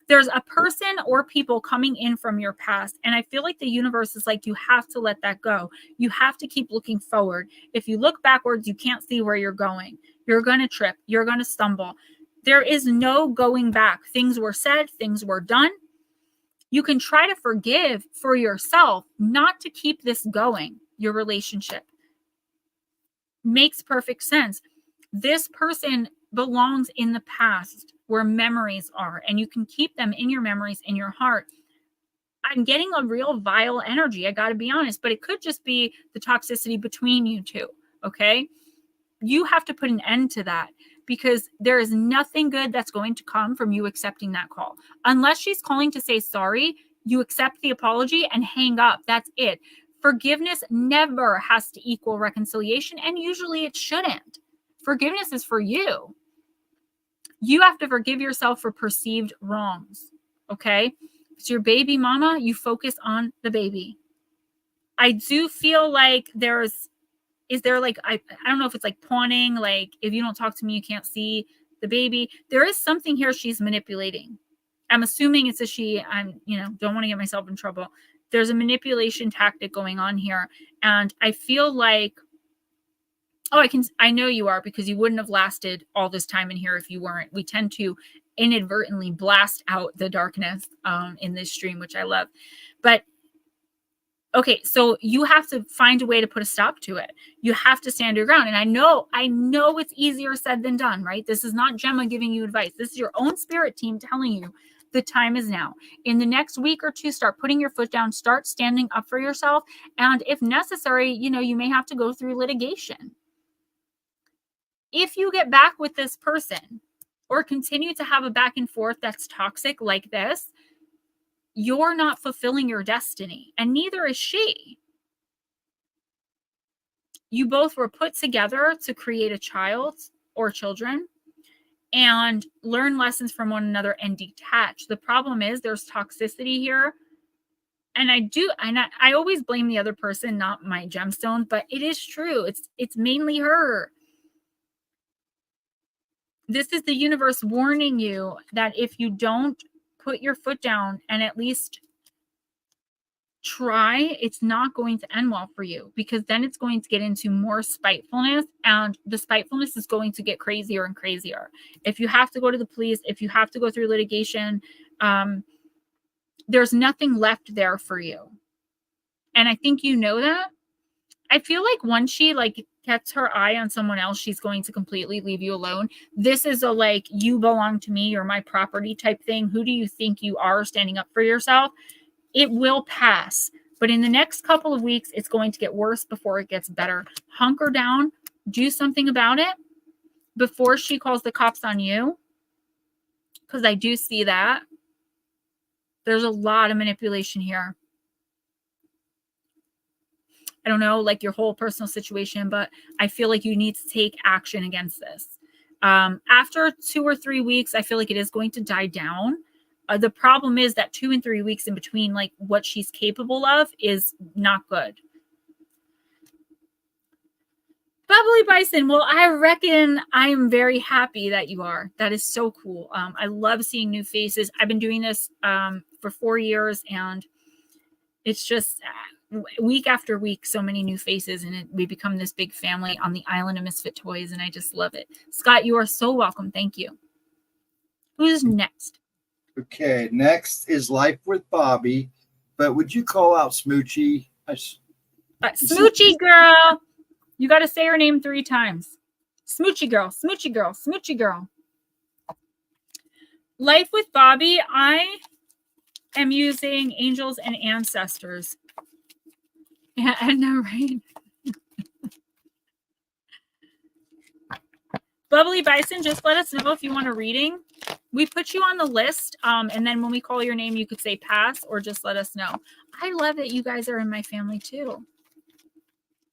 There's a person or people coming in from your past. And I feel like the universe is like, you have to let that go. You have to keep looking forward. If you look backwards, you can't see where you're going. You're going to trip. You're going to stumble. There is no going back. Things were said. Things were done. You can try to forgive for yourself, not to keep this going. Your relationship makes perfect sense. This person belongs in the past where memories are, and you can keep them in your memories, in your heart. I'm getting a real vile energy, I got to be honest, but it could just be the toxicity between you two, okay? You have to put an end to that, because there is nothing good that's going to come from you accepting that call. Unless she's calling to say sorry, you accept the apology and hang up. That's it. Forgiveness never has to equal reconciliation, and usually it shouldn't. Forgiveness is for you. You have to forgive yourself for perceived wrongs, okay? If it's your baby mama, you focus on the baby. I do feel like I don't know if it's like pawning, like if you don't talk to me, you can't see the baby. There is something here she's manipulating. I'm assuming it's a she. Don't want to get myself in trouble. There's a manipulation tactic going on here. And I feel like, I know you are, because you wouldn't have lasted all this time in here if you weren't. We tend to inadvertently blast out the darkness in this stream, which I love. But okay, so you have to find a way to put a stop to it. You have to stand your ground. And I know it's easier said than done, right? This is not Gemma giving you advice. This is your own spirit team telling you the time is now. In the next week or two, start putting your foot down, start standing up for yourself. And if necessary, you may have to go through litigation. If you get back with this person or continue to have a back and forth that's toxic like this, you're not fulfilling your destiny, and neither is she. You both were put together to create a child or children and learn lessons from one another and detach. The problem is there's toxicity here. And I always blame the other person, not my gemstone, but it is true. It's mainly her. This is the universe warning you that if you don't put your foot down and at least try, it's not going to end well for you, because then it's going to get into more spitefulness, and the spitefulness is going to get crazier and crazier. If you have to go to the police, if you have to go through litigation, there's nothing left there for you. And I think you know that. I feel like once she gets her eye on someone else, she's going to completely leave you alone. This is a you belong to me, you're my property type thing. Who do you think you are, standing up for yourself? It will pass. But in the next couple of weeks, it's going to get worse before it gets better. Hunker down, do something about it before she calls the cops on you, because I do see that. There's a lot of manipulation here. I don't know, like your whole personal situation, but I feel like you need to take action against this. After 2 or 3 weeks, I feel like it is going to die down. The problem is that 2 and 3 weeks in between, like what she's capable of, is not good. Bubbly Bison, well, I reckon I am very happy that you are. That is so cool. I love seeing new faces. I've been doing this for 4 years, and it's just week after week, so many new faces, and we become this big family on the island of Misfit Toys, and I just love it. Scott, you are so welcome. Thank you. Who's next? Okay, next is Life with Bobby, but would you call out Smoochie? Smoochie girl. You got to say her name 3 times. Smoochie girl, Smoochie girl, Smoochie girl. Life with Bobby, I am using angels and ancestors. Yeah, I know, right? Bubbly Bison, just let us know if you want a reading. We put you on the list, and then when we call your name, you could say pass or just let us know. I love that you guys are in my family too.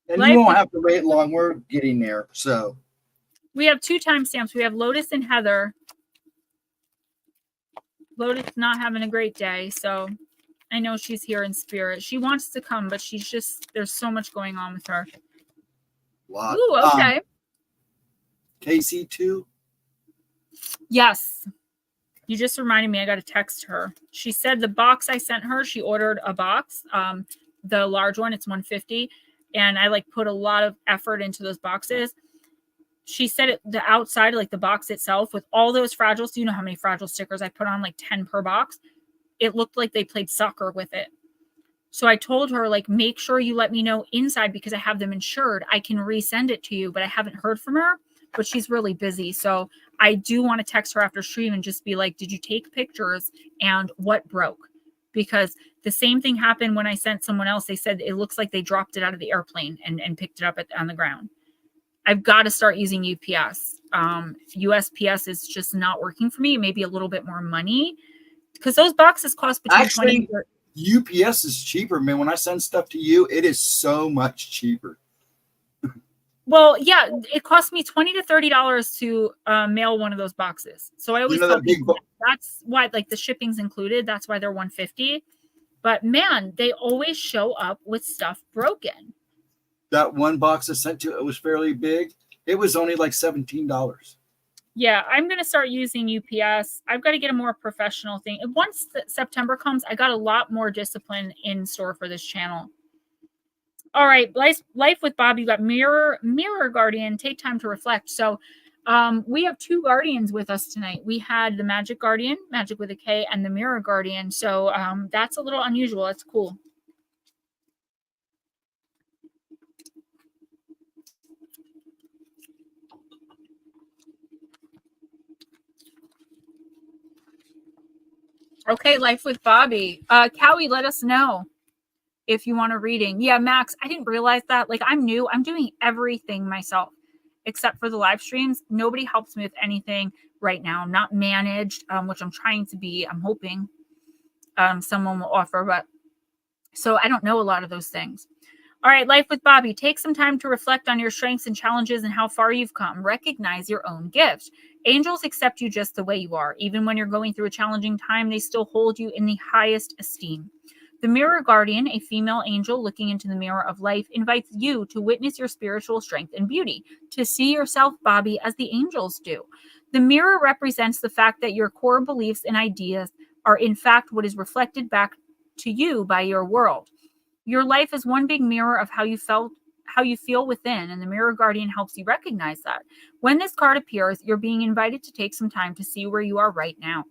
And you won't have to wait long. We're getting there. So we have 2 timestamps. We have Lotus and Heather. Lotus not having a great day, so I know she's here in spirit. She wants to come, but she's just, there's so much going on with her. Lot. Ooh, okay. KC2? Yes. You just reminded me, I got to text her. She said the box I sent her, she ordered a box, the large one, it's $150. And I like put a lot of effort into those boxes. She said it, the outside, like the box itself with all those fragiles. Do you know how many fragile stickers I put on? Like 10 per box. It looked like they played soccer with it. So I told her, like, make sure you let me know inside because I have them insured. I can resend it to you, but I haven't heard from her, but she's really busy. So I do want to text her after stream and just be like, did you take pictures and what broke? Because the same thing happened when I sent someone else. They said it looks like they dropped it out of the airplane and picked it up on the ground. I've got to start using UPS. USPS is just not working for me. Maybe a little bit more money because those boxes cost between Actually, 20 UPS is cheaper, man. When I send stuff to you, it is so much cheaper. Well, yeah, it cost me $20 to $30 to mail one of those boxes. So I always tell people that's why, like, the shipping's included. That's why they're $150. But man, they always show up with stuff broken. That one box I sent to, it was fairly big. It was only like $17. Yeah, I'm going to start using UPS. I've got to get a more professional thing. Once September comes, I got a lot more discipline in store for this channel. All right, Life with Bob, you got Mirror Guardian, take time to reflect. So we have 2 guardians with us tonight. We had the Magic Guardian, Magic with a K, and the Mirror Guardian. So that's a little unusual. It's cool. Okay, Life with Bobby. Cowie, let us know if you want a reading. Yeah, Max, I didn't realize that. Like, I'm new. I'm doing everything myself except for the live streams. Nobody helps me with anything right now. I'm not managed, which I'm trying to be. I'm hoping someone will offer, but so I don't know a lot of those things. All right, Life with Bobby. Take some time to reflect on your strengths and challenges and how far you've come. Recognize your own gifts. Angels accept you just the way you are. Even when you're going through a challenging time, they still hold you in the highest esteem. The Mirror Guardian, a female angel looking into the mirror of life, invites you to witness your spiritual strength and beauty, to see yourself, Bobby, as the angels do. The mirror represents the fact that your core beliefs and ideas are in fact what is reflected back to you by your world. Your life is one big mirror of how you feel within, and the Mirror Guardian helps you recognize that. When this card appears, you're being invited to take some time to see where you are right now.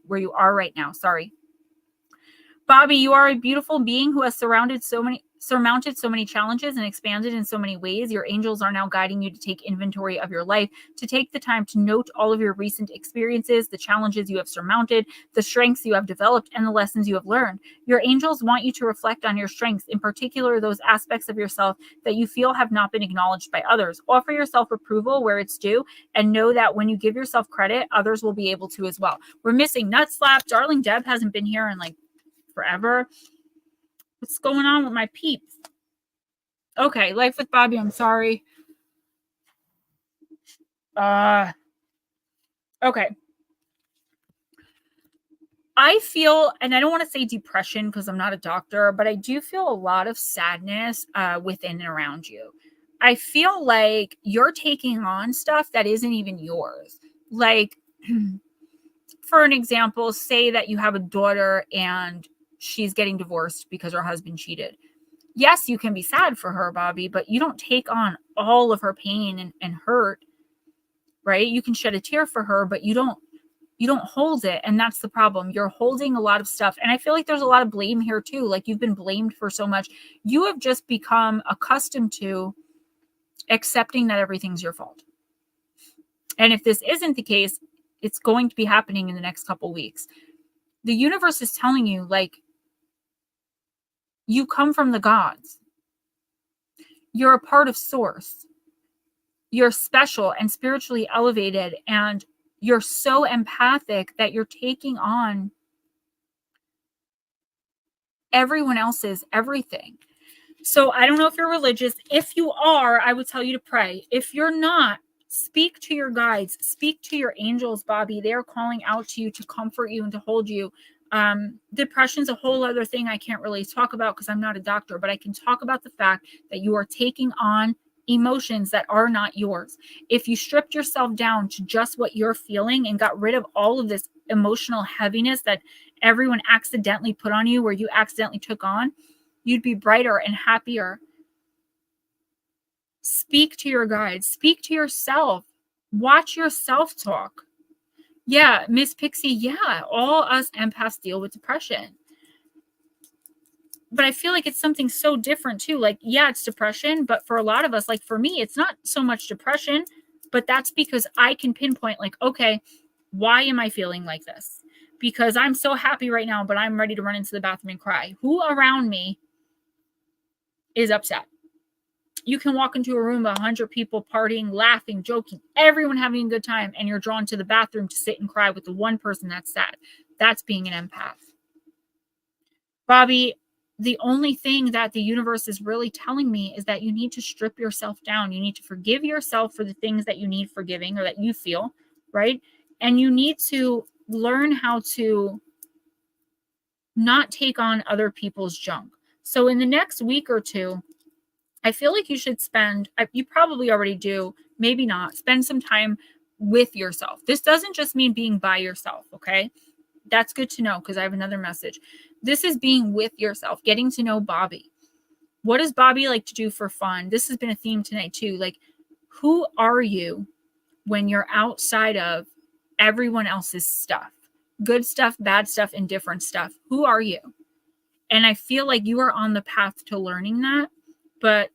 Bobby, you are a beautiful being who has surmounted so many challenges and expanded in so many ways. Your angels are now guiding you to take inventory of your life, to take the time to note all of your recent experiences, the challenges you have surmounted, the strengths you have developed, and the lessons you have learned. Your angels want you to reflect on your strengths, in particular those aspects of yourself that you feel have not been acknowledged by others. Offer yourself approval where it's due, and know that when you give yourself credit, others will be able to as well. We're missing Nut Slap. Darling Deb hasn't been here in like forever. What's going on with my peeps? Okay, life with Bobby, I'm sorry. Okay. I feel, and I don't want to say depression because I'm not a doctor, but I do feel a lot of sadness within and around you. I feel like you're taking on stuff that isn't even yours. Like, for an example, say that you have a daughter and she's getting divorced because her husband cheated. Yes, you can be sad for her, Bobby, but you don't take on all of her pain and hurt, right? You can shed a tear for her, but you don't hold it. And that's the problem. You're holding a lot of stuff. And I feel like there's a lot of blame here too. Like, you've been blamed for so much. You have just become accustomed to accepting that everything's your fault. And if this isn't the case, it's going to be happening in the next couple weeks. The universe is telling you, like, you come from the gods. You're a part of source. You're special and spiritually elevated, and you're so empathic that you're taking on everyone else's everything. So I don't know if you're religious. If you are, I would tell you to pray. If you're not, speak to your guides, speak to your angels, Bobby. They are calling out to you to comfort you and to hold you. Depression's a whole other thing I can't really talk about because I'm not a doctor, but I can talk about the fact that you are taking on emotions that are not yours. If you stripped yourself down to just what you're feeling and got rid of all of this emotional heaviness that everyone accidentally put on you, where you accidentally took on, you'd be brighter and happier. Speak to your guides. Speak to yourself. Watch yourself talk. Yeah, Miss Pixie, yeah, all us empaths deal with depression. But I feel like it's something so different too. Like, yeah, it's depression, but for a lot of us, like for me, it's not so much depression, but that's because I can pinpoint, like, okay, why am I feeling like this? Because I'm so happy right now, but I'm ready to run into the bathroom and cry. Who around me is upset? You can walk into a room of 100 people partying, laughing, joking, everyone having a good time, and you're drawn to the bathroom to sit and cry with the one person that's sad. That's being an empath. Bobby, the only thing that the universe is really telling me is that you need to strip yourself down. You need to forgive yourself for the things that you need forgiving or that you feel, right? And you need to learn how to not take on other people's junk. So in the next week or two, I feel like you should spend, you probably already do, maybe not, spend some time with yourself. This doesn't just mean being by yourself, okay? That's good to know because I have another message. This is being with yourself, getting to know Bobby. What does Bobby like to do for fun? This has been a theme tonight too. Like, who are you when you're outside of everyone else's stuff? Good stuff, bad stuff, indifferent stuff. Who are you? And I feel like you are on the path to learning that, but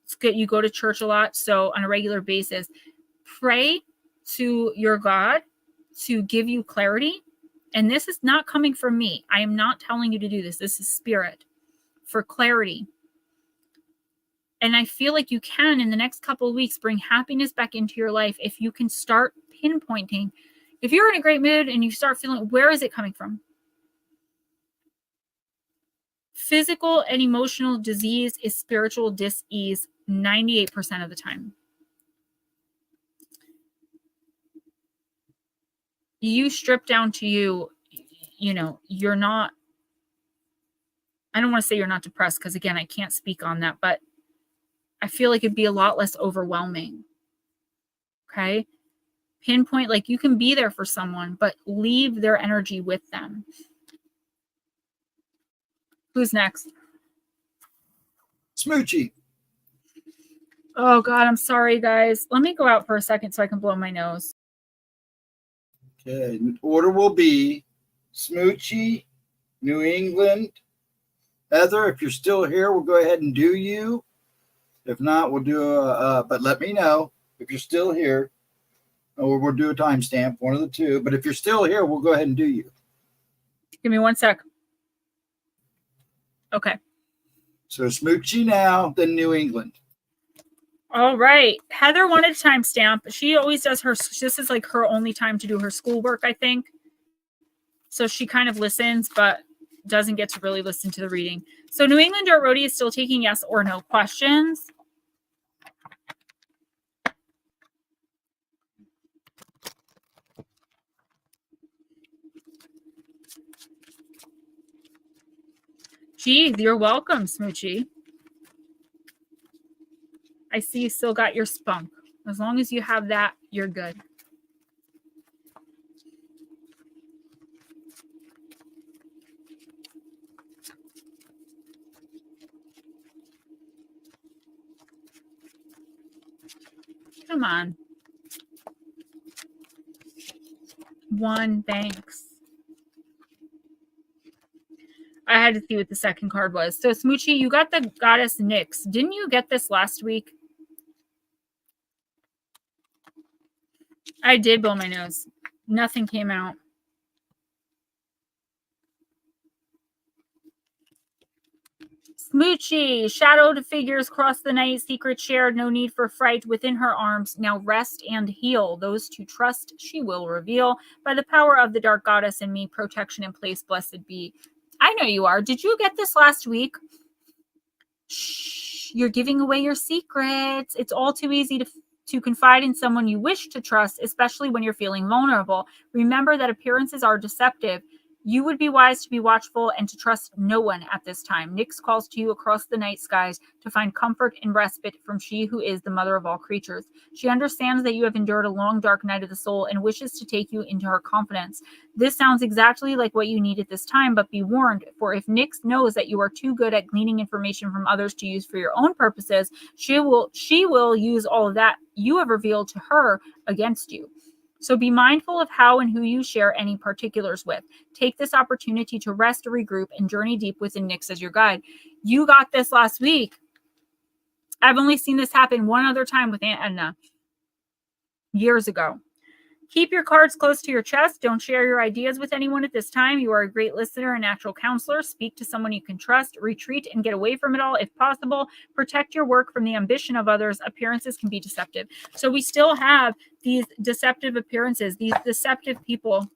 it's good. You go to church a lot. So on a regular basis, pray to your God to give you clarity. And this is not coming from me. I am not telling you to do this. This is spirit for clarity. And I feel like you can, in the next couple of weeks, bring happiness back into your life if you can start pinpointing. If you're in a great mood and you start feeling, where is it coming from? Physical and emotional disease is spiritual dis-ease 98% of the time. You strip down to you, you know, you're not, I don't want to say you're not depressed because, again, I can't speak on that, but I feel like it'd be a lot less overwhelming. Okay? Pinpoint, like, you can be there for someone, but leave their energy with them. Who's next? Smoochie. Oh, God, I'm sorry, guys. Let me go out for a second so I can blow my nose. Okay, order will be Smoochie, New England. Heather, if you're still here, we'll go ahead and do you. If not, we'll do but let me know if you're still here, or we'll do a timestamp, one of the two. But if you're still here, we'll go ahead and do you. Give me one sec. Okay. So Smoochie now, then New England. All right. Heather wanted a timestamp. She always does this is like her only time to do her schoolwork, I think. So she kind of listens, but doesn't get to really listen to the reading. So New England Dirt Roadie is still taking yes or no questions. Gee, you're welcome, Smoochie. I see you still got your spunk. As long as you have that, you're good. Come on. One, thanks. I had to see what the second card was. So, Smoochie, you got the goddess Nyx. Didn't you get this last week? I did blow my nose. Nothing came out. Smoochie, shadowed figures cross the night, secret shared, no need for fright within her arms. Now rest and heal. Those to trust she will reveal. By the power of the dark goddess in me, protection in place, blessed be. I know you are. Did you get this last week? Shh, you're giving away your secrets. It's all too easy to confide in someone you wish to trust, especially when you're feeling vulnerable. Remember that appearances are deceptive. You would be wise to be watchful and to trust no one at this time. Nyx calls to you across the night skies to find comfort and respite from she who is the mother of all creatures. She understands that you have endured a long, dark night of the soul and wishes to take you into her confidence. This sounds exactly like what you need at this time, but be warned, for if Nyx knows that you are too good at gleaning information from others to use for your own purposes, she will use all of that you have revealed to her against you. So be mindful of how and who you share any particulars with. Take this opportunity to rest, regroup, and journey deep within Nyx as your guide. You got this last week. I've only seen this happen one other time with Aunt Edna years ago. Keep your cards close to your chest. Don't share your ideas with anyone at this time. You are a great listener and natural counselor. Speak to someone you can trust. Retreat and get away from it all if possible. Protect your work from the ambition of others. Appearances can be deceptive. So we still have these deceptive appearances, these deceptive people.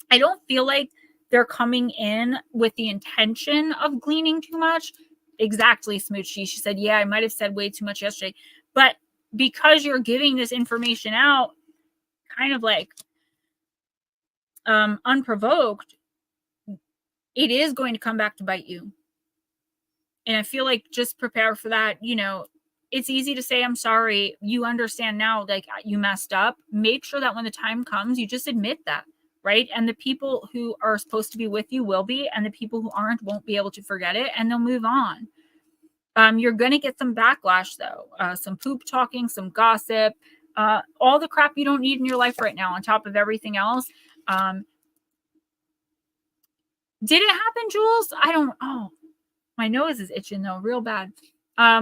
I don't feel like they're coming in with the intention of gleaning too much. Exactly, Smoochie. She said, yeah, I might have said way too much yesterday. But because you're giving this information out, kind of like unprovoked, it is going to come back to bite you. And I feel like just prepare for that. You know, it's easy to say, I'm sorry. You understand now, like you messed up. Make sure that when the time comes, you just admit that, right? And the people who are supposed to be with you will be, and the people who aren't won't be able to forget it, and they'll move on. You're going to get some backlash, though. Some poop talking, some gossip, all the crap you don't need in your life right now, on top of everything else. Did it happen, Jules? I don't. Oh, my nose is itching though, real bad. I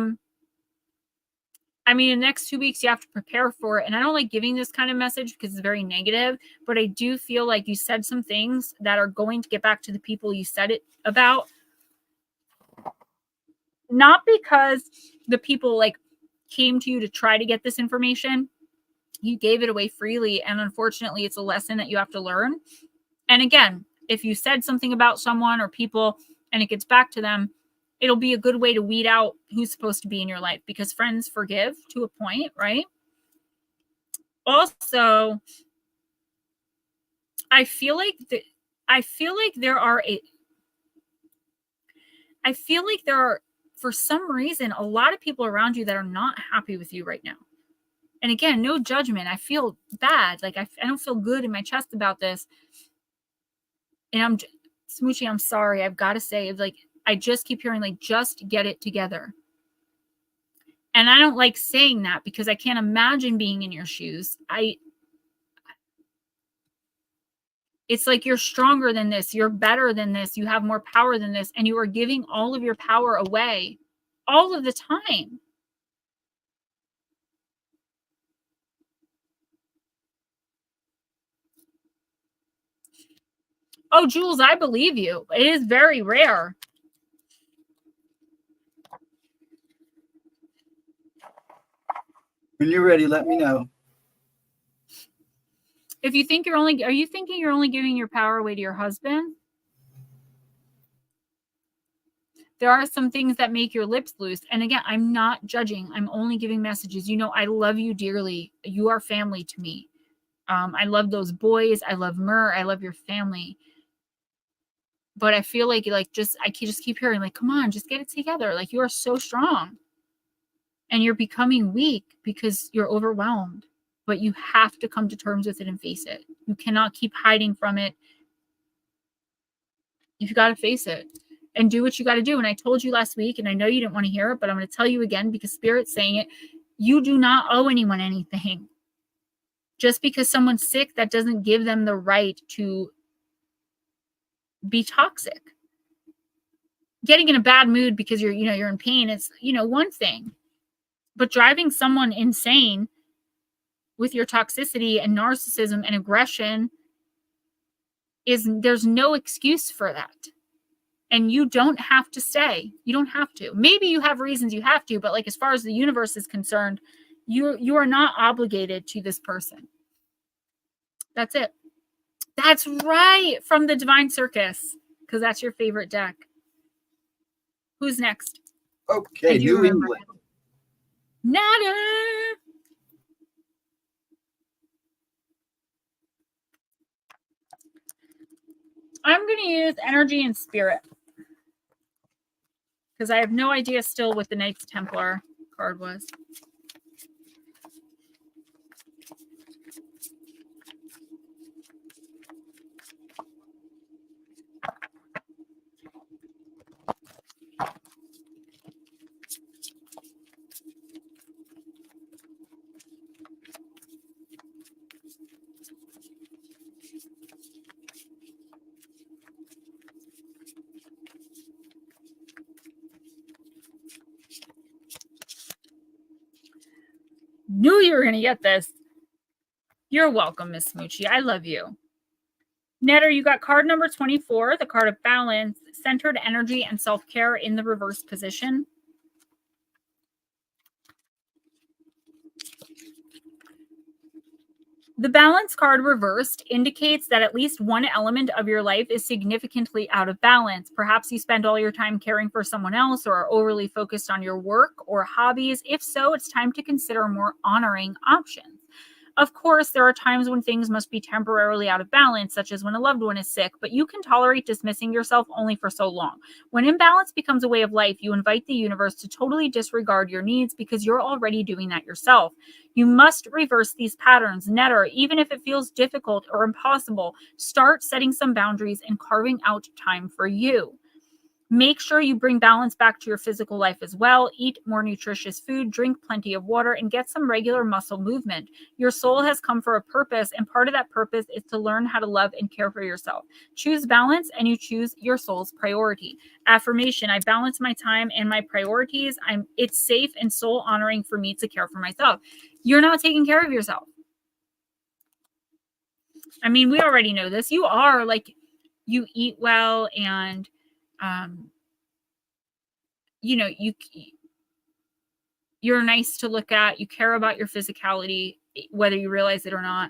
mean, the next 2 weeks you have to prepare for it, and I don't like giving this kind of message because it's very negative. But I do feel like you said some things that are going to get back to the people you said it about. Not because the people like came to you to try to get this information. You gave it away freely, and unfortunately, it's a lesson that you have to learn. And again, if you said something about someone or people and it gets back to them, it'll be a good way to weed out who's supposed to be in your life, because friends forgive to a point, right? Also, I feel like there are for some reason a lot of people around you that are not happy with you right now. And again, no judgment. I feel bad. Like I don't feel good in my chest about this. And Smoochie, I'm sorry. I've got to say, like, I just keep hearing, like, just get it together. And I don't like saying that because I can't imagine being in your shoes. It's like you're stronger than this. You're better than this. You have more power than this. And you are giving all of your power away all of the time. Oh, Jules, I believe you. It is very rare. When you're ready, let me know. If you think are you thinking you're only giving your power away to your husband? There are some things that make your lips loose. And again, I'm not judging. I'm only giving messages. You know, I love you dearly. You are family to me. I love those boys. I love Myrrh. I love your family. But I feel like I just keep hearing like, come on, just get it together. Like, you are so strong and you're becoming weak because you're overwhelmed, but you have to come to terms with it and face it. You cannot keep hiding from it. You've got to face it and do what you got to do. And I told you last week, and I know you didn't want to hear it, but I'm going to tell you again because Spirit's saying it. You do not owe anyone anything. Just because someone's sick, that doesn't give them the right to be toxic. Getting in a bad mood because you're in pain, it's, one thing. But driving someone insane with your toxicity and narcissism and aggression there's no excuse for that. And you don't have to stay. You don't have to. Maybe you have reasons you have to, but like, as far as the universe is concerned, you are not obligated to this person. That's it. That's right. From the Divine Circus, because that's your favorite deck. Who's next? Okay, New England. Nada. I'm going to use energy and spirit because I have no idea still what the Knights Templar card was. Knew you were going to get this. You're welcome, Miss Smoochie. I love you. Netter, you got card number 24, the card of balance, centered energy and self-care in the reverse position. The balance card reversed indicates that at least one element of your life is significantly out of balance. Perhaps you spend all your time caring for someone else or are overly focused on your work or hobbies. If so, it's time to consider more honoring options. Of course, there are times when things must be temporarily out of balance, such as when a loved one is sick, but you can tolerate dismissing yourself only for so long. When imbalance becomes a way of life, you invite the universe to totally disregard your needs because you're already doing that yourself. You must reverse these patterns. Netter, even if it feels difficult or impossible, start setting some boundaries and carving out time for you. Make sure you bring balance back to your physical life as well. Eat more nutritious food, drink plenty of water, and get some regular muscle movement. Your soul has come for a purpose, and part of that purpose is to learn how to love and care for yourself. Choose balance, and you choose your soul's priority. Affirmation: I balance my time and my priorities. It's safe and soul honoring for me to care for myself. You're not taking care of yourself. I mean, we already know this. You are, like, you eat well, and you're nice to look at. You care about your physicality, whether you realize it or not.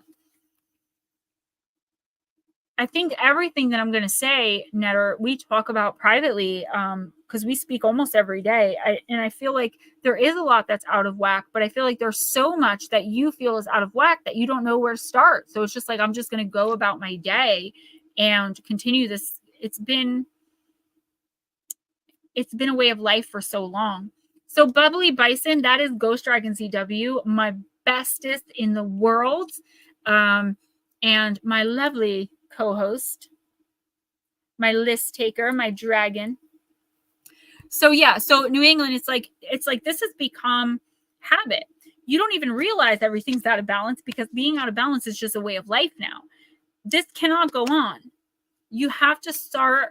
I think everything that I'm going to say, Netter, we talk about privately because we speak almost every day. And I feel like there is a lot that's out of whack, but I feel like there's so much that you feel is out of whack that you don't know where to start. So it's just like, I'm just going to go about my day and continue this. It's been a way of life for so long. So Bubbly Bison, that is Ghostdragonzw, my bestest in the world. And my lovely co-host, my list taker, my dragon. So yeah, so New England, it's like this has become habit. You don't even realize everything's out of balance because being out of balance is just a way of life now. This cannot go on. You have to start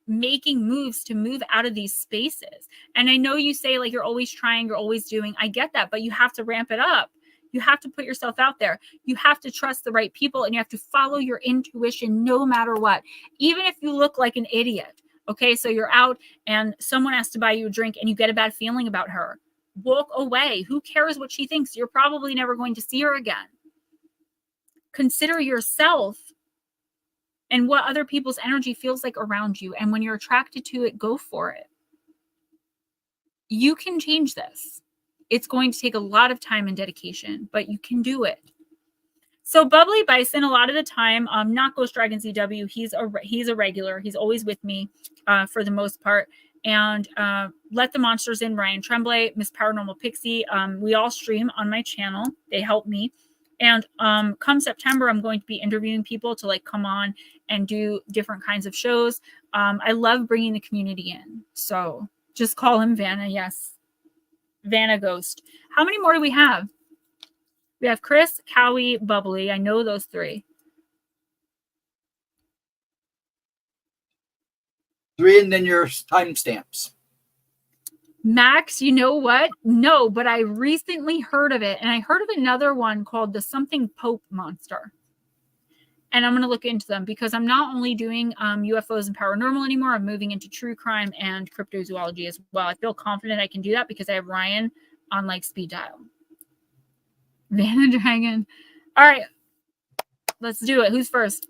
making moves to move out of these spaces. And I know you say, like, you're always trying, you're always doing. I get that, but you have to ramp it up. You have to put yourself out there. You have to trust the right people, and you have to follow your intuition no matter what, even if you look like an idiot. Okay, so you're out and someone has to buy you a drink and you get a bad feeling about her. Walk away. Who cares what she thinks? You're probably never going to see her again. Consider yourself and what other people's energy feels like around you. And when you're attracted to it, go for it. you can change this. It's going to take a lot of time and dedication, but you can do it. So Bubbly Bison, a lot of the time, not Ghostdragonzw, he's a regular. He's always with me for the most part. And Let the Monsters In, Ryan Tremblay, Miss Paranormal Pixie. We all stream on my channel. They help me. And come September, I'm going to be interviewing people to like come on and do different kinds of shows. I love bringing the community in. So just call him Vanna. Yes. Vanna Ghost. How many more do we have? We have Chris, Cowie, Bubbly. I know those three. 3 and then your timestamps. Max, you know what? No, but I recently heard of it. And I heard of another one called the Something Pope Monster. And I'm going to look into them because I'm not only doing UFOs and paranormal anymore. I'm moving into true crime and cryptozoology as well. I feel confident I can do that because I have Ryan on like speed dial. Vanna Dragon. All right. Let's do it. Who's first?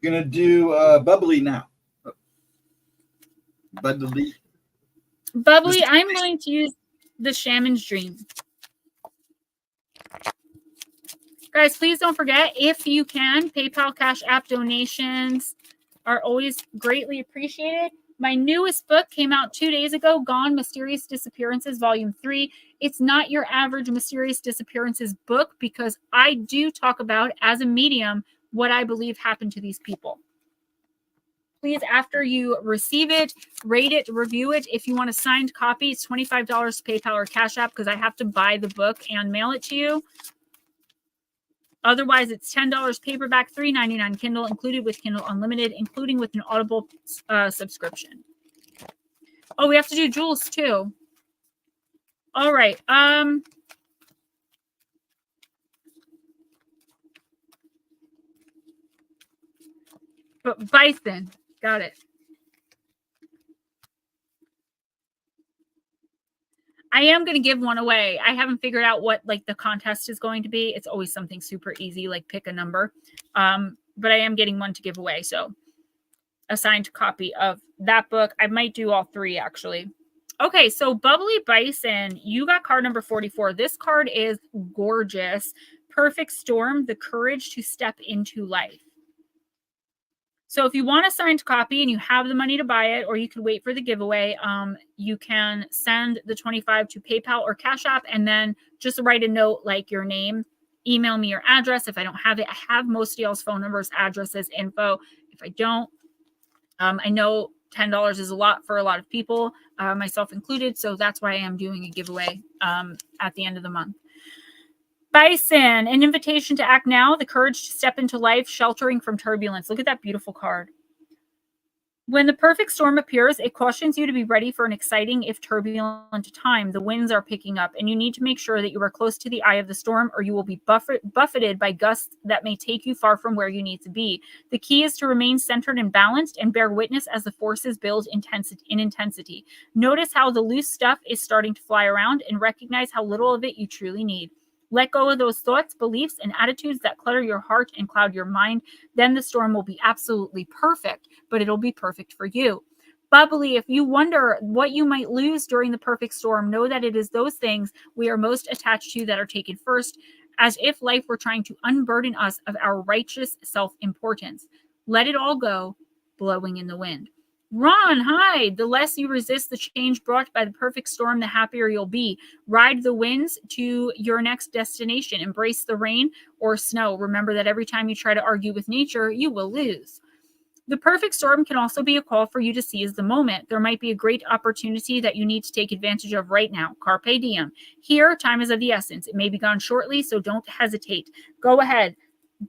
Gonna do Bubbly now. Bubbly. Bubbly, I'm going to use the Shaman's Dream. Guys, please don't forget, if you can, PayPal, Cash App donations are always greatly appreciated. My newest book came out 2 days ago, Gone Mysterious Disappearances, Volume 3. It's not your average mysterious disappearances book because I do talk about, as a medium, what I believe happened to these people. Please, after you receive it, rate it, review it. If you want a signed copy, it's $25 PayPal or Cash App because I have to buy the book and mail it to you. Otherwise, it's $10 paperback, $3.99 Kindle, included with Kindle Unlimited, including with an Audible subscription. Oh, we have to do Jules too. All right. But Bison, got it. I am going to give one away. I haven't figured out what like the contest is going to be. It's always something super easy, like pick a number. But I am getting one to give away. So a signed copy of that book. I might do all three actually. Okay, so Bubbly Bison, you got card number 44. This card is gorgeous. Perfect Storm, the courage to step into life. So if you want a signed copy and you have the money to buy it, or you could wait for the giveaway, you can send the $25 to PayPal or Cash App, and then just write a note like your name, email me your address. If I don't have it, I have most of y'all's phone numbers, addresses, info. If I don't, I know $10 is a lot for a lot of people, myself included. So that's why I am doing a giveaway at the end of the month. Bison, an invitation to act now, the courage to step into life, sheltering from turbulence. Look at that beautiful card. When the perfect storm appears, it cautions you to be ready for an exciting, if turbulent time. The winds are picking up, and you need to make sure that you are close to the eye of the storm, or you will be buffeted by gusts that may take you far from where you need to be. The key is to remain centered and balanced and bear witness as the forces build in intensity. Notice how the loose stuff is starting to fly around and recognize how little of it you truly need. Let go of those thoughts, beliefs, and attitudes that clutter your heart and cloud your mind. Then the storm will be absolutely perfect, but it'll be perfect for you. Bubbly, if you wonder what you might lose during the perfect storm, know that it is those things we are most attached to that are taken first, as if life were trying to unburden us of our righteous self-importance. Let it all go, blowing in the wind. Ron, hi. The less you resist the change brought by the perfect storm, the happier you'll be. Ride the winds to your next destination. Embrace the rain or snow. Remember that every time you try to argue with nature, you will lose. The perfect storm can also be a call for you to seize the moment. There might be a great opportunity that you need to take advantage of right now. Carpe diem. Here, time is of the essence. It may be gone shortly, so don't hesitate. Go ahead.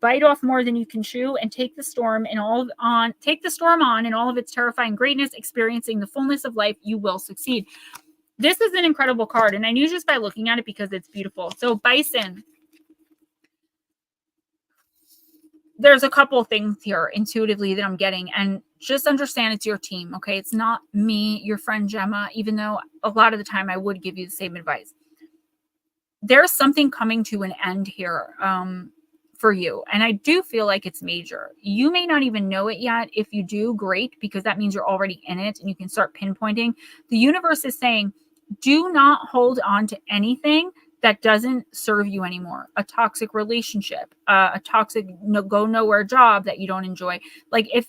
Bite off more than you can chew and take the storm on in all of its terrifying greatness, experiencing the fullness of life. You will succeed. This is an incredible card, and I knew just by looking at it because it's beautiful. So Bison, there's a couple of things here intuitively that I'm getting, and just understand it's your team. Okay. It's not me, your friend Gemma, even though a lot of the time I would give you the same advice. There's something coming to an end here. For you. And I do feel like it's major. You may not even know it yet. If you do, great, because that means you're already in it and you can start pinpointing. The universe is saying, Do not hold on to anything that doesn't serve you anymore. A toxic relationship, a toxic go nowhere job that you don't enjoy. Like if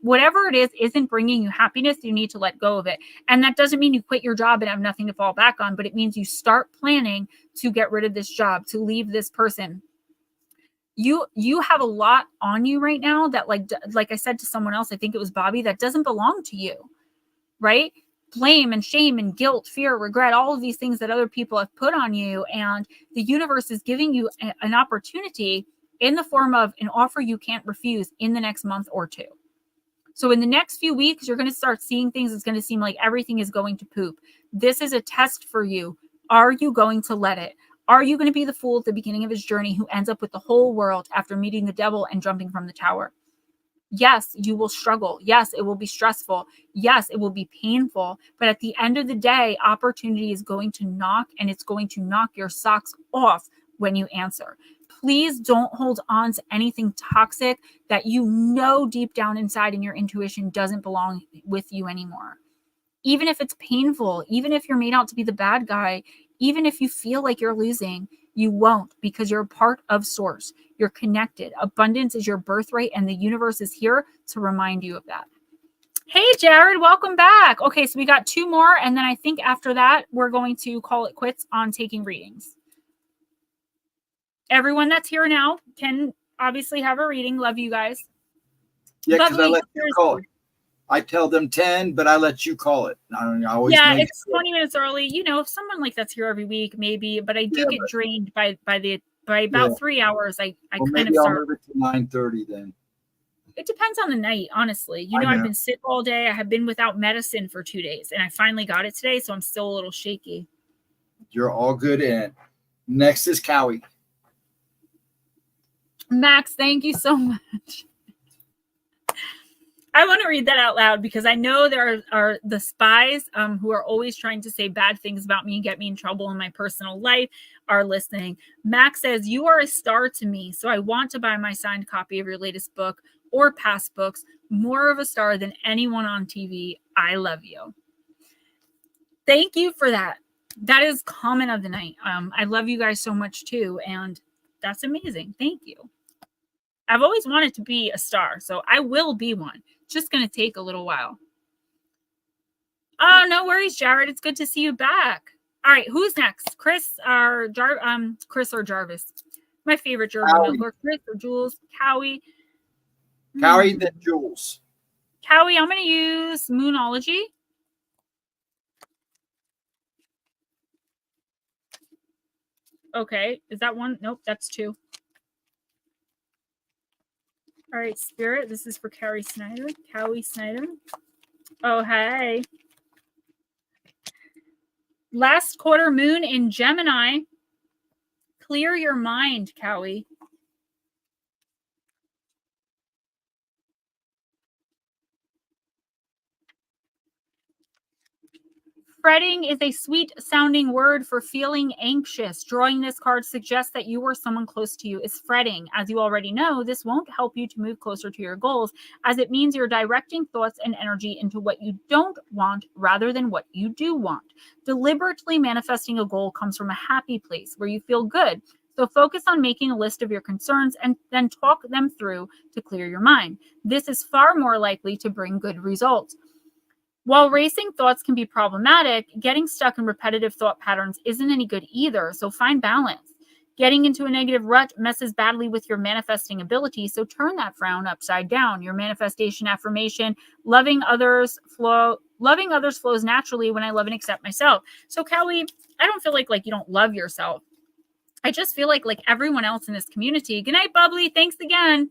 whatever it is isn't bringing you happiness, you need to let go of it. And that doesn't mean you quit your job and have nothing to fall back on, but it means you start planning to get rid of this job, to leave this person. You have a lot on you right now that like I said to someone else, I think it was Bobby, that doesn't belong to you, right? Blame and shame and guilt, fear, regret, all of these things that other people have put on you. And the universe is giving you an opportunity in the form of an offer you can't refuse in the next month or two. So in the next few weeks, you're going to start seeing things. It's going to seem like everything is going to poop. This is a test for you. Are you going to let it? Are you going to be the fool at the beginning of his journey who ends up with the whole world after meeting the devil and jumping from the tower? Yes, you will struggle. Yes, it will be stressful. Yes, it will be painful. But at the end of the day, opportunity is going to knock, and it's going to knock your socks off when you answer. Please don't hold on to anything toxic that you know deep down inside in your intuition doesn't belong with you anymore. Even if it's painful, even if you're made out to be the bad guy, even if you feel like you're losing, you won't, because you're a part of source. You're connected. Abundance is your birthright, and the universe is here to remind you of that. Hey, Jared, welcome back. Okay, so we got 2 more, and then I think after that, we're going to call it quits on taking readings. Everyone that's here now can obviously have a reading. Love you guys. Yeah, because I let you call it. I tell them 10, but I let you call it. I always it's 20 minutes early. You know, if someone like that's here every week, maybe, but I do get drained by about 3 hours. I kind of start. I'll move it to 9:30 then. It depends on the night, honestly. You know, I've been sick all day. I have been without medicine for 2 days, and I finally got it today, so I'm still a little shaky. You're all good. And next is Cowie. Max, thank you so much. I want to read that out loud because I know there are the spies who are always trying to say bad things about me and get me in trouble in my personal life are listening. Max says, "You are a star to me, so I want to buy my signed copy of your latest book or past books. More of a star than anyone on TV. I love you." Thank you for that. That is comment of the night. I love you guys so much too, and that's amazing. Thank you. I've always wanted to be a star, so I will be one. Just going to take a little while. Oh, no worries, Jared. It's good to see you back. All right, who's next? Chris or Chris or Jarvis? My favorite German. Chris or Jules? Cowie. Cowie, then Jules. Cowie, I'm going to use Moonology. Okay, is that one? Nope, that's 2. All right, Spirit, this is for Cowie Snyder. Oh, hey. Last quarter moon in Gemini. Clear your mind, Cowie. Fretting is a sweet sounding word for feeling anxious. Drawing this card suggests that you or someone close to you is fretting. As you already know, this won't help you to move closer to your goals, as it means you're directing thoughts and energy into what you don't want rather than what you do want. Deliberately manifesting a goal comes from a happy place where you feel good. So focus on making a list of your concerns and then talk them through to clear your mind. This is far more likely to bring good results. While racing thoughts can be problematic, getting stuck in repetitive thought patterns isn't any good either, so find balance. Getting into a negative rut messes badly with your manifesting ability, so turn that frown upside down. Your manifestation affirmation, loving others flows naturally when I love and accept myself. So Cowie, I don't feel like you don't love yourself. I just feel like everyone else in this community, good night, Bubbly, thanks again.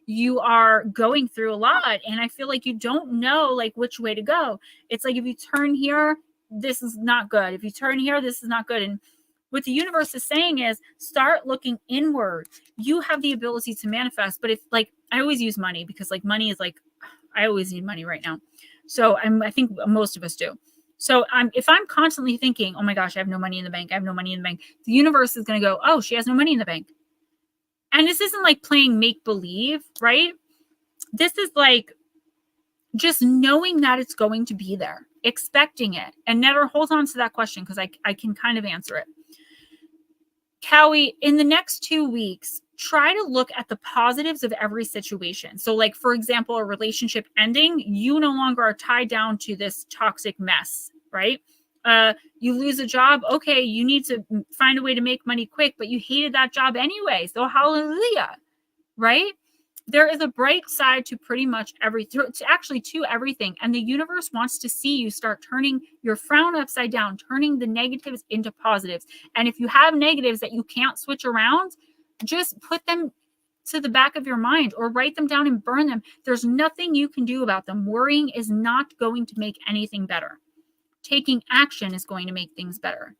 You are going through a lot, and I feel like you don't know which way to go. It's like if you turn here, this is not good. If you turn here, this is not good. And what the universe is saying is start looking inward. You have the ability to manifest, but if I always use money because money is I always need money right now. So I think most of us do. So if I'm constantly thinking, oh my gosh, I have no money in the bank, the universe is going to go, oh, she has no money in the bank. And this isn't playing make-believe, right? This is just knowing that it's going to be there. expecting it. And never hold on to that question because I can kind of answer it. Cowie, in the next 2 weeks, try to look at the positives of every situation. So like, for example, a relationship ending, you no longer are tied down to this toxic mess, right? You lose a job. Okay, you need to find a way to make money quick, but you hated that job anyway. So hallelujah, right? There is a bright side to pretty much to everything. And the universe wants to see you start turning your frown upside down, turning the negatives into positives. And if you have negatives that you can't switch around, just put them to the back of your mind or write them down and burn them. There's nothing you can do about them. Worrying is not going to make anything better. Taking action is going to make things better.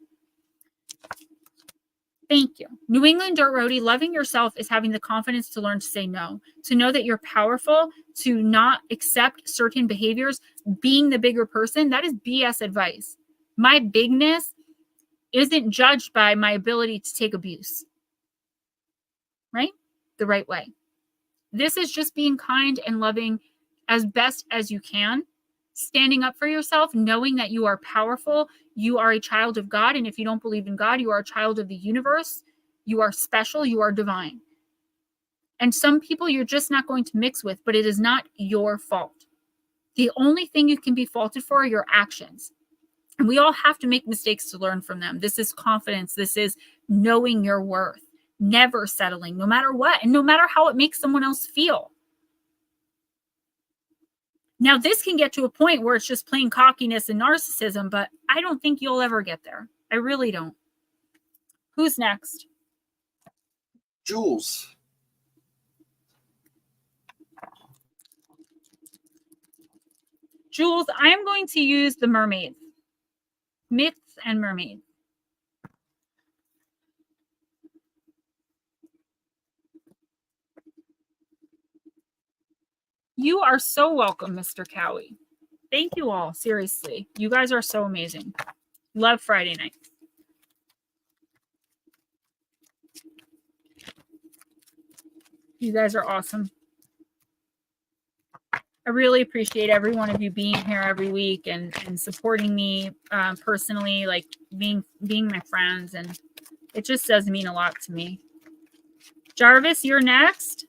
Thank you. New England Dirt Roadie, loving yourself is having the confidence to learn to say no, to know that you're powerful, to not accept certain behaviors, being the bigger person. That is BS advice. My bigness isn't judged by my ability to take abuse, right? The right way. This is just being kind and loving as best as you can. Standing up for yourself, knowing that you are powerful, you are a child of God. And if you don't believe in God, you are a child of the universe. You are special, you are divine. And some people you're just not going to mix with, but it is not your fault. The only thing you can be faulted for are your actions. And we all have to make mistakes to learn from them. This is confidence. This is knowing your worth, never settling, no matter what, and no matter how it makes someone else feel. Now, this can get to a point where it's just plain cockiness and narcissism, but I don't think you'll ever get there. I really don't. Who's next? Jules. Jules, I'm going to use the mermaids. Myths and mermaids. You are so welcome, Mr. Cowie. Thank you all. Seriously. You guys are so amazing. Love Friday night. You guys are awesome. I really appreciate every one of you being here every week and supporting me personally, like being my friends. And it just does mean a lot to me. Jarvis, you're next.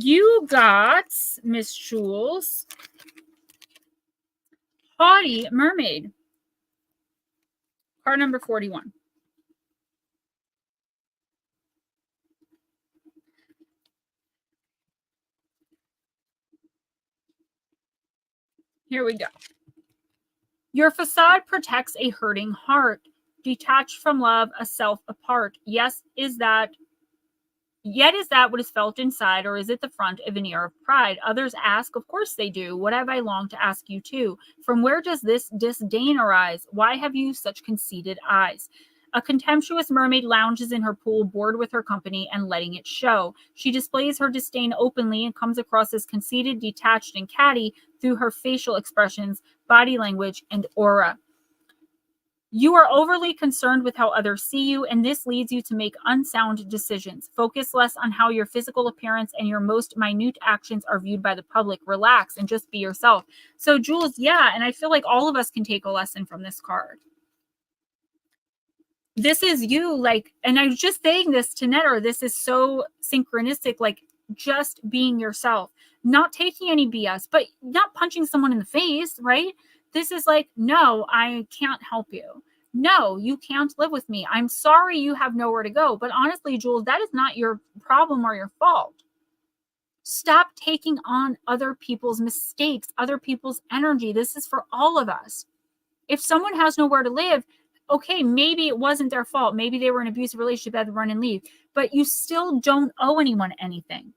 You got, Miss Jules, Haughty Mermaid. Card number 41. Here we go. Your facade protects a hurting heart, detached from love, a self apart. Yet is that what is felt inside, or is it the front of an ear of pride? Others ask, of course they do. What have I longed to ask you too? From where does this disdain arise? Why have you such conceited eyes? A contemptuous mermaid lounges in her pool, bored with her company and letting it show. She displays her disdain openly and comes across as conceited, detached, and catty through her facial expressions, body language, and aura. You are overly concerned with how others see you, and this leads you to make unsound decisions. Focus less on how your physical appearance and your most minute actions are viewed by the public. Relax and just be yourself. So, Jules, yeah, and I feel like all of us can take a lesson from this card. This is you, like, and I was just saying this to Netter, this is so synchronistic, like just being yourself, not taking any BS, but not punching someone in the face, right? This is like, no, I can't help you. No, you can't live with me. I'm sorry you have nowhere to go. But honestly, Jules, that is not your problem or your fault. Stop taking on other people's mistakes, other people's energy. This is for all of us. If someone has nowhere to live, okay, maybe it wasn't their fault. Maybe they were in an abusive relationship, had to run and leave. But you still don't owe anyone anything.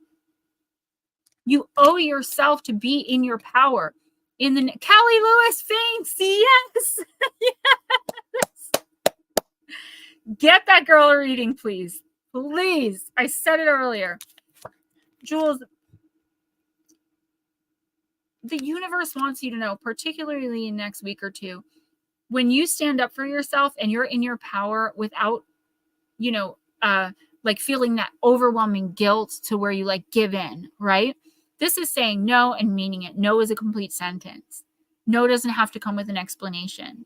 You owe yourself to be in your power. In the Callie Lewis faints, yes, yes. Get that girl a reading, please, please. I said it earlier, Jules. The universe wants you to know, particularly in next week or two, when you stand up for yourself and you're in your power without, like feeling that overwhelming guilt to where you like give in, right? This is saying no and meaning it. No is a complete sentence. No doesn't have to come with an explanation.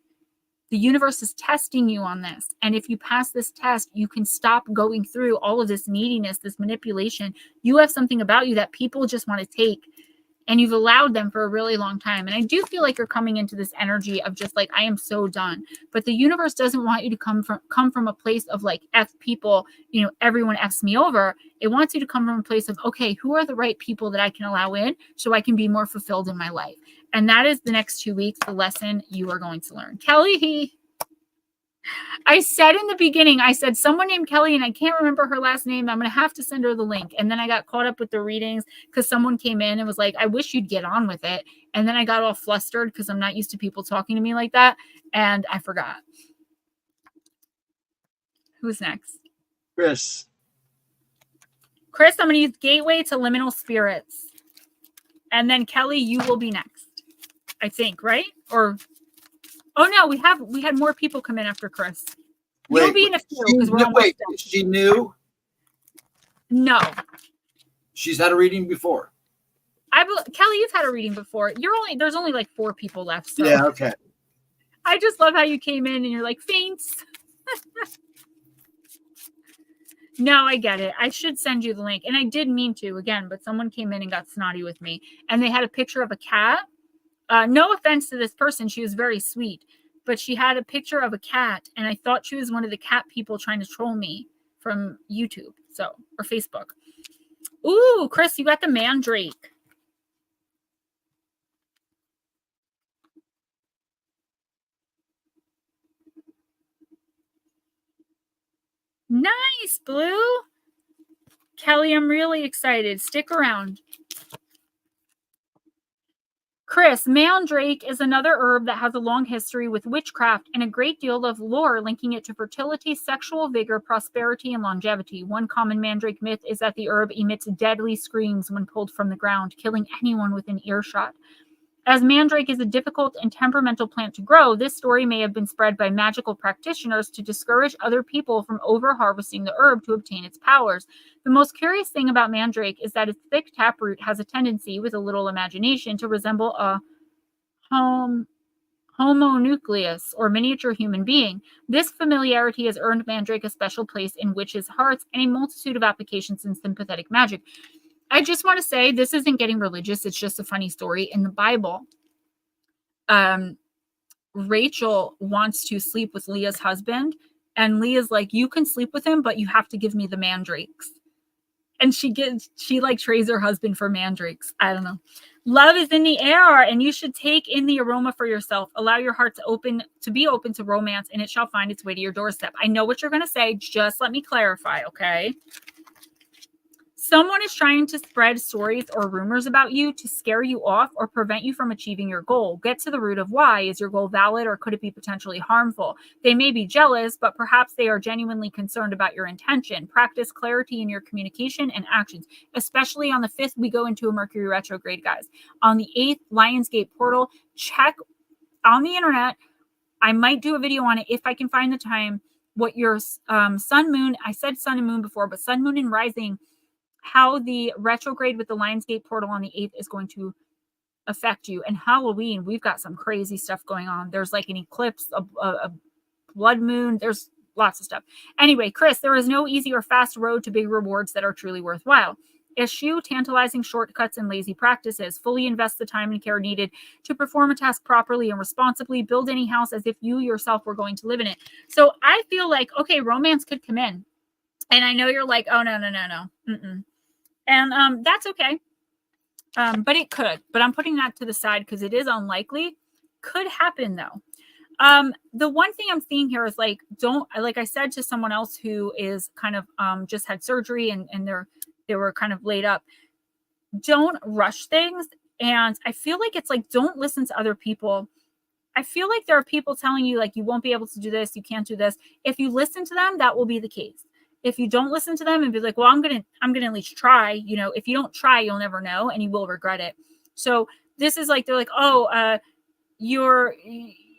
The universe is testing you on this. And if you pass this test, you can stop going through all of this neediness, this manipulation. You have something about you that people just want to take, and you've allowed them for a really long time. And I do feel like you're coming into this energy of just like, I am so done. But the universe doesn't want you to come from a place of like, F people, you know, everyone F's me over. It wants you to come from a place of, okay, who are the right people that I can allow in so I can be more fulfilled in my life? And that is the next 2 weeks, the lesson you are going to learn. Kelly, I said in the beginning, I said someone named Kelly, and I can't remember her last name. I'm going to have to send her the link. And then I got caught up with the readings because someone came in and was like, I wish you'd get on with it. And then I got all flustered because I'm not used to people talking to me like that. And I forgot. Who's next? Chris. Chris, I'm going to use Gateway to Liminal Spirits. And then Kelly, you will be next. I think, right? Or... oh no, we had more people come in after Chris. You'll be in a few because we're almost done. Is she new? No. She's had a reading before. Kelly, you've had a reading before. There's only like 4 people left. So. Yeah, okay. I just love how you came in and you're like, faints. No, I get it. I should send you the link. And I did mean to, again, but someone came in and got snotty with me. And they had a picture of a cat. No offense to this person. She was very sweet. But she had a picture of a cat. And I thought she was one of the cat people trying to troll me from YouTube. Or Facebook. Ooh, Chris, you got the mandrake. Nice, Blue. Kelly, I'm really excited. Stick around. Chris, mandrake is another herb that has a long history with witchcraft and a great deal of lore linking it to fertility, sexual vigor, prosperity, and longevity. One common mandrake myth is that the herb emits deadly screams when pulled from the ground, killing anyone within earshot. As mandrake is a difficult and temperamental plant to grow, this story may have been spread by magical practitioners to discourage other people from over-harvesting the herb to obtain its powers. The most curious thing about mandrake is that its thick taproot has a tendency, with a little imagination, to resemble a homonucleus, or miniature human being. This familiarity has earned mandrake a special place in witches' hearts and a multitude of applications in sympathetic magic. I just want to say, this isn't getting religious. It's just a funny story. In the Bible, Rachel wants to sleep with Leah's husband. And Leah's like, you can sleep with him, but you have to give me the mandrakes. And she like trades her husband for mandrakes. I don't know. Love is in the air, and you should take in the aroma for yourself. Allow your heart to be open to romance, and it shall find its way to your doorstep. I know what you're going to say. Just let me clarify, okay? Someone is trying to spread stories or rumors about you to scare you off or prevent you from achieving your goal. Get to the root of why. Is your goal valid, or could it be potentially harmful? They may be jealous, but perhaps they are genuinely concerned about your intention. Practice clarity in your communication and actions, especially on the 5th. We go into a Mercury retrograde, guys. On the 8th, Lionsgate portal. Check on the internet. I might do a video on it if I can find the time. What your sun, moon, I said sun and moon before, but sun, moon, and rising, how the retrograde with the Lionsgate portal on the 8th is going to affect you. And Halloween, we've got some crazy stuff going on. There's like an eclipse, a blood moon. There's lots of stuff. Anyway, Chris, there is no easy or fast road to big rewards that are truly worthwhile. Eschew tantalizing shortcuts and lazy practices. Fully invest the time and care needed to perform a task properly and responsibly. Build any house as if you yourself were going to live in it. So I feel like, okay, romance could come in. And I know you're like, oh, no. Mm-mm. And that's okay. But it could. But I'm putting that to the side because it is unlikely. Could happen, though. The one thing I'm seeing here is like I said to someone else who is kind of just had surgery and they were kind of laid up. Don't rush things. And I feel like it's like, don't listen to other people. I feel like there are people telling you like, you won't be able to do this. You can't do this. If you listen to them, that will be the case. If you don't listen to them and be like, well, I'm gonna at least try, you know, if you don't try, you'll never know and you will regret it. So this is like, they're like, oh, you're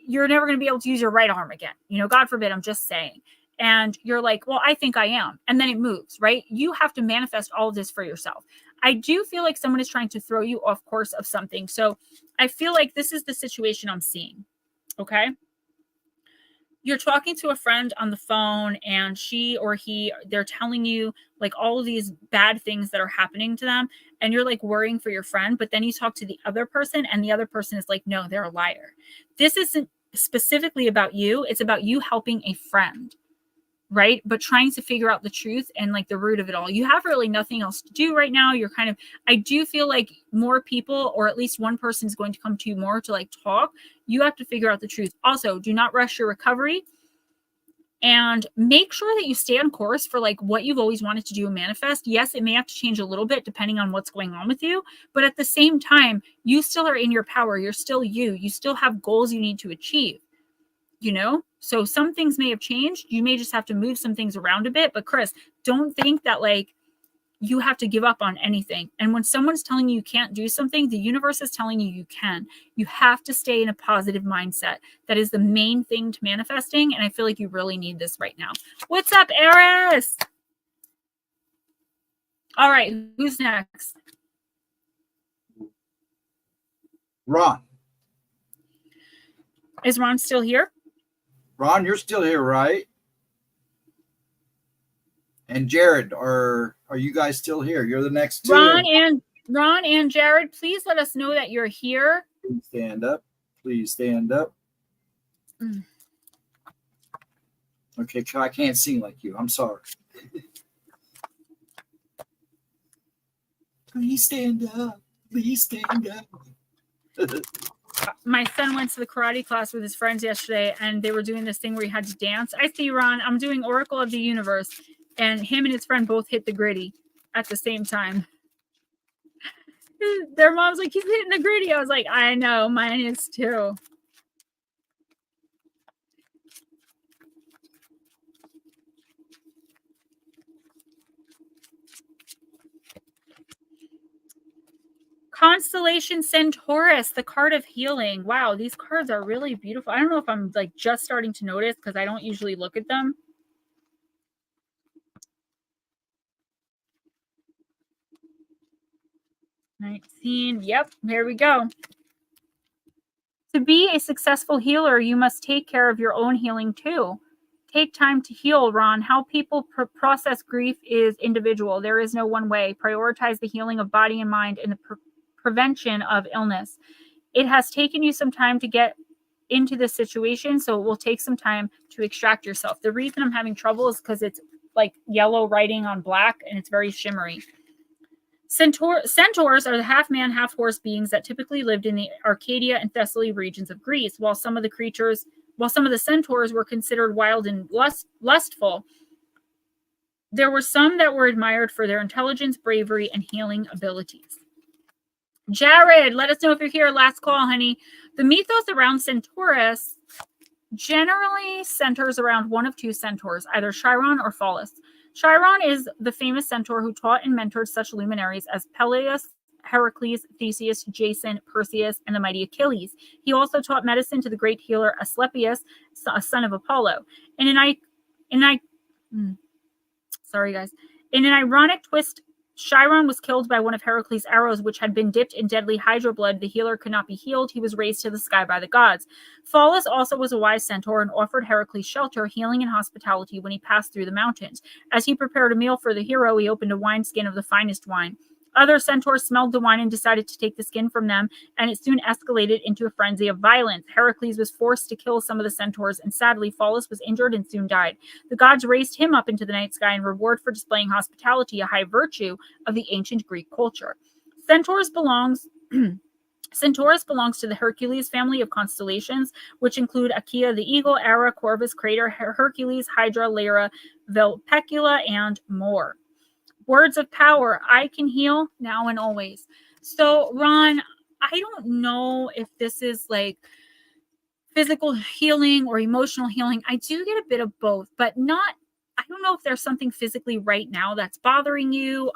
never going to be able to use your right arm again. You know, God forbid, I'm just saying. and you're like, well, I think I am. And then it moves, right? You have to manifest all of this for yourself. I do feel like someone is trying to throw you off course of something. So I feel like this is the situation I'm seeing. Okay. You're talking to a friend on the phone and she or he, they're telling you like all of these bad things that are happening to them. And you're like worrying for your friend, but then you talk to the other person and the other person is like, no, they're a liar. This isn't specifically about you. It's about you helping a friend, right? But trying to figure out the truth and like the root of it all. You have really nothing else to do right now. You're kind of, I do feel like more people, or at least one person is going to come to you more to like talk. You have to figure out the truth. Also, do not rush your recovery and make sure that you stay on course for like what you've always wanted to do and manifest. Yes, it may have to change a little bit depending on what's going on with you, but at the same time, you still are in your power. You're still you. You still have goals you need to achieve. You know, so some things may have changed. You may just have to move some things around a bit. But Chris, don't think that like you have to give up on anything. And when someone's telling you can't do something, the universe is telling you can. You have to stay in a positive mindset. That is the main thing to manifesting. And I feel like you really need this right now. What's up, Eris? All right, who's next? Ron. Is Ron still here? Ron, you're still here, right? And Jared, are you guys still here? You're the next two. Ron and Jared, please let us know that you're here. Please stand up. Please stand up. Okay, I can't sing like you. I'm sorry. Please stand up. Please stand up. My son went to the karate class with his friends yesterday, and they were doing this thing where he had to dance. I see, Ron. I'm doing Oracle of the Universe, and him and his friend both hit the gritty at the same time. Their mom's like, he's hitting the gritty. I was like, I know, mine is too. Constellation Centaurus, the card of healing. Wow, these cards are really beautiful. I don't know if I'm like just starting to notice because I don't usually look at them. Yep, here we go. To be a successful healer, you must take care of your own healing too. Take time to heal, Ron. How people process grief is individual. There is no one way. Prioritize the healing of body and mind and the prevention of illness. It has taken you some time to get into this situation, so it will take some time to extract yourself. The reason I'm having trouble is because it's like yellow writing on black and it's very shimmery. Centaurs are the half-man, half-horse beings that typically lived in the Arcadia and Thessaly regions of Greece. While some of the centaurs were considered wild and lustful, there were some that were admired for their intelligence, bravery, and healing abilities. Jared, let us know if you're here. Last call, honey. The mythos around Centaurus generally centers around one of two centaurs, either Chiron or Pholus. Chiron is the famous centaur who taught and mentored such luminaries as Peleus, Heracles, Theseus, Jason, Perseus, and the mighty Achilles. He also taught medicine to the great healer Asclepius, a son of Apollo. In an ironic twist, Chiron was killed by one of Heracles' arrows, which had been dipped in deadly hydra blood. The healer could not be healed. He was raised to the sky by the gods. Pholus also was a wise centaur and offered Heracles shelter, healing, and hospitality when he passed through the mountains. As he prepared a meal for the hero, he opened a wineskin of the finest wine. Other centaurs smelled the wine and decided to take the skin from them, and it soon escalated into a frenzy of violence. Heracles was forced to kill some of the centaurs, and sadly, Pholus was injured and soon died. The gods raised him up into the night sky in reward for displaying hospitality, a high virtue of the ancient Greek culture. Centaurus belongs to the Hercules family of constellations, which include Achaea the eagle, Ara, Corvus, Crater, Hercules, Hydra, Lyra, Vulpecula, and more. Words of power. I can heal now and always. So, Ron, I don't know if this is like physical healing or emotional healing. I do get a bit of both, but I don't know if there's something physically right now that's bothering you.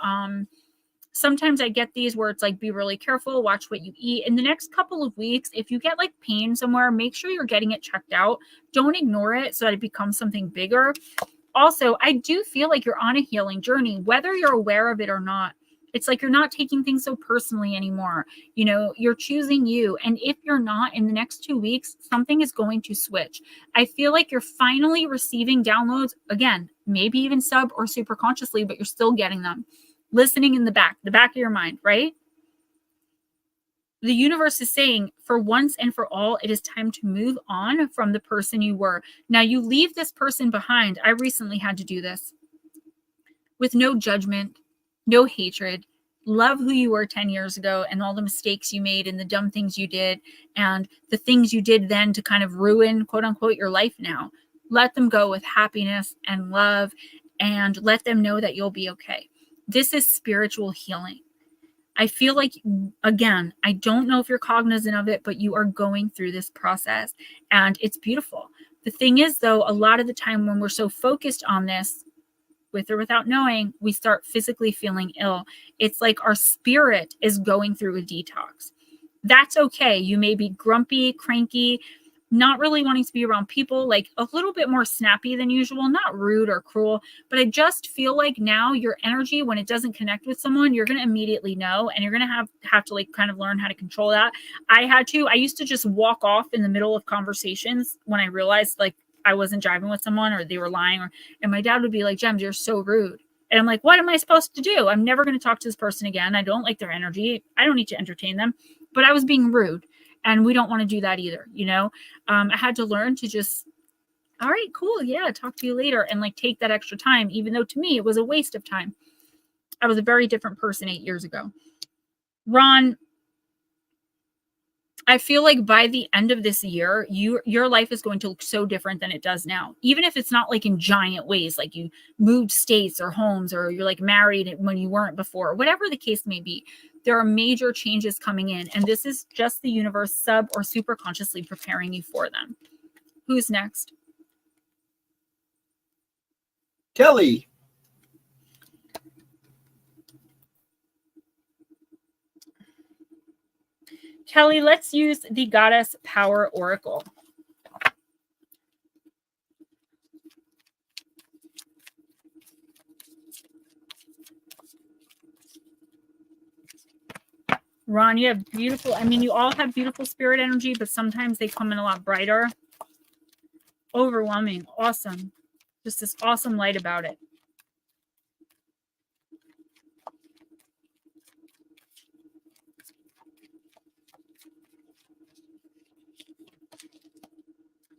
Sometimes I get these where it's like, be really careful, watch what you eat. In the next couple of weeks, if you get like pain somewhere, make sure you're getting it checked out. Don't ignore it so that it becomes something bigger. Also, I do feel like you're on a healing journey, whether you're aware of it or not. It's like you're not taking things so personally anymore. You know, you're choosing you. And if you're not, in the next 2 weeks, something is going to switch. I feel like you're finally receiving downloads, again, maybe even sub or super consciously, but you're still getting them. Listening in the back of your mind, right? The universe is saying, for once and for all, it is time to move on from the person you were. Now you leave this person behind. I recently had to do this with no judgment, no hatred. Love who you were 10 years ago and all the mistakes you made and the dumb things you did and the things you did then to kind of ruin, quote unquote, your life now. Let them go with happiness and love and let them know that you'll be okay. This is spiritual healing. I feel like, again, I don't know if you're cognizant of it, but you are going through this process and it's beautiful. The thing is, though, a lot of the time when we're so focused on this, with or without knowing, we start physically feeling ill. It's like our spirit is going through a detox. That's okay. You may be grumpy, cranky, not really wanting to be around people, like a little bit more snappy than usual, not rude or cruel, but I just feel like now your energy, when it doesn't connect with someone, you're going to immediately know, and you're going to have to like kind of learn how to control that. I used to just walk off in the middle of conversations when I realized like I wasn't jiving with someone or they were lying, and my dad would be like, "Gems, you're so rude." And I'm like, what am I supposed to do? I'm never going to talk to this person again. I don't like their energy. I don't need to entertain them. But I was being rude. And we don't want to do that either, you know? I had to learn to just, all right, cool. Yeah, talk to you later. And like take that extra time, even though to me it was a waste of time. I was a very different person 8 years ago. Ron, I feel like by the end of this year, your life is going to look so different than it does now. Even if it's not like in giant ways, like you moved states or homes, or you're like married when you weren't before, whatever the case may be, there are major changes coming in. And this is just the universe sub or super consciously preparing you for them. Who's next? Kelly. Kelly, let's use the Goddess Power Oracle. Ron, you have beautiful, I mean, you all have beautiful spirit energy, but sometimes they come in a lot brighter. Overwhelming. Awesome. Just this awesome light about it.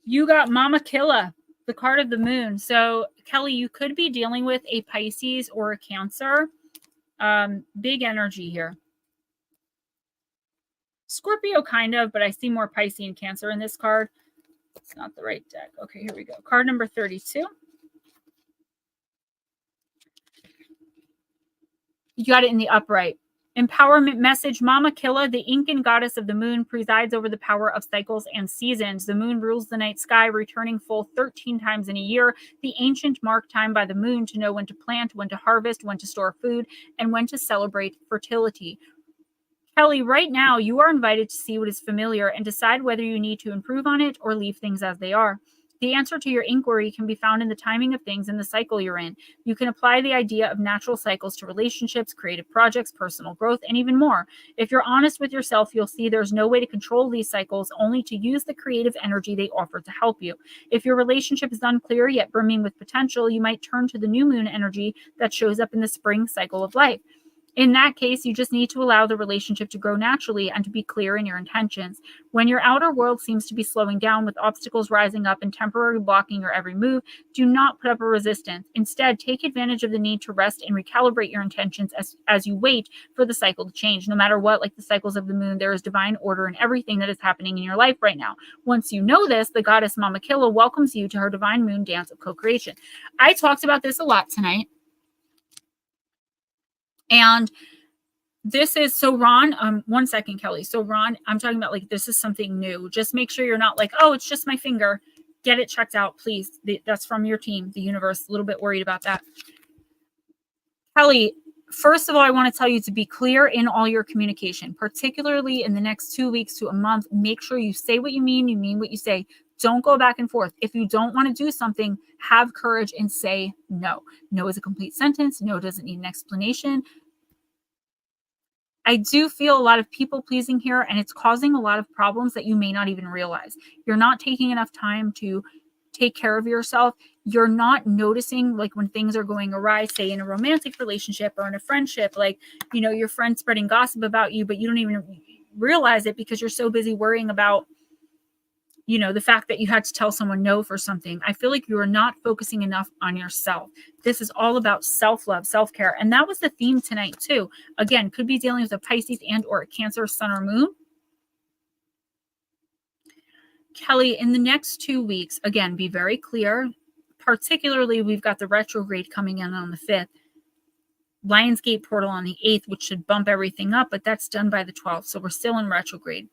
You got Mama Killa, the card of the moon. So, Kelly, you could be dealing with a Pisces or a Cancer. Big energy here. Scorpio, kind of, but I see more Pisces and Cancer in this card. It's not the right deck. Okay, here we go. Card number 32. You got it in the upright. Empowerment message. Mama Killa, the Incan goddess of the moon, presides over the power of cycles and seasons. The moon rules the night sky, returning full 13 times in a year. The ancient mark time by the moon to know when to plant, when to harvest, when to store food, and when to celebrate fertility. Kelly, right now, you are invited to see what is familiar and decide whether you need to improve on it or leave things as they are. The answer to your inquiry can be found in the timing of things in the cycle you're in. You can apply the idea of natural cycles to relationships, creative projects, personal growth, and even more. If you're honest with yourself, you'll see there's no way to control these cycles, only to use the creative energy they offer to help you. If your relationship is unclear yet brimming with potential, you might turn to the new moon energy that shows up in the spring cycle of life. In that case, you just need to allow the relationship to grow naturally and to be clear in your intentions. When your outer world seems to be slowing down with obstacles rising up and temporarily blocking your every move, do not put up a resistance. Instead, take advantage of the need to rest and recalibrate your intentions as you wait for the cycle to change. No matter what, like the cycles of the moon, there is divine order in everything that is happening in your life right now. Once you know this, the goddess Mama Killa welcomes you to her divine moon dance of co-creation. I talked about this a lot tonight. And this is, so Ron, 1 second, Kelly. So Ron, I'm talking about like, this is something new. Just make sure you're not like, oh, it's just my finger. Get it checked out, please. That's from your team, the universe. A little bit worried about that. Kelly, First of all, I want to tell you to be clear in all your communication, particularly in the next 2 weeks to a month. Make sure you say what you mean what you say. Don't go back and forth. If you don't want to do something, have courage and say no. No is a complete sentence. No doesn't need an explanation. I do feel a lot of people pleasing here, and it's causing a lot of problems that you may not even realize. You're not taking enough time to take care of yourself. You're not noticing, like, when things are going awry, say in a romantic relationship or in a friendship, like, you know, your friend spreading gossip about you, but you don't even realize it because you're so busy worrying about, you know, the fact that you had to tell someone no for something. I feel like you are not focusing enough on yourself. This is all about self-love, self-care. And that was the theme tonight too. Again, could be dealing with a Pisces and or a Cancer sun or moon. Kelly, in the next 2 weeks, again, be very clear. Particularly, we've got the retrograde coming in on the 5th. Lionsgate portal on the 8th, which should bump everything up, but that's done by the 12th. So we're still in retrograde.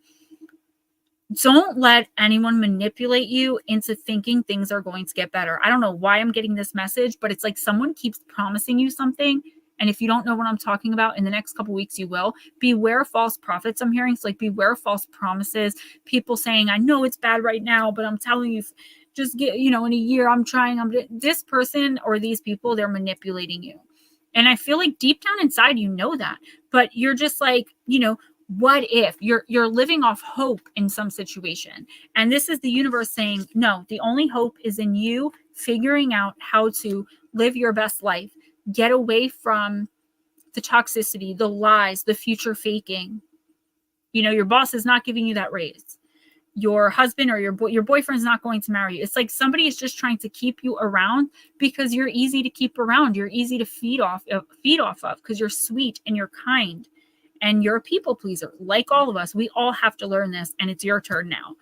Don't let anyone manipulate you into thinking things are going to get better. I don't know why I'm getting this message, but it's like someone keeps promising you something. And if you don't know what I'm talking about, in the next couple of weeks, you will. Beware false prophets, I'm hearing. It's like, beware false promises. People saying, I know it's bad right now, but I'm telling you, just get, you know, in a year, I'm trying. This person or these people, they're manipulating you. And I feel like deep down inside, you know that. But you're just like, you know, what if you're living off hope in some situation? And this is the universe saying, no, the only hope is in you figuring out how to live your best life. Get away from the toxicity, the lies, the future faking. You know, your boss is not giving you that raise. Your husband or your boyfriend's not going to marry you. It's like somebody is just trying to keep you around because you're easy to keep around. You're easy to feed off of because you're sweet and you're kind. And you're a people pleaser, like all of us. We all have to learn this, and it's your turn now.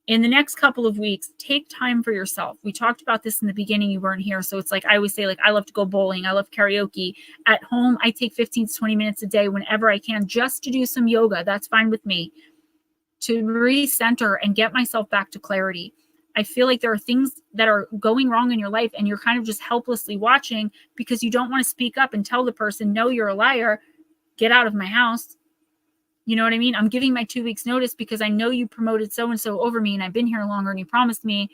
In the next couple of weeks, take time for yourself. We talked about this in the beginning. You weren't here. So it's like, I always say, like, I love to go bowling. I love karaoke. At home, I take 15 to 20 minutes a day whenever I can just to do some yoga. That's fine with me. To recenter and get myself back to clarity. I feel like there are things that are going wrong in your life, and you're kind of just helplessly watching because you don't want to speak up and tell the person, no, you're a liar. Get out of my house. You know what I mean? I'm giving my 2 weeks notice because I know you promoted so-and-so over me and I've been here longer and you promised me,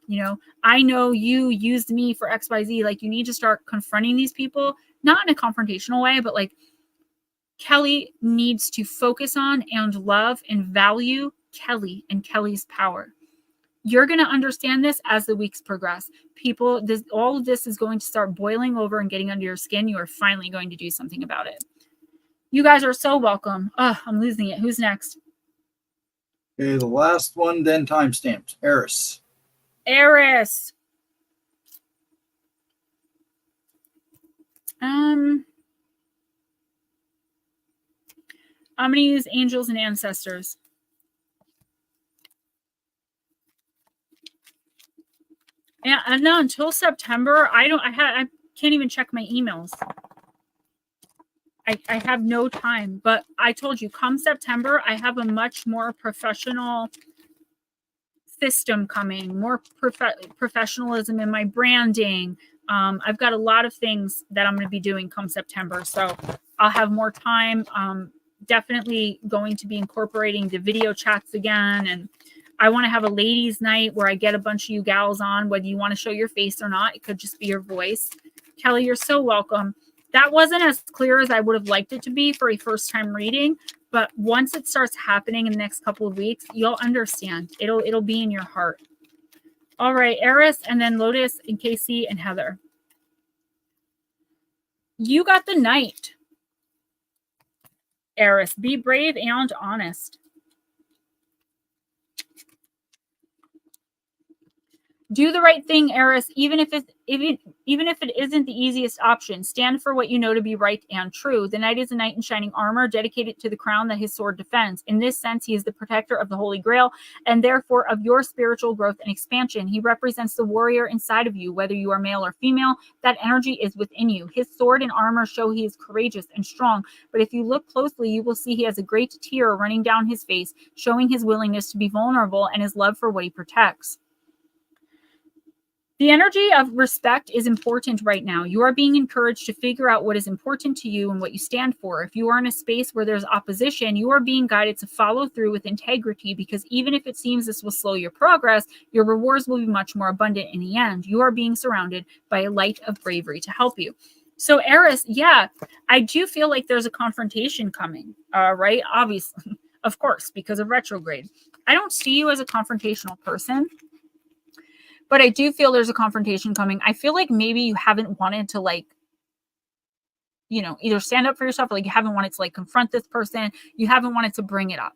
you know, I know you used me for XYZ. Like, you need to start confronting these people, not in a confrontational way, but like Kelly needs to focus on and love and value Kelly and Kelly's power. You're going to understand this as the weeks progress. People, all of this is going to start boiling over and getting under your skin. You are finally going to do something about it. You guys are so welcome. Oh, I'm losing it. Who's next? Okay, the last one, then timestamps. Eris. Eris. I'm going to use angels and ancestors. Yeah, and no, until September, I can't even check my emails. I have no time, but I told you, come September, I have a much more professional system coming, more professionalism in my branding. I've got a lot of things that I'm going to be doing come September, so I'll have more time. Definitely going to be incorporating the video chats again, and I want to have a ladies' night where I get a bunch of you gals on, whether you want to show your face or not. It could just be your voice. Kelly, you're so welcome. That wasn't as clear as I would have liked it to be for a first-time reading, but once it starts happening in the next couple of weeks, you'll understand. It'll be in your heart. All right, Eris, and then Lotus and Casey and Heather. You got the Knight. Eris, be brave and honest. Do the right thing, Eris, even if it isn't the easiest option. Stand for what you know to be right and true. The knight is a knight in shining armor, dedicated to the crown that his sword defends. In this sense, he is the protector of the Holy Grail, and therefore of your spiritual growth and expansion. He represents the warrior inside of you, whether you are male or female. That energy is within you. His sword and armor show he is courageous and strong, but if you look closely, you will see he has a great tear running down his face, showing his willingness to be vulnerable and his love for what he protects. The energy of respect is important right now. You are being encouraged to figure out what is important to you and what you stand for. If you are in a space where there's opposition, you are being guided to follow through with integrity, because even if it seems this will slow your progress, your rewards will be much more abundant in the end. You are being surrounded by a light of bravery to help you. So Eris, yeah, I do feel like there's a confrontation coming, right? Obviously, of course, because of retrograde. I don't see you as a confrontational person, but I do feel there's a confrontation coming. I feel like maybe you haven't wanted to, like, you know, either stand up for yourself, or like you haven't wanted to like confront this person. You haven't wanted to bring it up.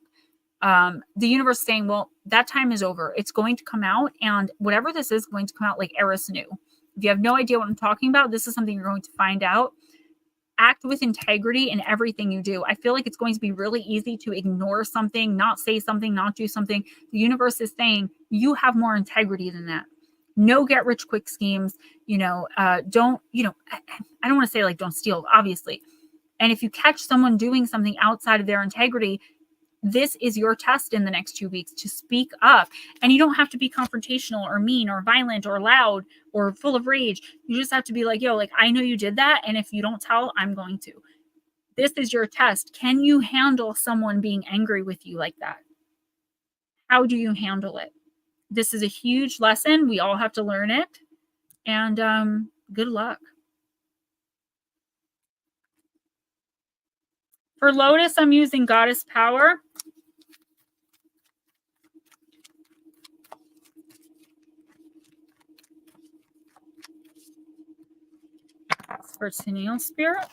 The universe saying, well, that time is over. It's going to come out, and whatever this is going to come out like Eris knew. If you have no idea what I'm talking about, this is something you're going to find out. Act with integrity in everything you do. I feel like it's going to be really easy to ignore something, not say something, not do something. The universe is saying you have more integrity than that. No get rich quick schemes, you know, don't, you know, I don't want to say like don't steal, obviously. And if you catch someone doing something outside of their integrity, this is your test in the next 2 weeks to speak up. And you don't have to be confrontational or mean or violent or loud or full of rage. You just have to be like, yo, like, I know you did that. And if you don't tell, I'm going to. This is your test. Can you handle someone being angry with you like that? How do you handle it? This is a huge lesson. We all have to learn it. And good luck. For Lotus, I'm using Goddess Power. For Tennille Spirit.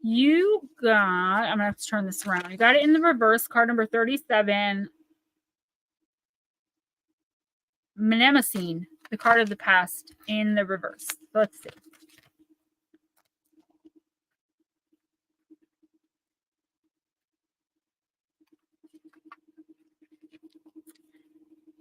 You got, I'm going to have to turn this around. You got it in the reverse, card number 37. Mnemosyne, the card of the past, in the reverse. Let's see.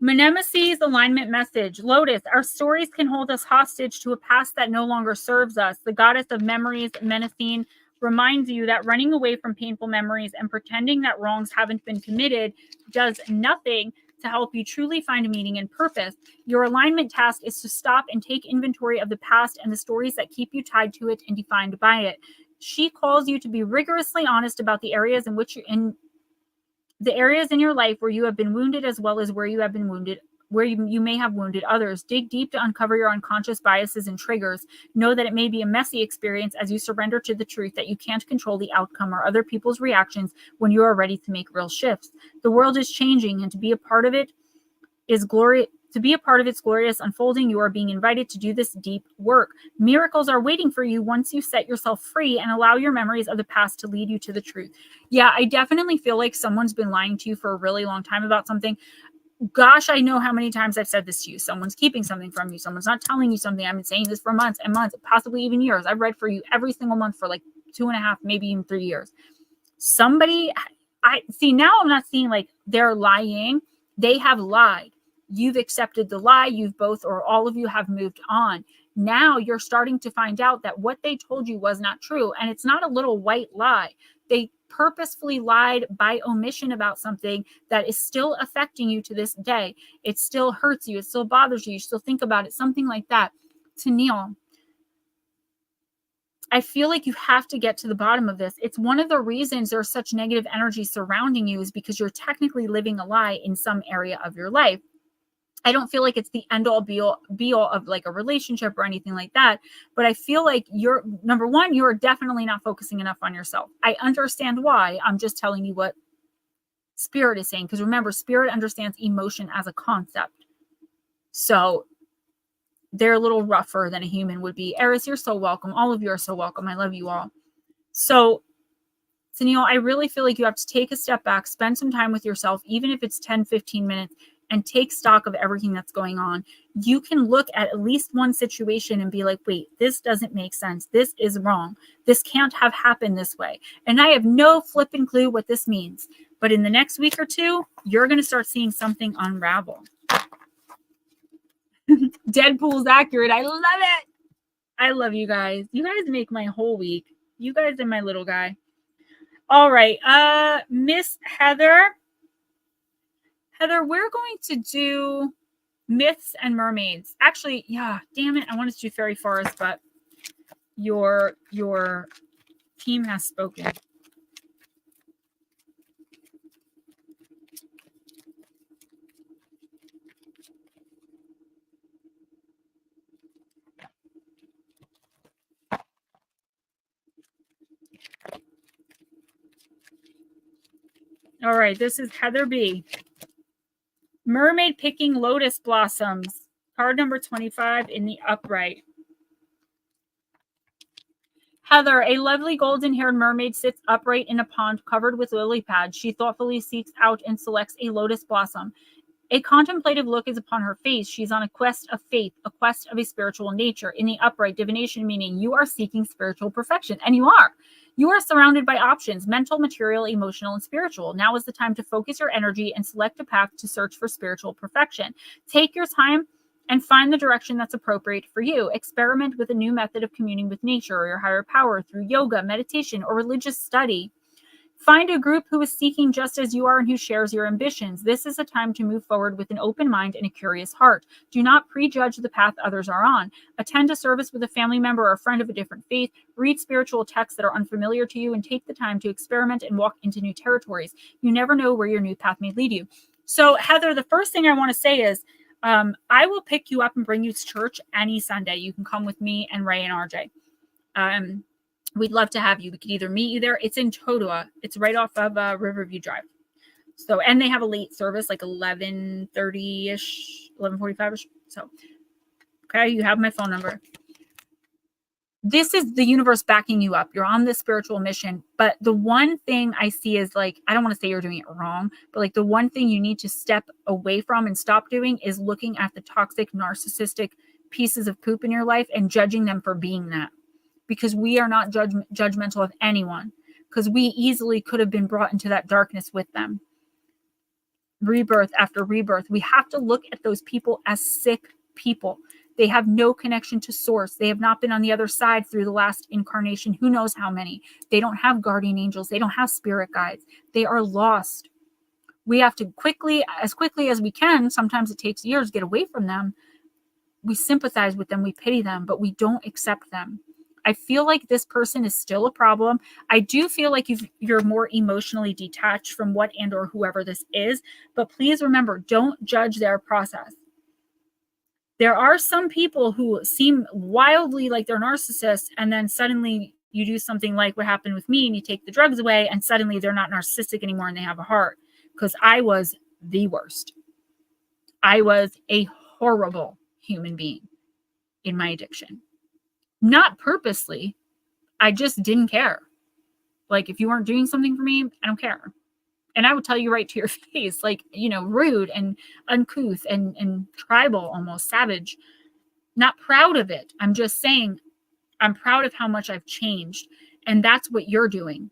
Mnemosyne's alignment message. Lotus, our stories can hold us hostage to a past that no longer serves us. The goddess of memories, Mnemosyne, reminds you that running away from painful memories and pretending that wrongs haven't been committed does nothing to help you truly find meaning and purpose. Your alignment task is to stop and take inventory of the past and the stories that keep you tied to it and defined by it. She calls you to be rigorously honest about the areas in which you're in, the areas in your life where you have been wounded, as well as where you have been wounded, where you may have wounded others. Dig deep to uncover your unconscious biases and triggers. Know that it may be a messy experience as you surrender to the truth that you can't control the outcome or other people's reactions when you are ready to make real shifts. The world is changing, and to be a part of it is glory. To be a part of its glorious unfolding, you are being invited to do this deep work. Miracles are waiting for you once you set yourself free and allow your memories of the past to lead you to the truth. Yeah, I definitely feel like someone's been lying to you for a really long time about something. Gosh, I know how many times I've said this to you. Someone's keeping something from you. Someone's not telling you something. I've been saying this for months and months, possibly even years. I've read for you every single month for like 2.5, maybe even 3 years. Somebody, I see now, I'm not seeing like they're lying. They have lied. You've accepted the lie. You've both, or all of you, have moved on. Now you're starting to find out that what they told you was not true. And it's not a little white lie. They purposefully lied by omission about something that is still affecting you to this day. It still hurts you. It still bothers you. You still think about it, something like that. Tennille, I feel like you have to get to the bottom of this. It's one of the reasons there's such negative energy surrounding you, is because you're technically living a lie in some area of your life. I don't feel like it's the end all be all of like a relationship or anything like that. But I feel like you're, number one, you're definitely not focusing enough on yourself. I understand why. I'm just telling you what Spirit is saying. Because remember, Spirit understands emotion as a concept. So they're a little rougher than a human would be. Eris, you're so welcome. All of you are so welcome. I love you all. So, Tennille, I really feel like you have to take a step back, spend some time with yourself, even if it's 10, 15 minutes, and take stock of everything that's going on. You can look at least one situation and be like, wait, this doesn't make sense. This is wrong. This can't have happened this way. And I have no flipping clue what this means. But in the next week or two, you're going to start seeing something unravel. Deadpool's accurate. I love it. I love you guys. You guys make my whole week. You guys and my little guy. All right. Miss Heather. Heather, we're going to do myths and mermaids. Actually, yeah, damn it. I wanted to do fairy forest, but your team has spoken. All right, this is Heather B. Mermaid picking lotus blossoms. Card number 25 in the upright. Heather, a lovely golden-haired mermaid sits upright in a pond covered with lily pads. She thoughtfully seeks out and selects a lotus blossom. A contemplative look is upon her face. She's on a quest of faith, a quest of a spiritual nature. In the upright, divination meaning you are seeking spiritual perfection, and you are. You are surrounded by options, mental, material, emotional, and spiritual. Now is the time to focus your energy and select a path to search for spiritual perfection. Take your time and find the direction that's appropriate for you. Experiment with a new method of communing with nature or your higher power through yoga, meditation, or religious study. Find a group who is seeking just as you are and who shares your ambitions. This is a time to move forward with an open mind and a curious heart. Do not prejudge the path others are on. Attend a service with a family member or a friend of a different faith. Read spiritual texts that are unfamiliar to you and take the time to experiment and walk into new territories. You never know where your new path may lead you. So, Heather, the first thing I want to say is I will pick you up and bring you to church any Sunday. You can come with me and Ray and RJ. We'd love to have you. We could either meet you there. It's in Totowa. It's right off of Riverview Drive. So, and they have a late service, like 11:30-ish, 11:45-ish. So, okay, you have my phone number. This is the universe backing you up. You're on this spiritual mission. But the one thing I see is like, I don't want to say you're doing it wrong, but like the one thing you need to step away from and stop doing is looking at the toxic, narcissistic pieces of poop in your life and judging them for being that. Because we are not judgmental of anyone, because we easily could have been brought into that darkness with them. Rebirth after rebirth. We have to look at those people as sick people. They have no connection to source. They have not been on the other side through the last incarnation. Who knows how many? They don't have guardian angels. They don't have spirit guides. They are lost. We have to quickly as we can, sometimes it takes years, get away from them. We sympathize with them. We pity them, but we don't accept them. I feel like this person is still a problem. I do feel like you're more emotionally detached from what and or whoever this is, but please remember, don't judge their process. There are some people who seem wildly like they're narcissists, and then suddenly you do something like what happened with me and you take the drugs away and suddenly they're not narcissistic anymore and they have a heart, because I was the worst. I was a horrible human being in my addiction. Not purposely. I just didn't care. Like, if you weren't doing something for me, I don't care. And I would tell you right to your face, like, rude and uncouth and tribal, almost savage. Not proud of it. I'm just saying I'm proud of how much I've changed. And that's what you're doing.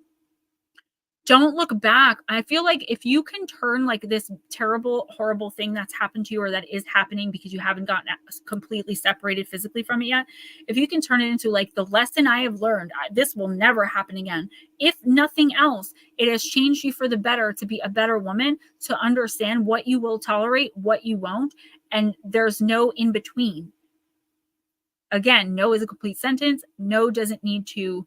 Don't look back. I feel like if you can turn like this terrible, horrible thing that's happened to you or that is happening because you haven't gotten completely separated physically from it yet, if you can turn it into like the lesson I have learned, this will never happen again. If nothing else, it has changed you for the better to be a better woman, to understand what you will tolerate, what you won't, and there's no in between. Again, no is a complete sentence. No doesn't need to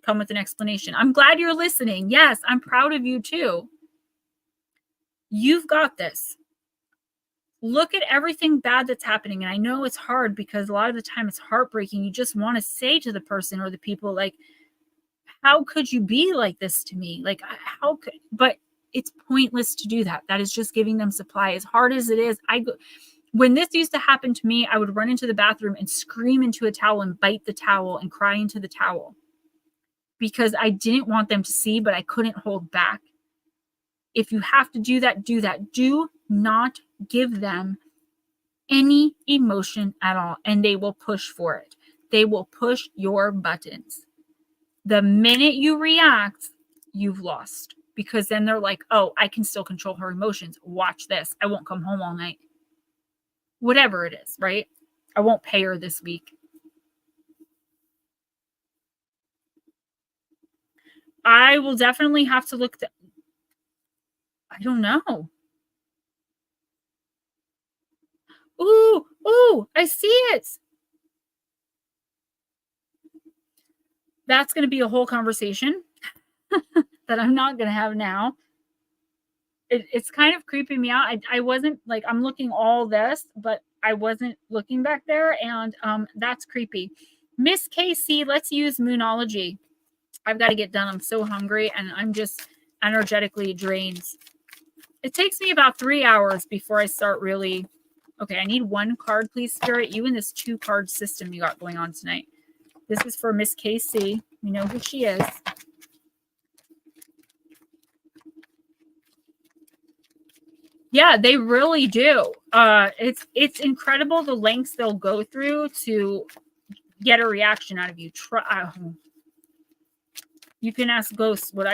come with an explanation. I'm glad you're listening. Yes, I'm proud of you too. You've got this. Look at everything bad that's happening. And I know it's hard because a lot of the time it's heartbreaking. You just want to say to the person or the people, like, how could you be like this to me? Like, how could, but it's pointless to do that. That is just giving them supply. As hard as it is, when this used to happen to me, I would run into the bathroom and scream into a towel and bite the towel and cry into the towel, because I didn't want them to see, but I couldn't hold back. If you have to do that, do that. Do not give them any emotion at all, and they will push for it. They will push your buttons. The minute you react, you've lost, because then they're like, oh, I can still control her emotions. Watch this. I won't come home all night. Whatever it is, right? I won't pay her this week. I will definitely have to look. I don't know. Ooh, ooh, I see it. That's going to be a whole conversation that I'm not going to have now. It's kind of creeping me out. I wasn't like, I'm looking all this, but I wasn't looking back there. And that's creepy. Miss KC, let's use Moonology. I've got to get done. I'm so hungry and I'm just energetically drained. It takes me about 3 hours before I start really. Okay, I need one card, please, Spirit. You and this 2-card system you got going on tonight. This is for Miss KC. We know who she is. Yeah, they really do. It's incredible the lengths they'll go through to get a reaction out of you. You can ask Ghost what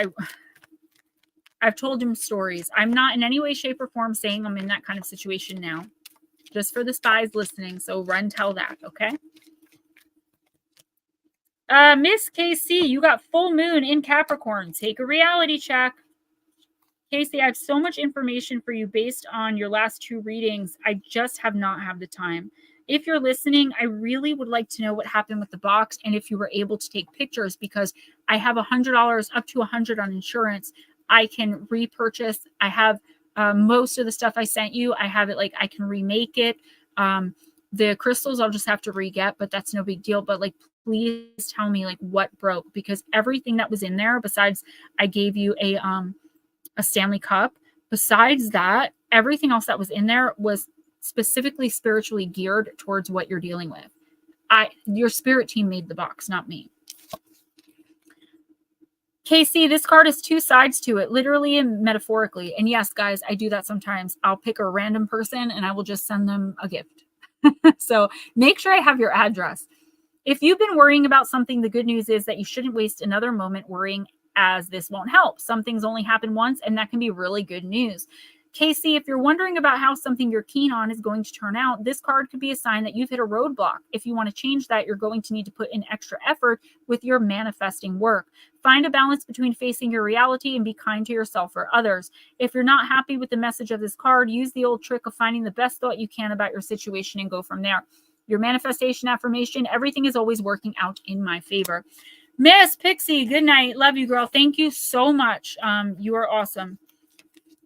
I've told him stories. I'm not in any way, shape, or form saying I'm in that kind of situation now. Just for the spies listening. So run tell that, okay? Miss KC, you got full moon in Capricorn. Take a reality check. Casey, I have so much information for you based on your last 2 readings. I just have not had the time. If you're listening, I really would like to know what happened with the box and if you were able to take pictures, because I have $100 up to $100 on insurance. I can repurchase. I have most of the stuff I sent you. I have it like I can remake it. The crystals I'll just have to re-get, but that's no big deal. But like, please tell me like what broke, because everything that was in there, besides I gave you a Stanley Cup. Besides that, everything else that was in there was specifically spiritually geared towards what you're dealing with. Your spirit team made the box, not me. Casey, this card has 2 sides to it, literally and metaphorically. And yes, guys, I do that sometimes. I'll pick a random person and I will just send them a gift. So make sure I have your address. If you've been worrying about something, the good news is that you shouldn't waste another moment worrying, as this won't help. Some things only happen once, and that can be really good news. Casey, if you're wondering about how something you're keen on is going to turn out, this card could be a sign that you've hit a roadblock. If you want to change that, you're going to need to put in extra effort with your manifesting work. Find a balance between facing your reality and be kind to yourself or others. If you're not happy with the message of this card, use the old trick of finding the best thought you can about your situation and go from there. Your manifestation affirmation, everything is always working out in my favor. Miss Pixie, good night. Love you, girl. Thank you so much. You are awesome.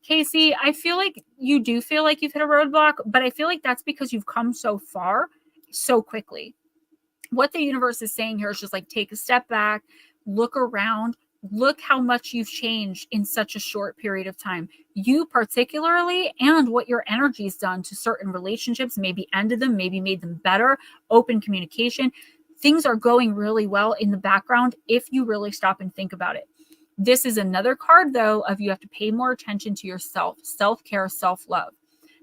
Casey, I feel like you do feel like you've hit a roadblock, but I feel like that's because you've come so far so quickly. What the universe is saying here is just like, take a step back, look around, look how much you've changed in such a short period of time. You particularly, and what your energy's done to certain relationships, maybe ended them, maybe made them better, open communication. Things are going really well in the background if you really stop and think about it. This is another card, though, of you have to pay more attention to yourself, self-care, self-love.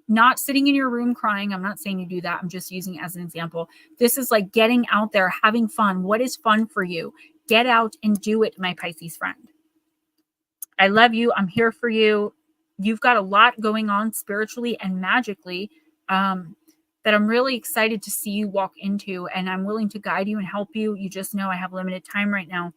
Not sitting in your room crying. I'm not saying you do that. I'm just using it as an example. This is like getting out there, having fun. What is fun for you? Get out and do it, my Pisces friend. I love you. I'm here for you. You've got a lot going on spiritually and magically that I'm really excited to see you walk into, and I'm willing to guide you and help you. You just know I have limited time right now.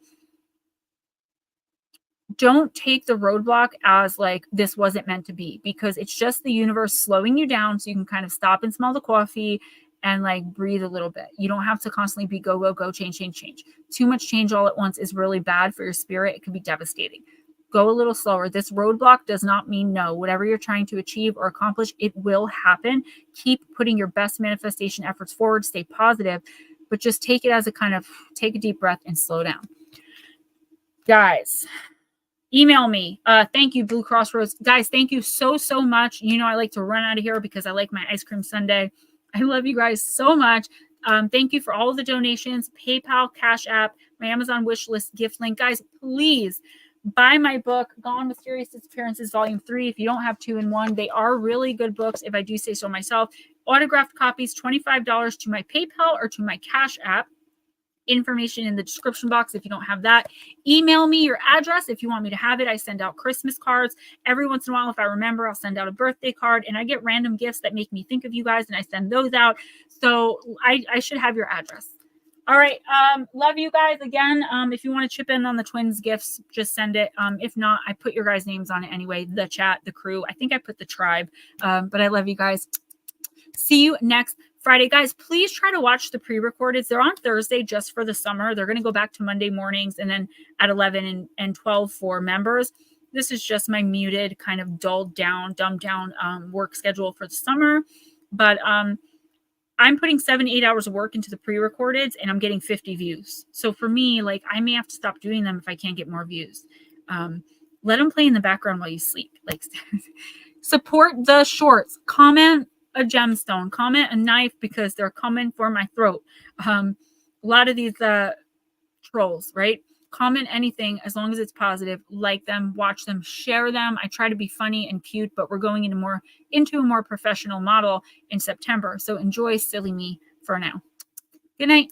Don't take the roadblock as like this wasn't meant to be, because it's just the universe slowing you down so you can kind of stop and smell the coffee and like breathe a little bit. You don't have to constantly be go, go, go, change, change, change. Too much change all at once is really bad for your spirit. It can be devastating. Go a little slower. This roadblock does not mean no. Whatever you're trying to achieve or accomplish, it will happen. Keep putting your best manifestation efforts forward. Stay positive, but just take it as a kind of take a deep breath and slow down. Guys, email me. Thank you, Blue Crossroads. Guys, thank you so, so much. You know, I like to run out of here because I like my ice cream sundae. I love you guys so much. Thank you for all of the donations, PayPal, Cash App, my Amazon wish list, gift link. Guys, please buy my book, Gone Mysterious Disappearances, Volume 3. If you don't have 2 in 1, they are really good books, if I do say so myself. Autographed copies, $25 to my PayPal or to my Cash App. Information in the description box if you don't have that. Email me your address if you want me to have it. I send out Christmas cards. Every once in a while, if I remember, I'll send out a birthday card, and I get random gifts that make me think of you guys, and I send those out. So I should have your address. All right. Love you guys again. If you want to chip in on the twins gifts, just send it. If not, I put your guys' names on it anyway. The chat, the crew. I think I put the tribe. But I love you guys. See you next Friday. Guys, please try to watch the pre-recordeds. They're on Thursday just for the summer. They're going to go back to Monday mornings and then at 11 and 12 for members. This is just my muted, kind of dumbed down work schedule for the summer. But I'm putting 7-8 hours of work into the pre-recordeds and I'm getting 50 views. So for me, like, I may have to stop doing them if I can't get more views. Let them play in the background while you sleep. Like, support the shorts. Comment a gemstone. Comment a knife because they're coming for my throat. A lot of these trolls, right? Comment anything as long as it's positive. Like them, watch them, share them. I try to be funny and cute, but we're going into a more professional model in September. So enjoy silly me for now. Good night.